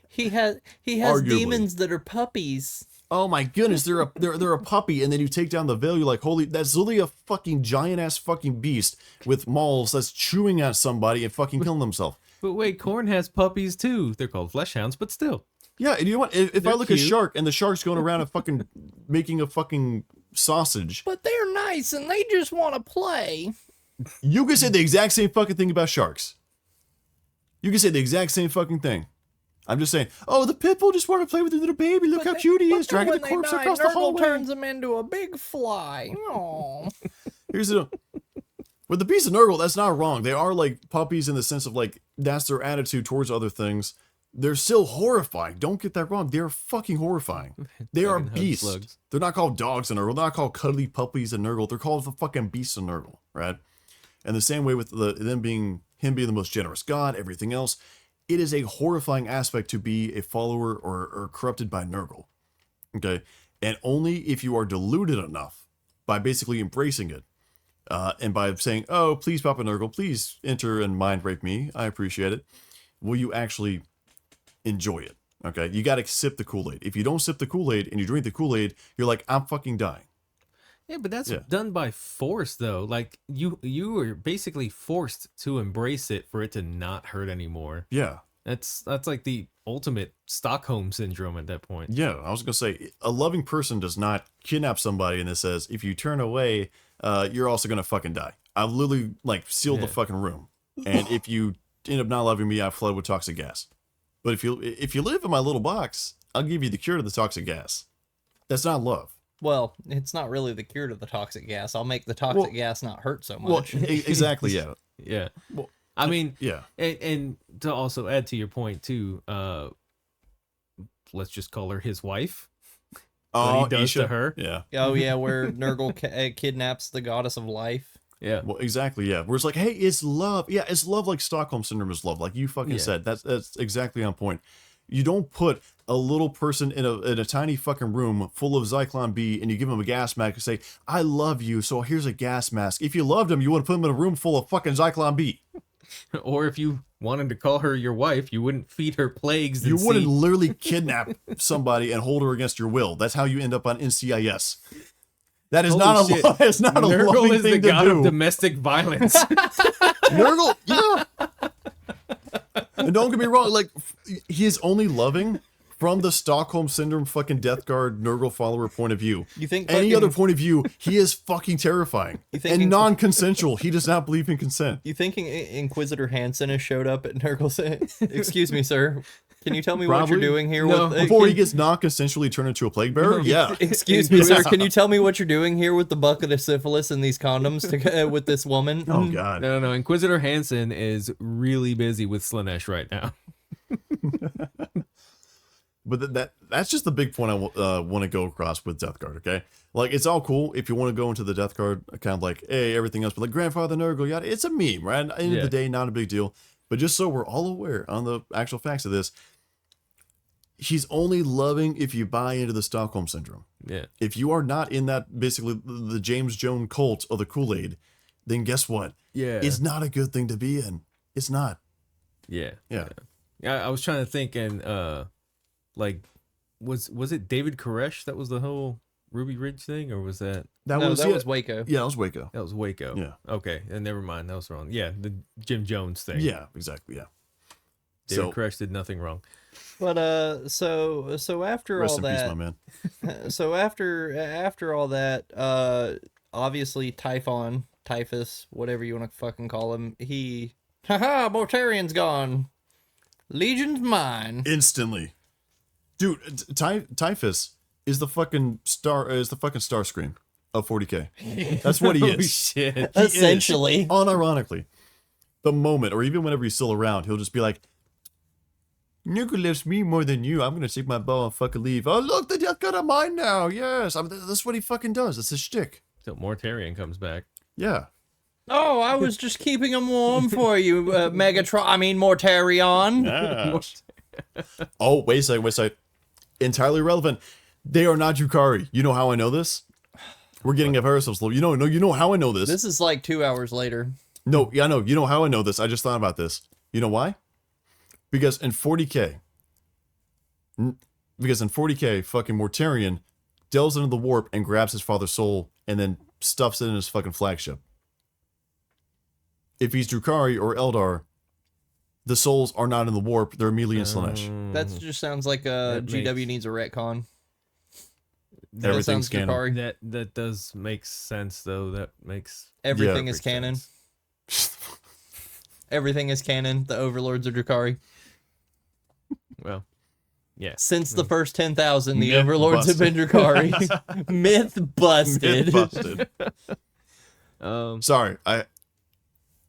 He has Arguably. demons that are puppies. oh my goodness, they're a puppy, and then you take down the veil, you're like, holy, that's literally a fucking giant ass fucking beast with maws that's chewing at somebody and fucking killing themselves. But wait, Korn has puppies too. They're called flesh hounds, but still. Yeah, and you know what? If I They're look at cute. shark and the shark's going around and fucking making a fucking sausage, But they're nice and they just want to play. you can say the exact same fucking thing about sharks. You can say the exact same fucking thing. I'm just saying, oh, the pit bull just want to play with the little baby. Look how cute he is, dragging the corpse across the hallway. turns him into a big fly. Aww. Here's the with the beast of Nurgle, that's not wrong. They are like puppies in the sense of like that's their attitude towards other things. They're still horrifying. Don't get that wrong. They're fucking horrifying. They are Fucking hug beasts. slugs. They're not called dogs in Nurgle. They're not called cuddly puppies in Nurgle. They're called the fucking beasts of Nurgle, right? And the same way with him being the most generous god, everything else. It is a horrifying aspect to be a follower or corrupted by Nurgle. Okay? And only if you are deluded enough by basically embracing it and by saying, oh, please, Papa Nurgle, please enter and mind rape me. I appreciate it. Will you actually enjoy it? Okay? You got to sip the Kool-Aid. If you don't sip the Kool-Aid and you drink the Kool-Aid, you're like, I'm fucking dying. Yeah, but that's Yeah. done by force, though. Like you were basically forced to embrace it for it to not hurt anymore. Yeah. That's like the ultimate Stockholm syndrome at that point. Yeah, I was going to say, a loving person does not kidnap somebody and it says, if you turn away, you're also going to fucking die. I've literally, like, sealed the fucking room. And if you end up not loving me, I flood with toxic gas. But if you live in my little box, I'll give you the cure to the toxic gas. That's not love. Well, it's not really the cure to the toxic gas. I'll make the toxic gas not hurt so Well, much. exactly, yeah. Yeah. Well, I mean, yeah. and to also add to your point too, let's just call her his wife. What he does Isha. to her. Yeah. Oh yeah, where Nurgle kidnaps the goddess of life. Yeah. Well, exactly, yeah. Where it's like, hey, it's love. Yeah, it's love like Stockholm Syndrome is love. Like you fucking Yeah. said. That's exactly on point. You don't put a little person in a tiny fucking room full of Zyklon B and you give him a gas mask and say, I love you, so here's a gas mask. If you loved him, you would put him in a room full of fucking Zyklon B. Or if you wanted to call her your wife, you wouldn't feed her plagues. You and wouldn't see- literally kidnap somebody and hold her against your will. That's how you end up on NCIS. That is Holy not shit. a it's not a Nurgle loving is the thing to god of do. domestic violence. Nurgle, yeah. And don't get me wrong, like he is only loving from the Stockholm Syndrome fucking Death Guard Nurgle follower point of view. You think Any fucking- other point of view, he is fucking terrifying. thinking- And non-consensual. He does not believe in consent. You thinking Inquisitor Hansen has showed up at Nurgle? Excuse me, sir. Can you tell me what Probably. you're doing here No. with? Before he gets non-consensually turned into a plague bearer? Yeah. Excuse me, sir. Can you tell me what you're doing here with the bucket of syphilis and these condoms with this woman? Oh god. No. Inquisitor Hansen is really busy with Slanesh right now. But that's just the big point I want to go across with Death Guard, okay? Like, it's all cool if you want to go into the Death Guard, kind of like, hey, everything else, but like Grandfather Nurgle, yada, it's a meme, right? At the end of the day, not a big deal. But just so we're all aware on the actual facts of this, he's only loving if you buy into the Stockholm Syndrome. Yeah. If you are not in that, basically, the James Jones cult of the Kool-Aid, then guess what? Yeah. It's not a good thing to be in. It's not. Yeah. Yeah. I was trying to think, and like, was it David Koresh that was the whole Ruby Ridge thing, or was that No, that was Waco. Yeah, that was Waco. that was Waco? Yeah. Okay, and never mind, that was wrong. Yeah, the Jim Jones thing. Yeah, exactly, yeah. David Koresh did nothing wrong. But so after Rest all in peace, that, my man. so after all that, obviously Typhus, whatever you want to fucking call him, haha, Mortarian's gone. Legion's mine. Instantly. Dude, Typhus is the fucking Starscream of 40K. That's what he Oh is. shit! He is. Essentially. Unironically. The moment, or even whenever he's still around, he'll just be like, Nurgle loves me more than you. I'm gonna take my ball and fucking leave. Oh look, the Death God of mine now. Yes. That's what he fucking does. It's his shtick. Till Mortarian comes back. Yeah. Oh, I was just keeping him warm for you, Mortarion. Oh, wait a second. Entirely irrelevant. They are not Yukari. You know how I know this? We're getting ahead of ourselves. You know how I know this. This is like 2 hours later. No, yeah, no. You know how I know this? I just thought about this. You know why? Because in 40K, Because in 40k, fucking Mortarion delves into the warp and grabs his father's soul and then stuffs it in his fucking flagship. If he's Drukhari or Eldar, the souls are not in the warp, they're immediately in Slaanesh. That just sounds like GW needs a retcon. Everything's sounds canon. Drukhari. That does make sense though. That makes Everything is perfect canon. sense. Everything is canon. The overlords are Drukhari. Well, yeah. Since the first 10,000, the Myth overlords have been Drukhari. Myth busted. Myth busted. Sorry, I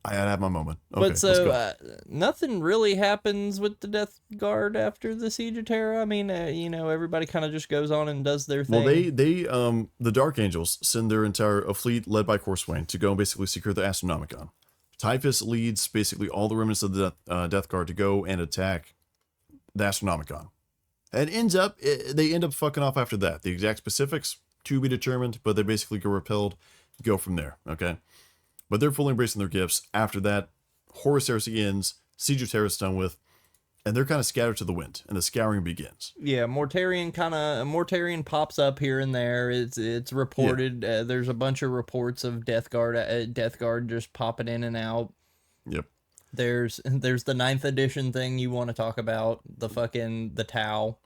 had to have my moment. Okay, But so nothing really happens with the Death Guard after the Siege of Terra. I mean, everybody kind of just goes on and does their thing. Well, the Dark Angels send their entire fleet led by Corswain to go and basically secure the Astronomicon. Typhus leads basically all the remnants of the Death Guard to go and attack the Astronomicon. And they end up fucking off after that. The exact specifics to be determined, but they basically get repelled, go from there. Okay. But they're fully embracing their gifts. After that, Horus Heresy ends, Siege of Terra is done with, and they're kind of scattered to the wind, and the scouring begins. Yeah, Mortarion pops up here and there. It's reported. There's a bunch of reports of Death Guard just popping in and out. Yep. There's the 9th edition thing you want to talk about, the Tau.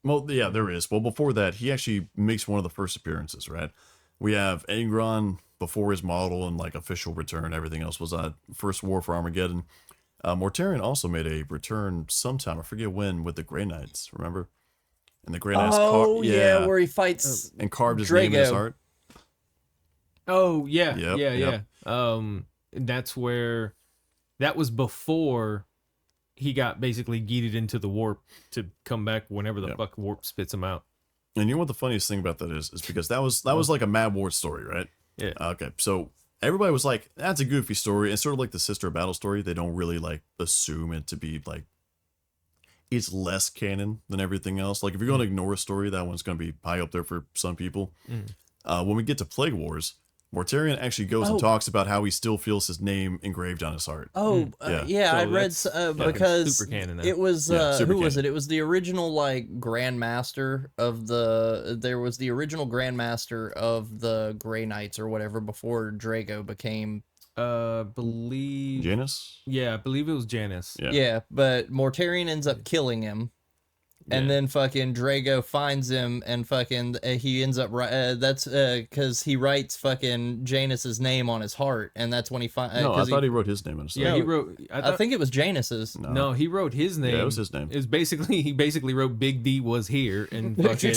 Well, yeah, there is. Well, before that, he actually makes one of the first appearances, right? We have Angron before his model and like official return. Everything else was First War for Armageddon. Mortarion also made a return sometime, I forget when, with the Grey Knights, remember? And the Grey Knights where he fights and carved his name in his heart. Oh yeah, Yep. That was before he got basically yeeted into the warp to come back whenever the fuck warp spits him out. And you know what the funniest thing about that is because that was like a Mad War story, right? Yeah. Okay, so everybody was like, that's a goofy story. It's sort of like the Sister of Battle story. They don't really like assume it to be like, it's less canon than everything else. Like if you're going to ignore a story, that one's going to be high up there for some people. When we get to Plague Wars, Mortarion actually goes and talks about how he still feels his name engraved on his heart. I read because super canon now. it was super who was canon. it? It was the original like Grandmaster of the original Grandmaster of the Grey Knights or whatever before Drago became. Believe Janus? Yeah, I believe it was Janus. Yeah. But Mortarion ends up killing him. And then fucking Drago finds him and fucking he ends up that's because he writes fucking Janus's name on his heart, and that's when he finds. No, I thought he wrote his name on his heart. Yeah, he wrote. I think it was Janus's. No, he wrote his name. Yeah, it was his name. It was he basically wrote Big D was here and fucking.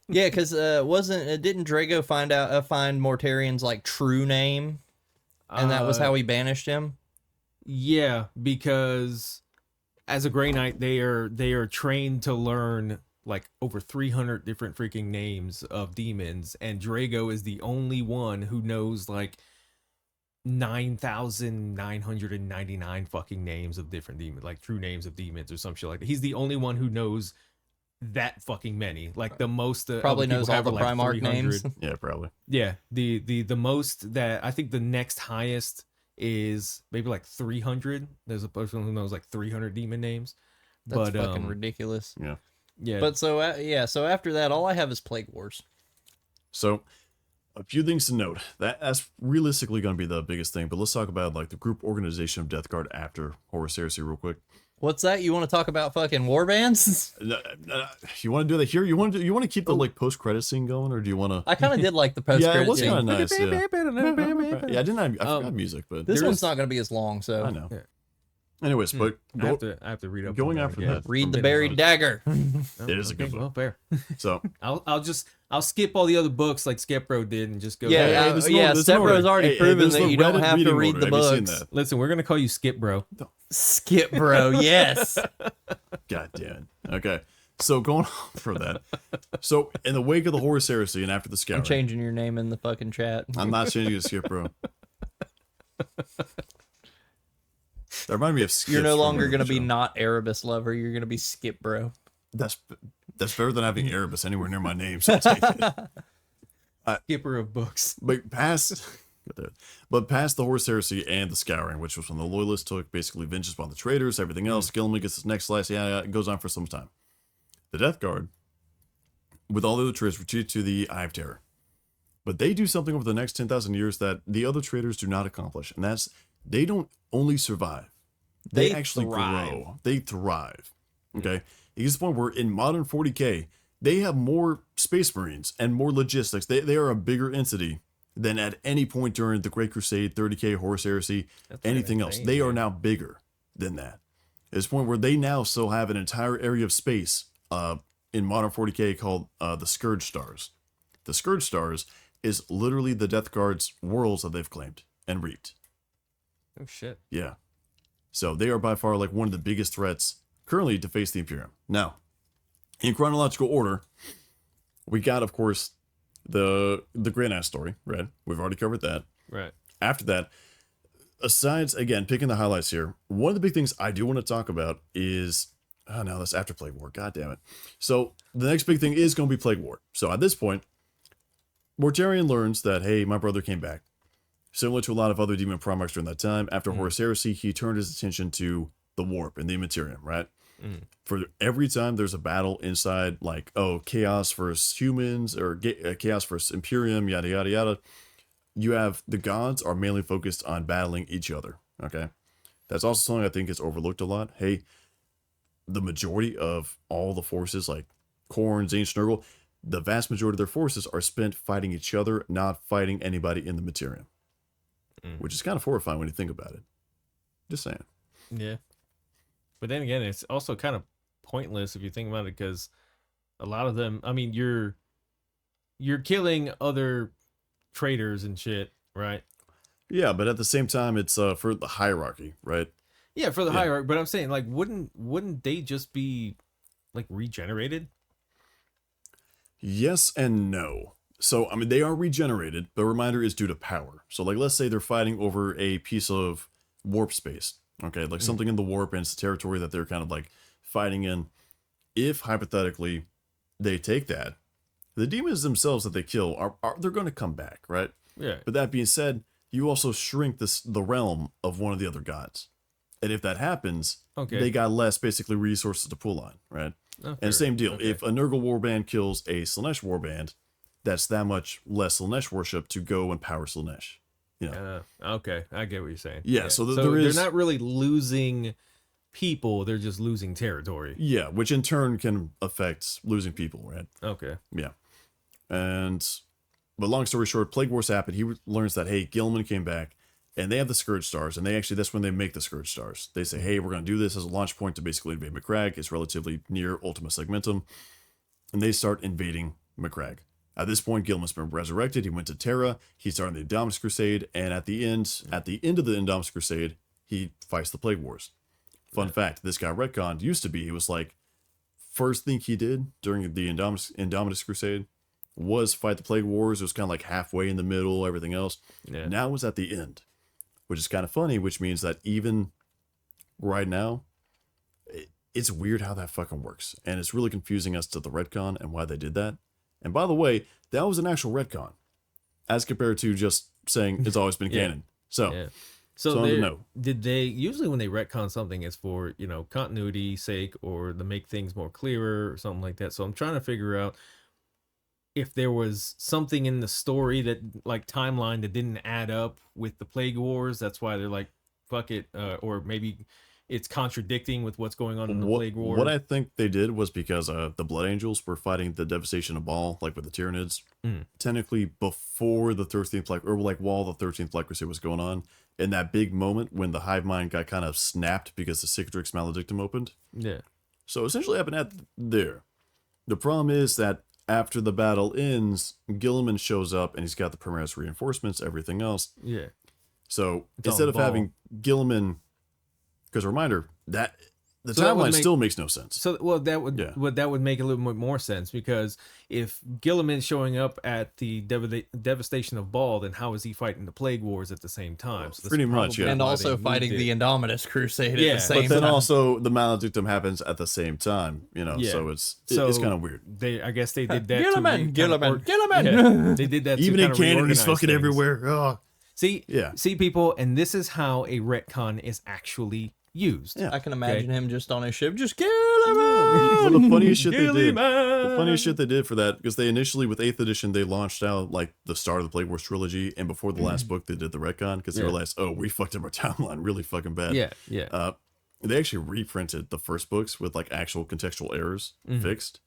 Yeah, because didn't Drago find Mortarion's like true name, and that was how he banished him. Yeah, because as a Grey Knight, they are trained to learn like over 300 different freaking names of demons, and Drago is the only one who knows like 9,999 fucking names of different demons, like true names of demons or some shit like that. He's the only one who knows that fucking many, like the most. Probably knows all the like Primarch names. Yeah, probably. Yeah, the most that I think the next highest is maybe like 300. There's a person who knows like 300 demon names. That's fucking ridiculous. Yeah. Yeah. But so after that, all I have is Plague Wars. So a few things to note. That's realistically going to be the biggest thing, but let's talk about like the group organization of Death Guard after Horus Heresy real quick. What's that? You want to talk about fucking warbands? You want to do that here? You want to keep the like post credit scene going, or do you want to? I kind of did like the post credit Yeah, it was scene. kind of nice. Yeah, I forgot music, but This one's not going to be as long, so I know. Yeah. Anyways, but I have to read up. going on after again. that. read the Buried Dagger. It is a good book. Well, fair. So I'll skip all the other books like Skepro did and just go. Yeah, there's no order, there's no Stepbro's order. already Hey, proven there's that no you don't Reddit have to reading read order. the Have you seen books. that? Listen, we're gonna call you Skip Bro. Skip, bro. Yes. God damn it. Okay. So going on for that. So in the wake of the Horus Heresy and after the scouring, I'm changing your name in the fucking chat. I'm not changing it to Skip Bro. That reminded me of Skips. You're no from longer the going to be show. not Erebus lover. You're going to be Skip, bro. That's better than having Erebus anywhere near my name. So I'll take it. Skipper of books. But past the Horus Heresy and the scouring, which was when the Loyalists took basically vengeance upon the traitors, everything else, Gilliman gets his next slice. Yeah, it goes on for some time. the Death Guard, with all the other traders, retreat to the Eye of Terror. But they do something over the next 10,000 years that the other traders do not accomplish, and that's they don't only survive. They actually thrive. grow. They thrive. Okay? It gets to the point where in modern 40K, they have more Space Marines and more logistics. They are a bigger entity than at any point during the Great Crusade, 30K, Horus Heresy, anything else. They are now bigger than that. At this point where they now still have an entire area of space in modern 40K called the Scourge Stars. The Scourge Stars is literally the Death Guard's worlds that they've claimed and reaped. Oh shit. Yeah. So they are by far like one of the biggest threats currently to face the Imperium. Now, in chronological order, we got, of course, the Grand Ass story, right? We've already covered that. Right. After that, aside, again, picking the highlights here, one of the big things I do want to talk about is, oh no, that's after Plague War. God damn it. So the next big thing is going to be Plague War. So at this point, Mortarion learns that, hey, my brother came back. Similar to a lot of other demon primarchs during that time, after Horus Heresy, he turned his attention to the Warp and the Immaterium, right? For every time there's a battle inside, like, oh, Chaos versus humans, or Chaos versus Imperium, yada, yada, yada, you have the gods are mainly focused on battling each other, okay? That's also something I think is overlooked a lot. Hey, the majority of all the forces, like Khorne, Zane, Nurgle, the vast majority of their forces are spent fighting each other, not fighting anybody in the Materium. Which is kind of horrifying when you think about it. Just saying. Yeah. But then again, it's also kind of pointless if you think about it, because a lot of them, I mean, you're killing other traders and shit, right? Yeah, but at the same time, it's for the hierarchy, right? Yeah, for the hierarchy. But I'm saying, like, wouldn't they just be like regenerated? Yes and no. So, I mean, they are regenerated. The reminder is due to power. So, like, let's say they're fighting over a piece of warp space. Okay, like something in the warp, and it's a territory that they're kind of like fighting in. If hypothetically they take that, the demons themselves that they kill are they're going to come back, right? Yeah. But that being said, you also shrink the realm of one of the other gods, and if that happens, they got less basically resources to pull on, right? Oh, and same deal. If a Nurgle warband kills a Slaanesh warband, that's that much less Slaanesh worship to go and power Slaanesh. You know? Okay, I get what you're saying. Yeah, so they're not really losing people; they're just losing territory. Yeah, which in turn can affect losing people, right? Okay. Yeah, but long story short, Plague Wars happened. He learns that, hey, Gilman came back, and they have the Scourge Stars, and that's when they make the Scourge Stars. They say, hey, we're going to do this as a launch point to basically invade Macragge. It's relatively near Ultima Segmentum, and they start invading Macragge. At this point, Gilman's been resurrected. He went to Terra. He started the Indominus Crusade, and at the end of the Indominus Crusade, he fights the Plague Wars. Fun fact: this guy retconned used to be. He was like, first thing he did during the Indominus Crusade was fight the Plague Wars. It was kind of like halfway in the middle, everything else. Yeah. Now it was at the end, which is kind of funny. Which means that even right now, it's weird how that fucking works, and it's really confusing as to the retcon and why they did that. And by the way, that was an actual retcon, as compared to just saying it's always been canon. So, did they usually when they retcon something, it's for continuity sake or to make things more clearer or something like that. So I'm trying to figure out if there was something in the story that like timeline that didn't add up with the Plague Wars. That's why they're like, fuck it, or maybe it's contradicting with what's going on in the Plague War. What I think they did was because the Blood Angels were fighting the devastation of Baal, like with the Tyranids, technically before the 13th Black, or like while the 13th Black Crusade was going on, in that big moment when the hive mind got kind of snapped because the Cicatrix Maledictum opened. Yeah. So essentially happened at there. The problem is that after the battle ends, Gilliman shows up and he's got the Primaris reinforcements, everything else. Yeah. So instead of having Gilliman, because reminder that the timeline still makes no sense. So that would make a little bit more sense, because if Gilliman's showing up at the devastation of Baal, then how is he fighting the Plague Wars at the same time? So pretty much, yeah. And also fighting the Indominus Crusade at the same time. But then also the Maledictum happens at the same time, so it's kind of weird. I guess they did that. Gilliman. Yeah, they did that. Even in canon, he's fucking everywhere. Oh. See, people, and this is how a retcon is actually used. Yeah. I can imagine him just on his ship, just kill him. Well, the funniest shit they Kill did. him, man. The funniest shit they did for that, because they initially with 8th edition they launched out like the start of the Plague Wars trilogy, and before the last book they did the retcon because they Yeah. realized, oh, we fucked up our timeline really fucking bad. Yeah. They actually reprinted the first books with like actual contextual errors fixed,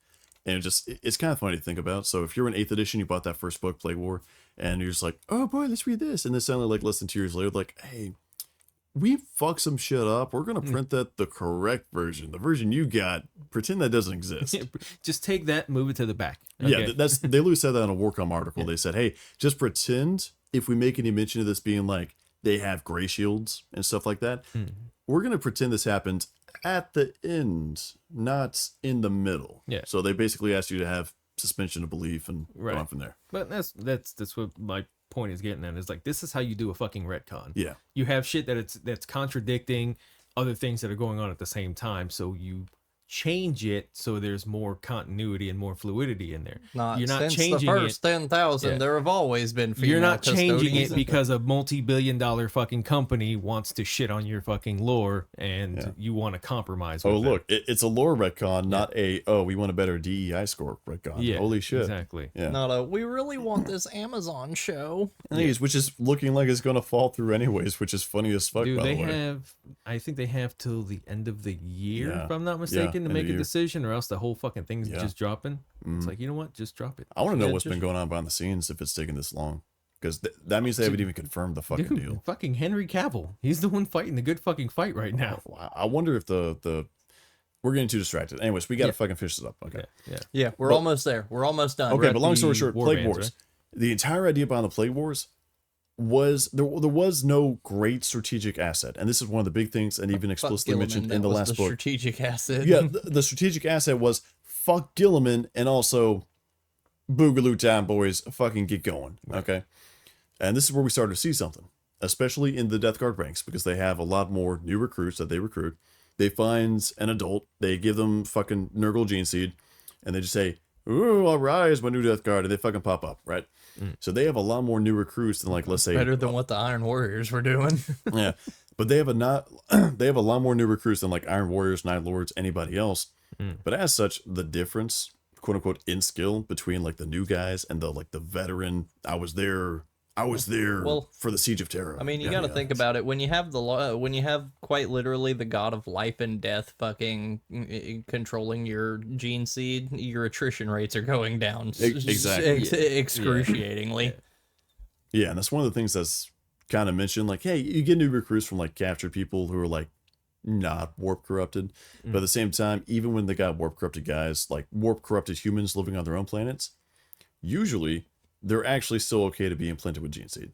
and it's kind of funny to think about. So if you're in 8th edition, you bought that first book, Plague War, and you're just like, oh boy, let's read this, and then suddenly like less than 2 years later, like, hey, we fucked some shit up. We're gonna print that the correct version, the version you got. Pretend that doesn't exist. Just take that, move it to the back. Yeah, Okay. that's they literally said that in a Warcom article. They said, hey, just pretend if we make any mention of this being like they have gray shields and stuff like that, we're gonna pretend this happened at the end, not in the middle. Yeah. So they basically asked you to have suspension of belief and go Right. on from there. But that's what my point is getting at. Is like, this is how you do a fucking retcon. Yeah. You have shit that's contradicting other things that are going on at the same time, so you change it so there's more continuity and more fluidity in there. You're not Since changing the first 10,000, Yeah. there have always been female You're not changing it custodians. because a multi-billion-dollar fucking company wants to shit on your fucking lore and Yeah. you want to compromise Oh, with it. look, it's a lore retcon, not we want a better DEI score retcon. Yeah, Holy shit. exactly. Yeah. Not a, we really want this Amazon show. Anyways, which is looking like it's gonna fall through anyways, which is funny as fuck, Dude, by they the way. have, I think they have till the end of the year, Yeah. if I'm not Yeah, mistaken, end to of make a year. decision, or else the whole fucking thing's Yeah. just dropping. It's like, you know what? Just drop it. I want to know Yeah, what's been just- going on behind the scenes if it's taking this long, because that means they haven't even confirmed the fucking Dude, deal. fucking Henry Cavill. He's the one fighting the good fucking fight right now. I wonder if the we're getting too distracted. Anyways, we got to fucking finish this up. Okay. Yeah. Yeah, we're almost there. We're almost done. Okay, at but long story the short, war Plague bands, Wars. right? The entire idea behind the Plague Wars was there was no great strategic asset, and this is one of the big things, and even Fuck explicitly Gilliman, mentioned that in the was last the book. strategic asset. Yeah, the strategic asset was fuck Gilliman, and also Boogaloo Time boys, fucking get going. Okay, and this is where we started to see something, especially in the Death Guard ranks, because they have a lot more new recruits that they recruit. They find an adult, they give them fucking Nurgle gene seed, and they just say, "Ooh, I'll rise my new Death Guard," and they fucking pop up, right? So they have a lot more new recruits than like, let's say, Better than what the Iron Warriors were doing. yeah, but they have they have a lot more new recruits than like Iron Warriors, Night Lords, anybody else. But as such, the difference, quote unquote, in skill between like the new guys and the like the veteran, I was there Well, for the Siege of Terra. I mean, you Yada, got to yada. think about it. When you have when you have quite literally the god of life and death fucking controlling your gene seed, your attrition rates are going down Exactly. excruciatingly. Yeah, and that's one of the things that's kind of mentioned. Like, hey, you get new recruits from like captured people who are like not warp corrupted, but at the same time, even when they got warp corrupted guys, like warp corrupted humans living on their own planets, usually they're actually still okay to be implanted with gene seed.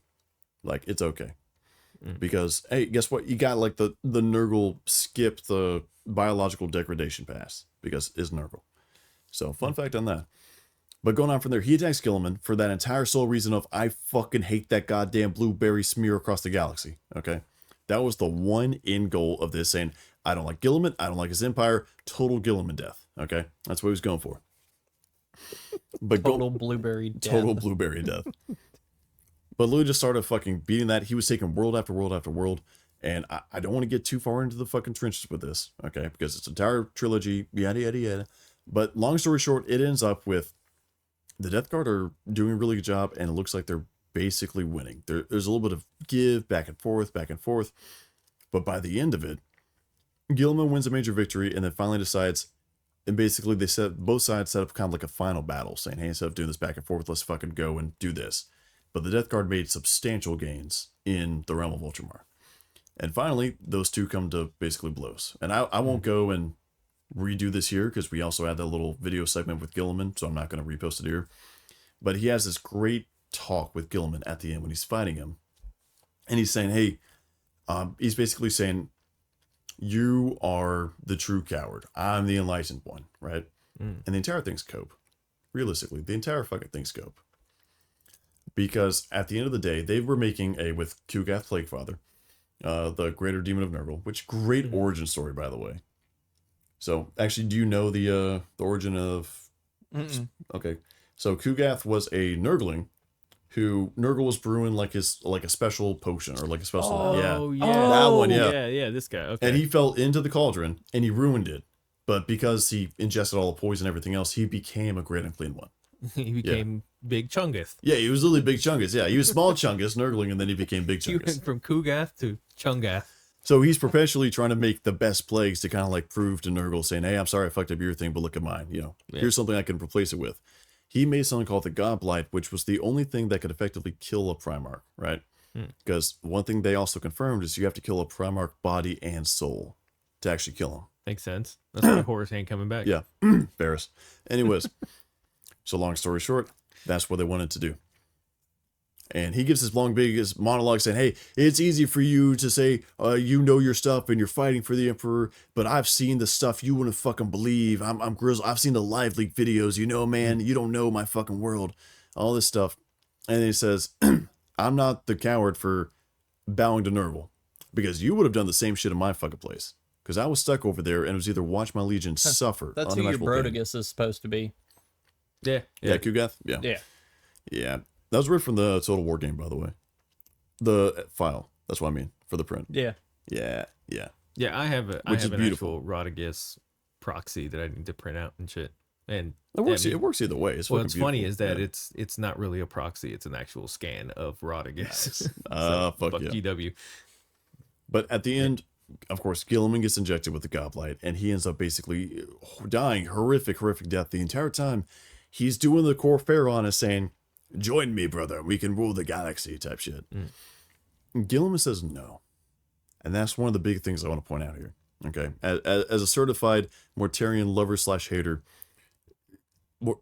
Like, it's okay. Because hey, guess what? You got like the Nurgle skip the biological degradation pass because it's Nurgle. So fun fact on that. But going on from there, he attacks Gilliman for that entire sole reason of I fucking hate that goddamn blueberry smear across the galaxy. Okay, that was the one end goal of this, saying I don't like Gilliman, I don't like his empire, total Gilliman death. Okay, that's what he was going for. But Total blueberry death. total blueberry death. But Louis just started fucking beating that. He was taking world after world after world. And I don't want to get too far into the fucking trenches with this, okay? Because it's an entire trilogy, yada, yada, yada. But long story short, it ends up with the Death Guard are doing a really good job, and it looks like they're basically winning. There's a little bit of give, back and forth. But by the end of it, Gilliman wins a major victory and then finally decides, and basically both sides set up kind of like a final battle, saying, hey, instead of doing this back and forth, let's fucking go and do this. But the Death Guard made substantial gains in the realm of Ultramar. And finally, those two come to basically blows. And I won't go and redo this here because we also had that little video segment with Gilliman, so I'm not going to repost it here. But he has this great talk with Gilliman at the end when he's fighting him. And he's saying, hey, he's basically saying, you are the true coward. I'm the enlightened one, right? And the entire thing's cope. Realistically, the entire fucking thing's cope. Because at the end of the day, they were making with Kugath Plaguefather, the Greater Demon of Nurgle, which great origin story, by the way. So, actually, do you know the origin of... Mm-mm. Okay. So, Kugath was a Nurgling who Nurgle was brewing like a special potion or like a special Oh yeah, that one, yeah, this guy. Okay, and he fell into the cauldron and he ruined it. But because he ingested all the poison and everything else, he became a great and clean one. he became Big Chungus. Yeah, he was literally Big Chungus. Yeah, he was small Chungus, Nurgling, and then he became Big He Chungus. went from Kugath to Chungath. So he's perpetually trying to make the best plagues to kind of like prove to Nurgle, saying, "Hey, I'm sorry I fucked up your thing, but look at mine. Here's something I can replace it with." He made something called the God Blight, which was the only thing that could effectively kill a Primarch, right? Because one thing they also confirmed is you have to kill a Primarch body and soul to actually kill him. Makes sense. That's why Horus ain't coming back. Yeah, Varys. Anyways, so long story short, that's what they wanted to do. And he gives this long, biggest monologue saying, "Hey, it's easy for you to say you know your stuff and you're fighting for the Emperor, but I've seen the stuff you wouldn't fucking believe. I'm Grizzle. I've seen the live leak videos. Man, you don't know my fucking world. All this stuff." And then he says, "I'm not the coward for bowing to Nurgle, because you would have done the same shit in my fucking place. Because I was stuck over there and it was either watch my legion suffer." That's who your unimaginable pain. Brotigus is supposed to be. Yeah. Yeah, Kugath? Yeah. Yeah. Yeah. That was ripped from the Total War game, by the way. The file. That's what I mean. For the print. Yeah. Yeah. Yeah. Yeah, I have Which is an beautiful. actual Rotigus proxy that I need to print out and shit. And It works, I mean, it works either way. It's what's fucking funny beautiful. is that Yeah. it's not really a proxy, it's an actual scan of Rotigus. Fuck yeah. GW. But at the end, of course, Gilliman gets injected with the Godblight, and he ends up basically dying horrific death. The entire time, he's doing the core Pharaoh is saying, "Join me, brother. We can rule the galaxy," type shit. And Gilliman says no. And that's one of the big things I want to point out here. Okay. As a certified Mortarian lover / hater,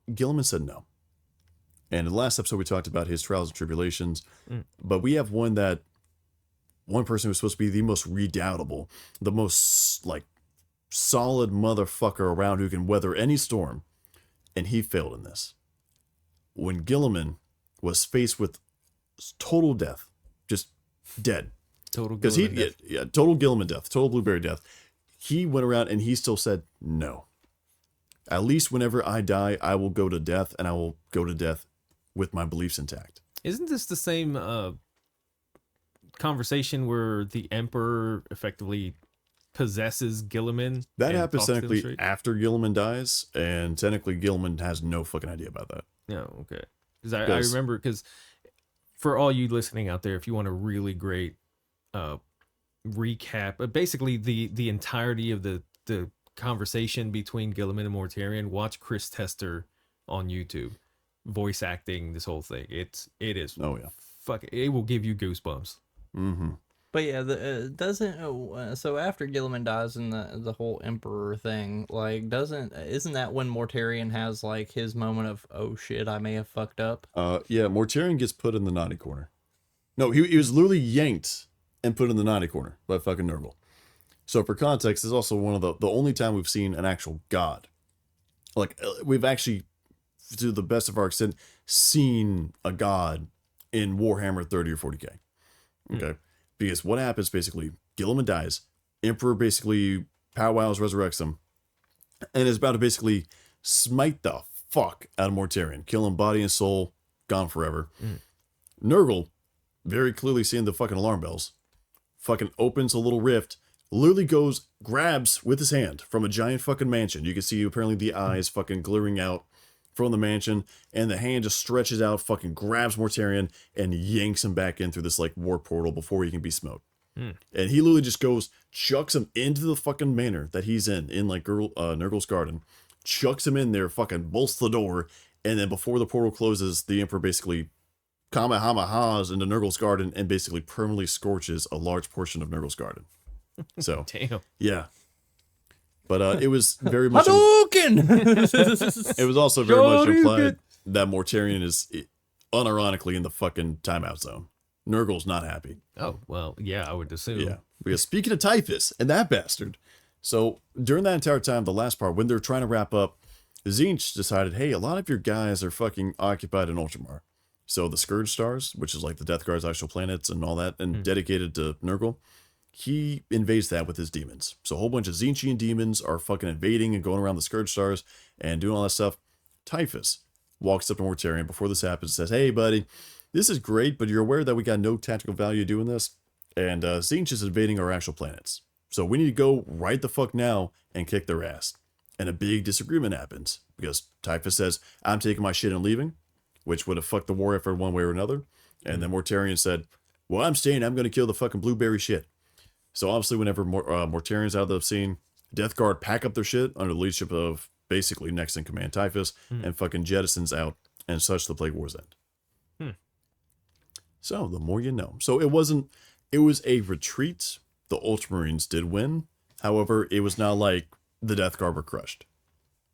Gilliman said no. And in the last episode, we talked about his trials and tribulations. But we have one person who's supposed to be the most redoubtable, the most like solid motherfucker around who can weather any storm. And he failed in this. When Gilliman was faced with total death, just dead. Total Because Gilliman death. total Gilliman death, total Blueberry death. He went around and he still said no. At least whenever I die, I will go to death, and I will go to death with my beliefs intact. Isn't this the same conversation where the Emperor effectively possesses Gilliman? That and happens talks to him technically straight? after Gilliman dies, and technically Gilliman has no fucking idea about that. No, okay. Because I remember, because for all you listening out there, if you want a really great recap, basically the entirety of the conversation between Gilliman and Mortarion, watch Chris Tester on YouTube, voice acting this whole thing. It is. Oh yeah. Fuck, it will give you goosebumps. Mm-hmm. But yeah, so after Gilliman dies in the whole Emperor thing, like isn't that when Mortarion has like his moment of, oh shit, I may have fucked up? Yeah, Mortarion gets put in the naughty corner. No, he was literally yanked and put in the naughty corner by fucking Nurgle. So for context, this is also one of the only time we've seen an actual god. Like, we've actually, to the best of our extent, seen a god in Warhammer 30 or 40k. Okay? Because what happens basically, Gilliman dies, Emperor basically powwows, resurrects him, and is about to basically smite the fuck out of Mortarion, kill him body and soul, gone forever. Nurgle, very clearly seeing the fucking alarm bells, fucking opens a little rift, literally goes, grabs with his hand from a giant fucking mansion. You can see apparently the eyes fucking glaring out from the mansion, and the hand just stretches out, fucking grabs Mortarion, and yanks him back in through this like warp portal before he can be smoked. And he literally just goes, chucks him into the fucking manor that he's in like Nurgle's garden, chucks him in there, fucking bolts the door, and then before the portal closes, the Emperor basically Kamehamehas into Nurgle's garden and basically permanently scorches a large portion of Nurgle's garden. So, Damn. yeah. But it was very much... Hadouken! It was also very much implied that Mortarion is unironically in the fucking timeout zone. Nurgle's not happy. Oh, well, yeah, I would assume. Yeah. Because speaking of Typhus and that bastard. So during that entire time, the last part, when they're trying to wrap up, Tzeentch decided, hey, a lot of your guys are fucking occupied in Ultramar. So the Scourge Stars, which is like the Death Guard's actual planets and all that, and dedicated to Nurgle, he invades that with his demons. So a whole bunch of Tzeentchian demons are fucking invading and going around the Scourge Stars and doing all that stuff. Typhus walks up to Mortarion before this happens and says, hey, buddy, this is great, but you're aware that we got no tactical value doing this, and Tzeentch is invading our actual planets. So we need to go right the fuck now and kick their ass. And a big disagreement happens, because Typhus says, I'm taking my shit and leaving, which would have fucked the war effort one way or another. And then Mortarion said, well, I'm staying, I'm going to kill the fucking blueberry shit. So obviously whenever Mortarion's out of the scene, Death Guard pack up their shit under the leadership of basically next in command Typhus, and fucking jettisons out, and such the Plague Wars end. So the more you know. So it was a retreat. The Ultramarines did win. However, it was not like the Death Guard were crushed.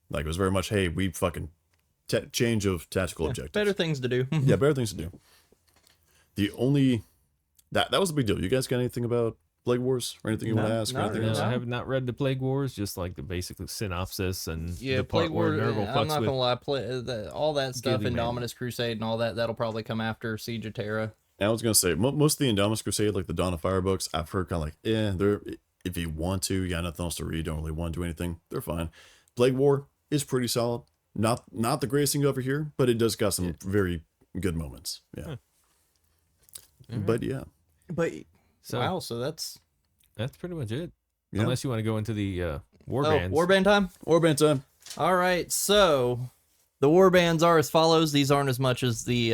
Like, it was very much, hey, we fucking change of tactical objectives. Better things to do. Yeah, better things to do. The only... That was a big deal. You guys got anything about Plague Wars or anything you want to ask? Or anything No, else? I have not read the Plague Wars, just like the basic synopsis and Yeah, the part Plague where War. Nurgle I'm fucks not with. gonna lie, all that stuff, Gilly Man. Indominus Crusade and all that, that'll probably come after Siege of Terra. I was gonna say most of the Indominus Crusade, like the Dawn of Fire books, I've heard kind of like, they're, if you want to, you got nothing else to read, don't really want to do anything, they're fine. Plague War is pretty solid. Not the greatest thing over here, but it does got some very good moments. Yeah. But yeah. But So wow, so that's pretty much it. Yeah. Unless you want to go into the warbands. warband time. Warband time. All right, so the warbands are as follows. These aren't as much as the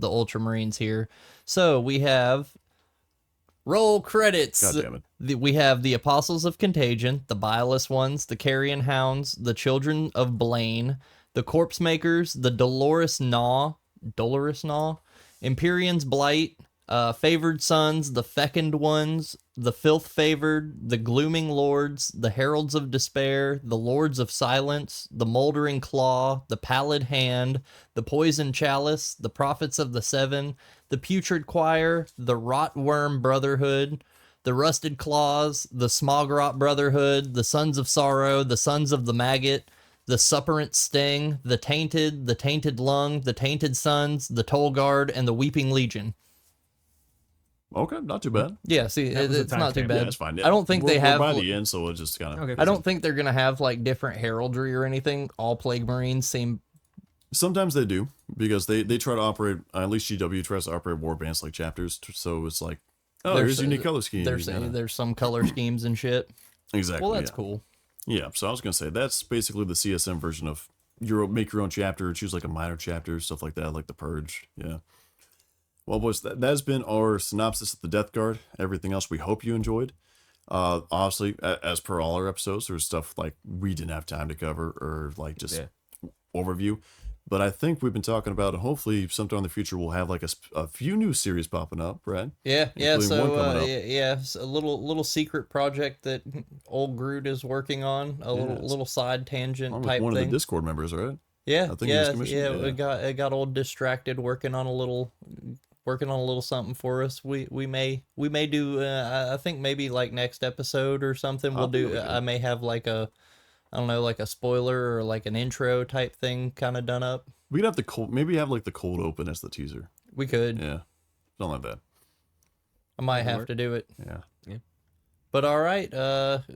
Ultramarines here. So we have roll credits. God damn it. We have the Apostles of Contagion, the Bilious Ones, the Carrion Hounds, the Children of Blaine, the Corpse Makers, the Dolorous Gnaw, Empyrean's Blight, Favored Sons, the Fecund Ones, the Filth Favored, the Glooming Lords, the Heralds of Despair, the Lords of Silence, the Moldering Claw, the Pallid Hand, the Poison Chalice, the Prophets of the Seven, the Putrid Choir, the Rotworm Brotherhood, the Rusted Claws, the Smogrot Brotherhood, the Sons of Sorrow, the Sons of the Maggot, the Supperant Sting, the Tainted Lung, the Tainted Sons, the Toll Guard, and the Weeping Legion. Okay, not too bad. Yeah, see, That was a it's not too timestamp. bad. Yeah, it's fine. I don't think they We're have. by the end, so we'll just kind of. Okay. I don't think they're gonna have like different heraldry or anything. All Plague Marines seem. Sometimes they do, because they try to operate, at least GW tries to operate war bands like chapters, so it's like, oh, here's a unique color scheme. There's some color schemes and shit. Exactly. Well, that's yeah. cool. Yeah, so I was gonna say that's basically the CSM version of make your own chapter, choose like a minor chapter, stuff like that, like the Purge. Yeah. Well, boys, that has been our synopsis of the Death Guard. Everything else, we hope you enjoyed. Obviously, as per all our episodes, there's stuff like we didn't have time to cover or like just overview. But I think we've been talking about, and hopefully sometime in the future we'll have like a few new series popping up, right? Yeah. Including one coming up. It's a little secret project that old Groot is working on. Little side tangent Along with type one thing. of the Discord members, right? Yeah, I think he was commissioned, yeah. It got all distracted working on a little something for us. We may do. I think maybe like next episode or something. We'll do. I may have like a, I don't know, like a spoiler or like an intro type thing kind of done up. We could have maybe have like the cold open as the teaser. We could. Yeah, something like that. I might have to do it. Yeah. But all right.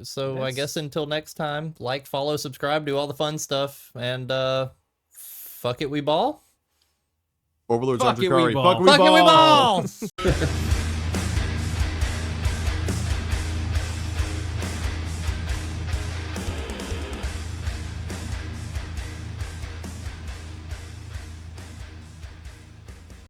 So I guess until next time, like, follow, subscribe, do all the fun stuff, and fuck it, we ball. Overlords Fuck on it, we Drakari. ball. Fuck it, we ball. Fuck it, we ball.